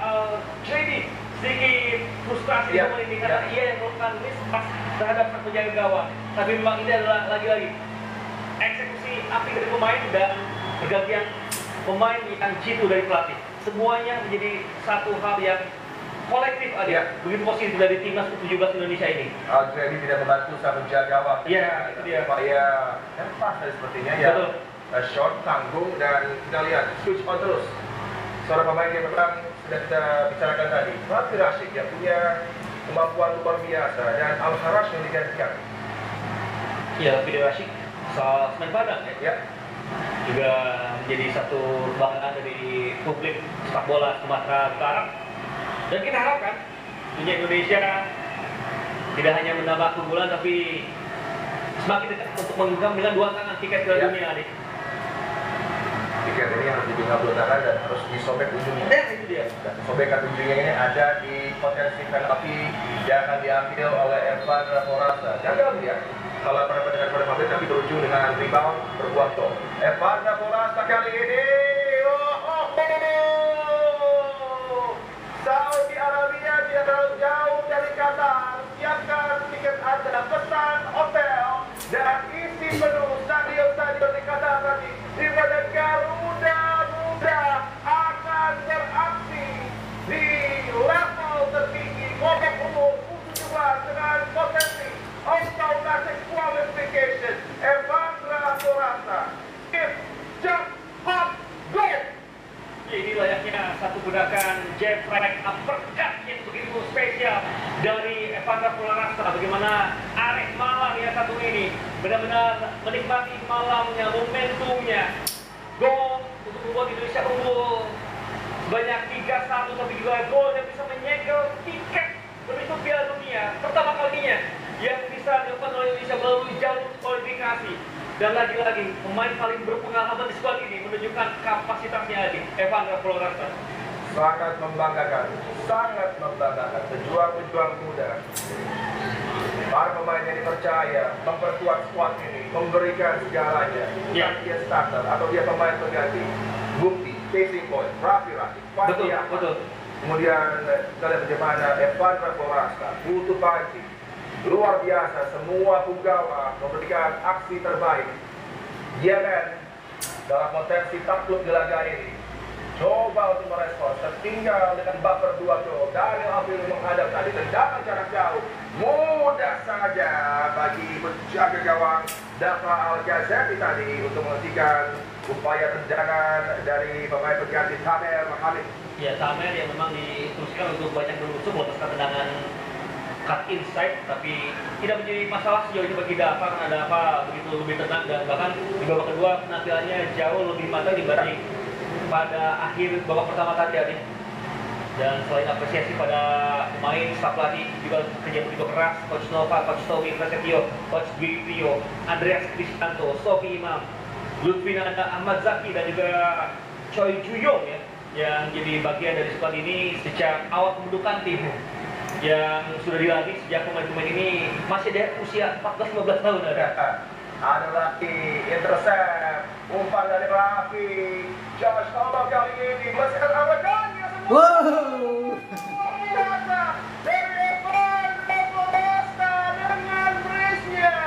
S1: JD sedikit frustrasi ini karena ia yang melakukan mispas terhadap sang penjaga gawang. Tapi memang ini adalah lagi-lagi eksekusi apik dari pemain dan pergantian pemain yang jitu dari pelatih. Semuanya menjadi satu hal yang kolektif ada. Begitu positif dari timnas U17 Indonesia ini.
S2: Jadi tidak membantu sang penjaga gawang.
S1: Iya, itu dia.
S2: Supaya pas sepertinya ya.
S1: Betul.
S2: Short, tanggung dan kita lihat switch on terus. Seorang pemain yang memang sudah kita bicarakan tadi, Raffi Rashid yang punya kemampuan luar biasa dan Al-Haraj yang digantikan.
S1: Iya, Raffi Rashid soal semen Padang ya. Juga menjadi satu kebanggaan dari publik sepak bola Sumatera Utara. Dan kita harapkan dunia Indonesia tidak hanya menambah keunggulan tapi semakin dekat untuk menggenggam dengan 2 tangan tiket ke dunia adik.
S2: Tiket ini harus digenggam 2 tangan dan harus disobek ujungnya.
S1: Itu dia.
S2: Dan sobekan ujungnya ini ada di potensi penalti yang akan diambil oleh Evan Raporasa. Gagal dia kalau pada pendengar publik tapi berujung dengan rebound berbuah gol. Evan Raporasa kali ini Saudi Arabia tidak terlalu jauh dari Qatar. Siapkan tiket Anda, pesan hotel dan isi penuh stadion di Qatar tadi. Di mana Garuda Muda akan beraksi di level tertinggi babak umum U17 dengan potensi automatic qualification. Evandra Morata, if jump hop go.
S1: Ini layaknya satu gerakan jab right uppercut yang begitu menarik malam yang satu ini. Benar-benar menikmati malamnya, momentumnya. Gol untuk membuat Indonesia unggul sebanyak 3-1 sampai juga gol yang bisa menyegel tiket menuju Piala Dunia pertama kalinya yang bisa dilakukan oleh Indonesia melalui jalur kualifikasi. Dan lagi-lagi pemain paling berpengalaman di squad ini menunjukkan kapasitasnya di Evandra Florasta.
S2: Sangat membanggakan, sangat membanggakan. Pejuang-pejuang muda, para pemain yang dipercaya memperkuat squad ini, memberikan segalanya.
S1: Ya.
S2: Dia starter atau dia pemain pengganti. Bukti, Casey Point, Raffi Rashid,
S1: Betul, betul.
S2: Kemudian kalian bagaimana Evandra Florasta, Putu Panci, luar biasa. Semua punggawa memberikan aksi terbaik. Yemen dalam potensi takluk di laga ini coba untuk merespon, tertinggal dengan buffer 2 gol. Daniel Afil menghadap tadi tendangan jarak jauh, mudah saja bagi penjaga gawang Dafa Al-Ghazali tadi untuk menghentikan upaya tendangan dari pemain pengganti Tamer Mohamed.
S1: Ya, Tamer yang memang diteruskan untuk banyak bermusuh melepaskan tendangan cut inside, tapi tidak menjadi masalah sejauh ini bagi Dafa karena Dafa begitu lebih tenang dan bahkan di babak kedua penampilannya jauh lebih matang dibanding pada akhir babak pertama tadi ya. Dan selain apresiasi pada pemain, staf pelatih juga kerja begitu keras, Coach Nova, Coach Tommy Prasetyo, Coach Dwi Trio, Andreas Kristanto, Sofi Imam, Lutfina Ahmad Zaki dan juga Choi Juyong ya, yang jadi bagian dari squad ini sejak awal pembentukan tim yang sudah dilatih sejak pemain-pemain ini masih ada usia 14-15 tahun ada.
S2: Ada lagi intercept, umpan dari Raffi, Josh Tomah kali ini masih Ramadannya semua.
S3: Wow.
S2: Biasa dari Evandra Florasta dengan brace-nya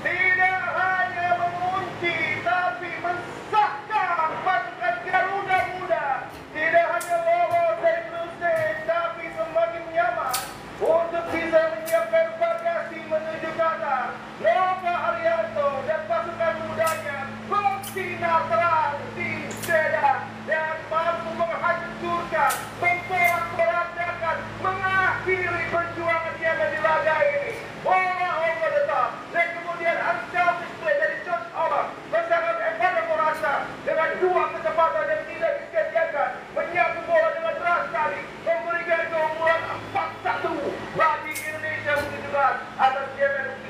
S2: tidak hanya mengunci tapi mensahkan pasukan Garuda Muda. Tidak hanya lolos dari grup stage tapi semakin nyaman untuk bisa menyiapkan bagasi menuju Qatar. Nova Arianto dan pasukan mudanya bersinar terang di Jeddah dan mampu menghancurkan, memporak-porandakan, mengakhiri perjuangan Yemen di laga ini. Bola over the top dan kemudian unselfish play dari Josh Omar bersama Evandra Florasta dengan dua kecepatan yang tidak disia-siakan, menyapu bola dengan deras sekali, memberikan keunggulan 4-1 bagi Indonesia U17 atas Yemen U17.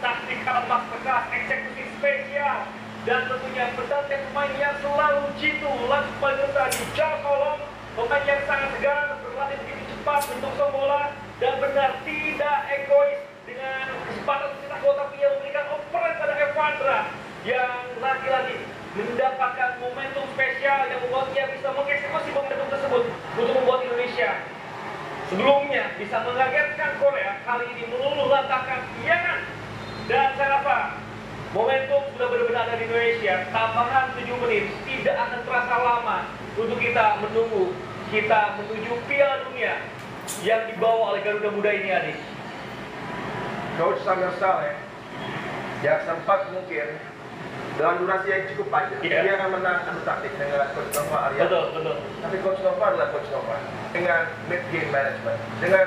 S1: Taktikal emas bekas, eksekusi spesial, dan tentunya berdatang pemain yang selalu jitu, langsung paling tadi Charles Holland, pemain yang sangat segar, berlatih begitu cepat untuk bola dan benar tidak egois dengan kesempatan mencetak gol, tapi yang memberikan operan pada Evandra yang lagi-lagi mendapatkan momentum spesial yang membuat ia bisa mengeksekusi momentum tersebut untuk membuat Indonesia sebelumnya bisa mengagetkan Korea, kali ini meluluh lantakkan Yemen. Dan saya rasa momentum sudah benar-benar ada di Indonesia. Tambahan 7 menit tidak akan terasa lama untuk kita menunggu kita menuju Piala Dunia yang dibawa oleh Garuda Muda ini, Adi.
S2: Coach Samir Saleh yang sempat mungkin dalam durasi yang cukup panjang dia akan menang adu taktik dengan Coach Nova Arianto.
S1: Betul.
S2: Tapi Coach Nova adalah Coach Nova dengan mid game management, dengan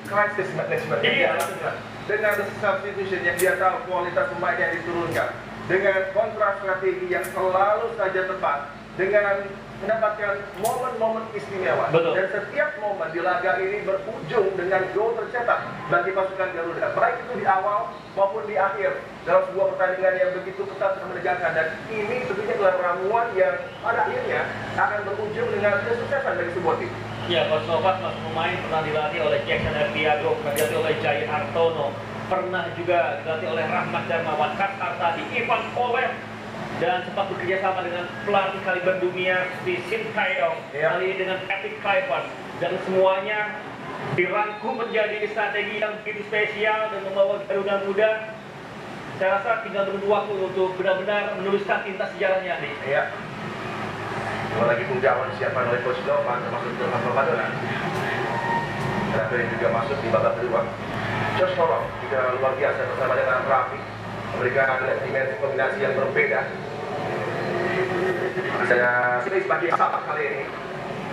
S2: crisis management yang dia lakukan, dengan substitution yang dia tahu kualitas pemain yang diturunkan, dengan kontra strategi yang selalu saja tepat, dengan mendapatkan momen-momen istimewa.
S1: Betul.
S2: Dan setiap momen di laga ini berujung dengan gol tercetak bagi pasukan Garuda, baik itu di awal maupun di akhir dalam sebuah pertandingan yang begitu ketat dan menegangkan. Dan ini tentunya adalah ramuan yang pada akhirnya akan berujung dengan kesuksesan bagi sebuah tim.
S1: Ya, Coach Nova masuk pemain pernah dilatih oleh Jackson Erdiago, pernah dilatih oleh Jai Hartono, pernah juga dilatih oleh Rahmat Darmawan, Kasarta di Ivan Kolev, dan sempat bekerja sama dengan pelatih kaliber dunia di Sintayong, kali ini dengan Epic Clivers, dan semuanya dirangkum menjadi strategi yang begitu spesial dan membawa Garuda Muda. Saya rasa tinggal menunggu waktu untuk benar-benar menuliskan tinta sejarahnya, nih.
S2: Iya. Kalau lagi punggawa disiapkan oleh Coach Nova termasuk Nova Madonna. Terakhir juga masuk di babak kedua. Josh Holland juga luar biasa bersama dengan Raffi memberikan dimensi kombinasi yang berbeda. Saya sini sebagai sahabat kali ini.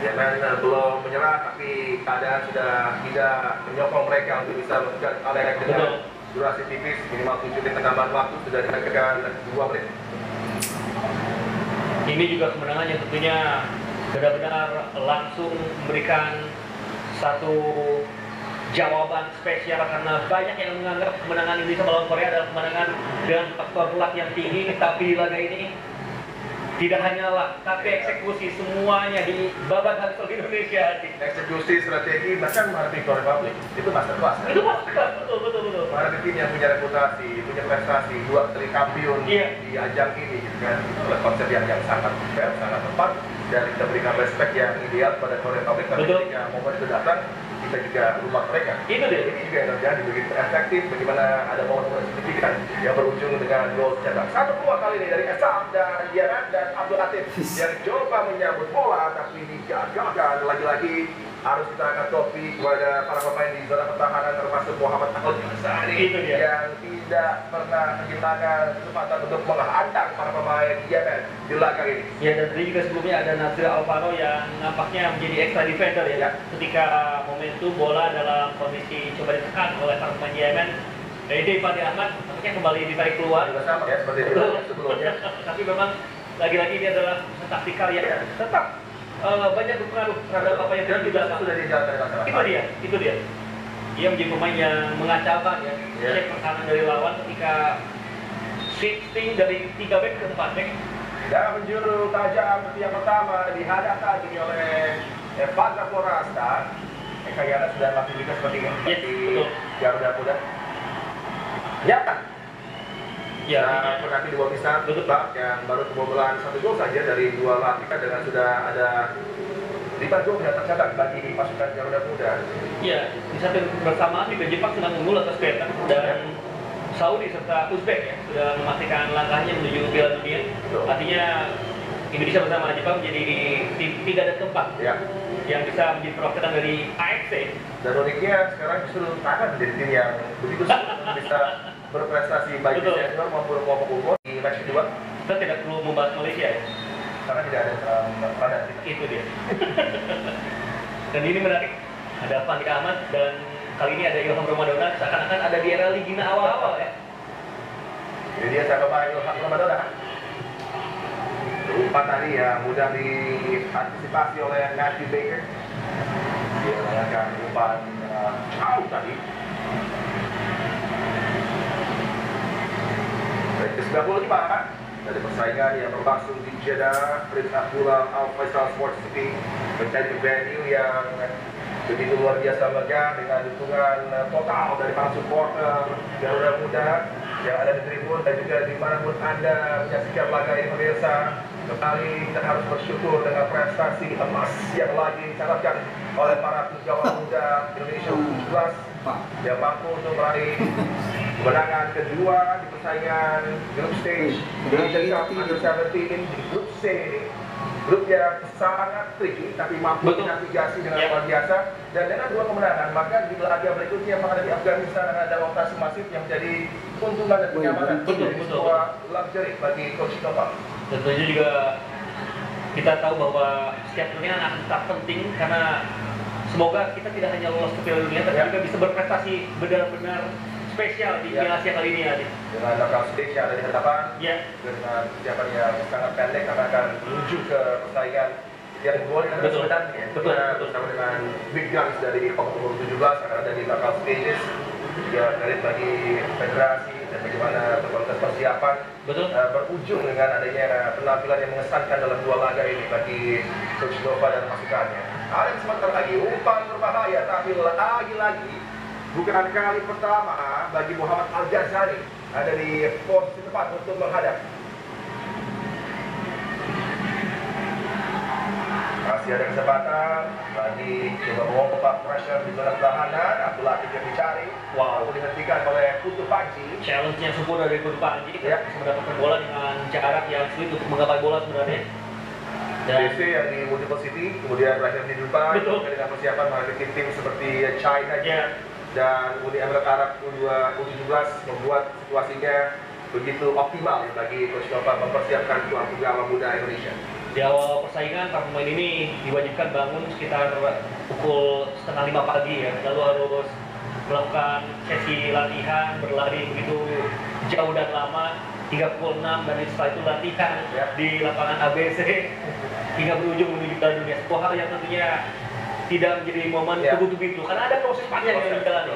S2: Yemen belum menyerah, tapi keadaan sudah tidak menyokong mereka untuk bisa mengejar oleh dengan durasi tipis minimal 7 menit, tambahan waktu sudah dikatakan 2 menit.
S1: Ini juga kemenangan yang tentunya benar-benar langsung memberikan satu jawaban spesial, karena banyak yang menganggap kemenangan Indonesia melawan Korea adalah kemenangan dengan faktor luck yang tinggi, tapi di laga ini tidak hanyalah, tapi eksekusi semuanya di babak habis oleh Indonesia.
S2: Eksekusi, strategi, bahkan menghadapi Korea Republic itu master class.
S1: Itu betul.
S2: Menghadapi tim yang punya reputasi, punya prestasi, 2 kali kampiun di ajang ini, gitu kan. Itu adalah konsep yang sangat fair, sangat tepat, dan kita berikan respect yang ideal pada Korea Republic. Tapi ketika momen itu datang, kita juga rumah mereka.
S1: Itu dia.
S2: Ini juga yang terjadi begitu efektif, bagaimana ada momen-momen signifikan yang berujung dengan gol cetak. 1-2 kali ini dari Esam dan Yaran dan Abdul Latif yang coba menyambut bola, tapi digagalkan. Lagi-lagi harus kita angkat topi kepada para pemain di zona pertahanan, termasuk Muhammad Al-Ansari yang tidak pernah kehilangan kesempatan untuk menghadang para pemain Yemen di laga ini.
S1: Ya, dan tadi juga sebelumnya ada Nasir Alvaro yang nampaknya menjadi extra defender ya. Ketika momentum bola dalam kondisi coba ditekan oleh para pemain Yemen, Dede Fandi Ahmad nampaknya kembali ditarik keluar.
S2: Juga sama ya seperti itu sebelumnya.
S1: Tapi memang lagi-lagi ini adalah taktikal yang tetap banyak berpengaruh terhadap apa yang terjadi di belakang.
S2: Sudah dijalankan dengan sangat
S1: Itu dia. Dia menjadi pemain yang mengacaukan ya. Cek pertahanan dari lawan ketika shifting dari 3 back ke 4 back.
S2: Dan penjuru tajam yang pertama dihadapkan ini oleh Evandra Florasta. Eka Yana sudah masuk juga sepertinya di Garuda Muda. Nyata.
S1: Ya,
S2: penalti di bawah Misal yang baru kebobolan 1 gol saja dari 2 latihan, dengan sudah ada 5 gol yang tercatat bagi pasukan Garuda Muda.
S1: Iya, di saat bersamaan juga Jepang sedang unggul atas Vietnam dan Saudi serta Uzbek ya sudah memastikan langkahnya menuju Piala Dunia. Artinya Indonesia bersama Jepang menjadi tim 3 dan 4 yang bisa menjadi perwakilan dari AFC.
S2: Dan uniknya sekarang justru Thailand menjadi tim yang begitu bisa berprestasi baik di senior maupun umur di match kedua.
S1: Kita tidak perlu membahas Malaysia ya,
S2: karena tidak ada pada
S1: itu dia. Dan ini menarik, ada Fandi Ahmad dan kali ini ada Ilham Ramadona, seakan-akan ada di era Ligina awal-awal ya.
S2: Jadi dia siapa Pak Ilham Ramadona? Umpan tadi ya mudah diantisipasi oleh Matthew Baker. Dia melakukan umpan jauh tadi. Ke-95 dari persaingan yang berlangsung di Jeddah, Prince Abdullah Al Faisal Sports City menjadi venue yang begitu luar biasa megah dengan dukungan total dari para supporter Garuda Muda yang ada di tribun dan juga dimanapun Anda menyaksikan laga ini pemirsa. Kembali kita harus bersyukur dengan prestasi emas yang lagi dicatatkan oleh para pegawai muda Indonesia U17 yang mampu untuk meraih kemenangan kedua di persaingan group stage Under 17 di grup C ini. Grup yang sangat tricky tapi mampu navigasi dengan luar biasa, dan dengan 2 kemenangan maka di laga berikutnya menghadapi Afghanistan ada rotasi masif yang menjadi keuntungan dan kenyamanan menjadi sebuah luxury bagi Coach Nova.
S1: Tentunya juga kita tahu bahwa setiap pertandingan akan tetap penting karena semoga kita tidak hanya lolos ke Piala Dunia tapi juga bisa berprestasi benar-benar spesial di Piala Asia kali ini ya.
S2: Dengan knockout stage yang ada di hadapan, dengan persiapan yang sangat pendek karena akan menuju ke persaingan yang gol yang sebenarnya bersama dengan big guns dari umur 17 akan ada di knockout stages. Juga menarik bagi federasi dan bagaimana proses persiapan berujung dengan adanya penampilan yang mengesankan dalam 2 laga ini bagi Coach Nova dan pasukannya. Ada sebentar lagi umpan berbahaya, tapi lagi-lagi bukan kali pertama bagi Muhammad Al-Ghazali ada di posisi tepat untuk menghadap. Masih ada kesempatan bagi coba mengompak pressure di zona pertahanan. Abdul Latif yang dicari, dihentikan oleh Putu Panji.
S1: Challenge-nya sempurna dari Putu Panji, bisa mendapatkan bola dengan jarak yang sulit untuk menggapai bola sebenarnya.
S2: DC yang di multiple city, kemudian berakhir di depan dengan persiapan menghadapi tim seperti China dan Uni Emirat Arab U17 membuat situasinya begitu optimal bagi Coach Nova mempersiapkan tuan pegawai muda Indonesia.
S1: Di awal persaingan, para pemain ini diwajibkan bangun sekitar pukul 4:30 pagi ya, lalu harus melakukan sesi latihan berlari begitu jauh dan lama hingga pukul 6, dan setelah itu latihan di lapangan ABC hingga berujung menuju ke dunia. Sebuah hal yang tentunya tidak menjadi momen to be itu karena ada proses panjang yang dijalani.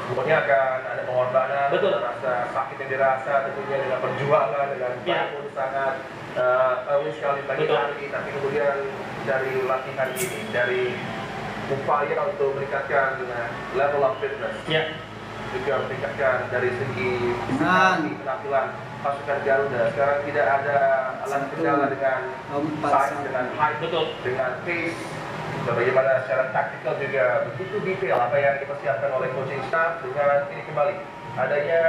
S2: Pokoknya akan ada pengorbanan,
S1: betul,
S2: ada rasa sakit yang dirasa, tentunya dengan perjuangan, dengan bangun sangat sekali pagi hari, tapi kemudian dari latihan ini, dari upaya untuk meningkatkan level of fitness, juga meningkatkan dari segi penampilan pasukan Garuda. Sekarang tidak ada alat kendala dengan size, dengan height, dengan pace. Bagaimana secara taktikal juga begitu detail apa yang dipersiapkan oleh coaching staff, dengan ini kembali adanya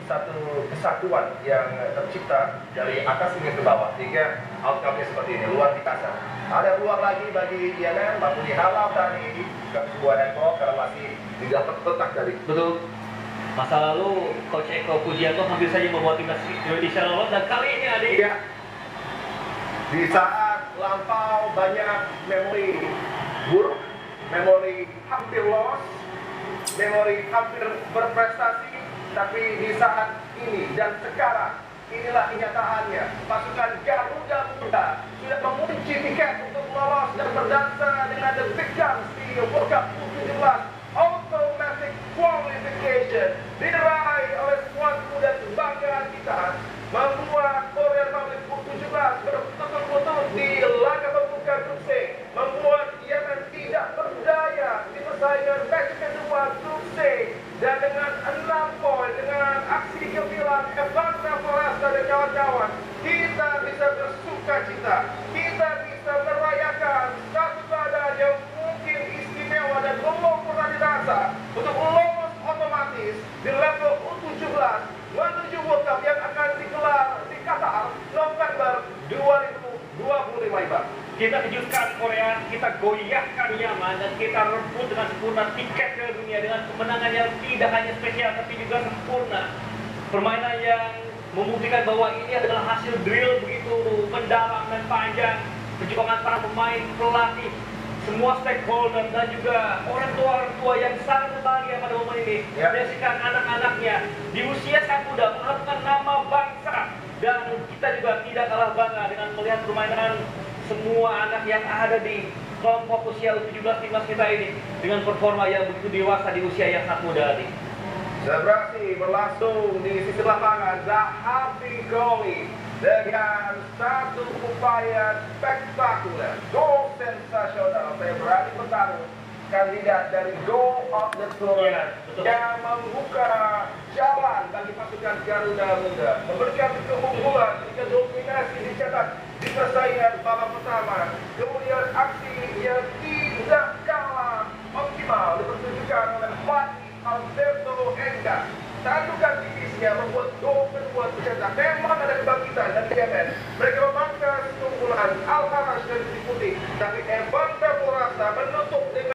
S2: satu kesatuan yang tercipta dari atas hingga ke bawah sehingga outcome-nya seperti ini, luar biasa. Ada ruang lagi bagi IMM, mampu dihalau tadi ke sebuah handball karena masih tidak terletak dari.
S1: Betul. Masa lalu Coach Eko Pujianto hampir saja membawa timnas Indonesia lolos, dan kali ini adik
S2: di saat lampau banyak memori buruk, memori hampir lolos, memori hampir berprestasi, tapi di saat ini dan sekarang inilah kenyataannya. Pasukan Garuda Muda sudah mengunci tiket untuk lolos dan berdansa dengan the big guns di World Cup U17 automatic qualification, diraih oleh skuad muda kebanggaan kita, membuat Korea Republic U17 berturut-turut di laga pembuka grup C, membuat Yemen tidak berdaya di persaingan match kedua grup C, dan dengan 6 poin, dengan aksi gemilang Evan Rafaelasta dan kawan-kawan, kita bisa bersuka cita, kita bisa merayakan satu keadaan yang mungkin istimewa dan belum pernah dirasa untuk lolos otomatis di level U17 menuju World Cup yang akan digelar di Qatar November 2025, Iba.
S1: Kita kejutkan Korea, kita goyahkan Yaman, dan kita rebut dengan sempurna tiket ke dunia dengan kemenangan yang tidak hanya spesial tapi juga sempurna. Permainan yang membuktikan bahwa ini adalah hasil drill begitu mendalam dan panjang, perjuangan para pemain, pelatih, semua stakeholder, dan juga orang tua yang sangat berbahagia pada momen ini menyaksikan anak-anaknya di usia sangat muda mengharumkan nama bangsa. Dan kita juga tidak kalah bangga dengan melihat permainan semua anak yang ada di kelompok usia U17 timnas kita ini dengan performa yang begitu dewasa di usia yang sangat muda tadi.
S2: Selebrasi berlangsung di sisi lapangan Zahabi Goli dengan satu upaya spektakuler, gol sensasional. Saya berani bertaruh kandidat dari goal of the tournament yang membuka jalan bagi pasukan Garuda Muda, memberikan keunggulan ketika dominasi dicetak di persaingan babak pertama. Kemudian aksi yang tidak kalah optimal dipertunjukkan oleh Fatih Alberto Engga. Satukan tipisnya membuat gol kedua tercetak. Memang ada kebangkitan dari Yemen. Mereka memangkas keunggulan Al-Harash dan diikuti, tapi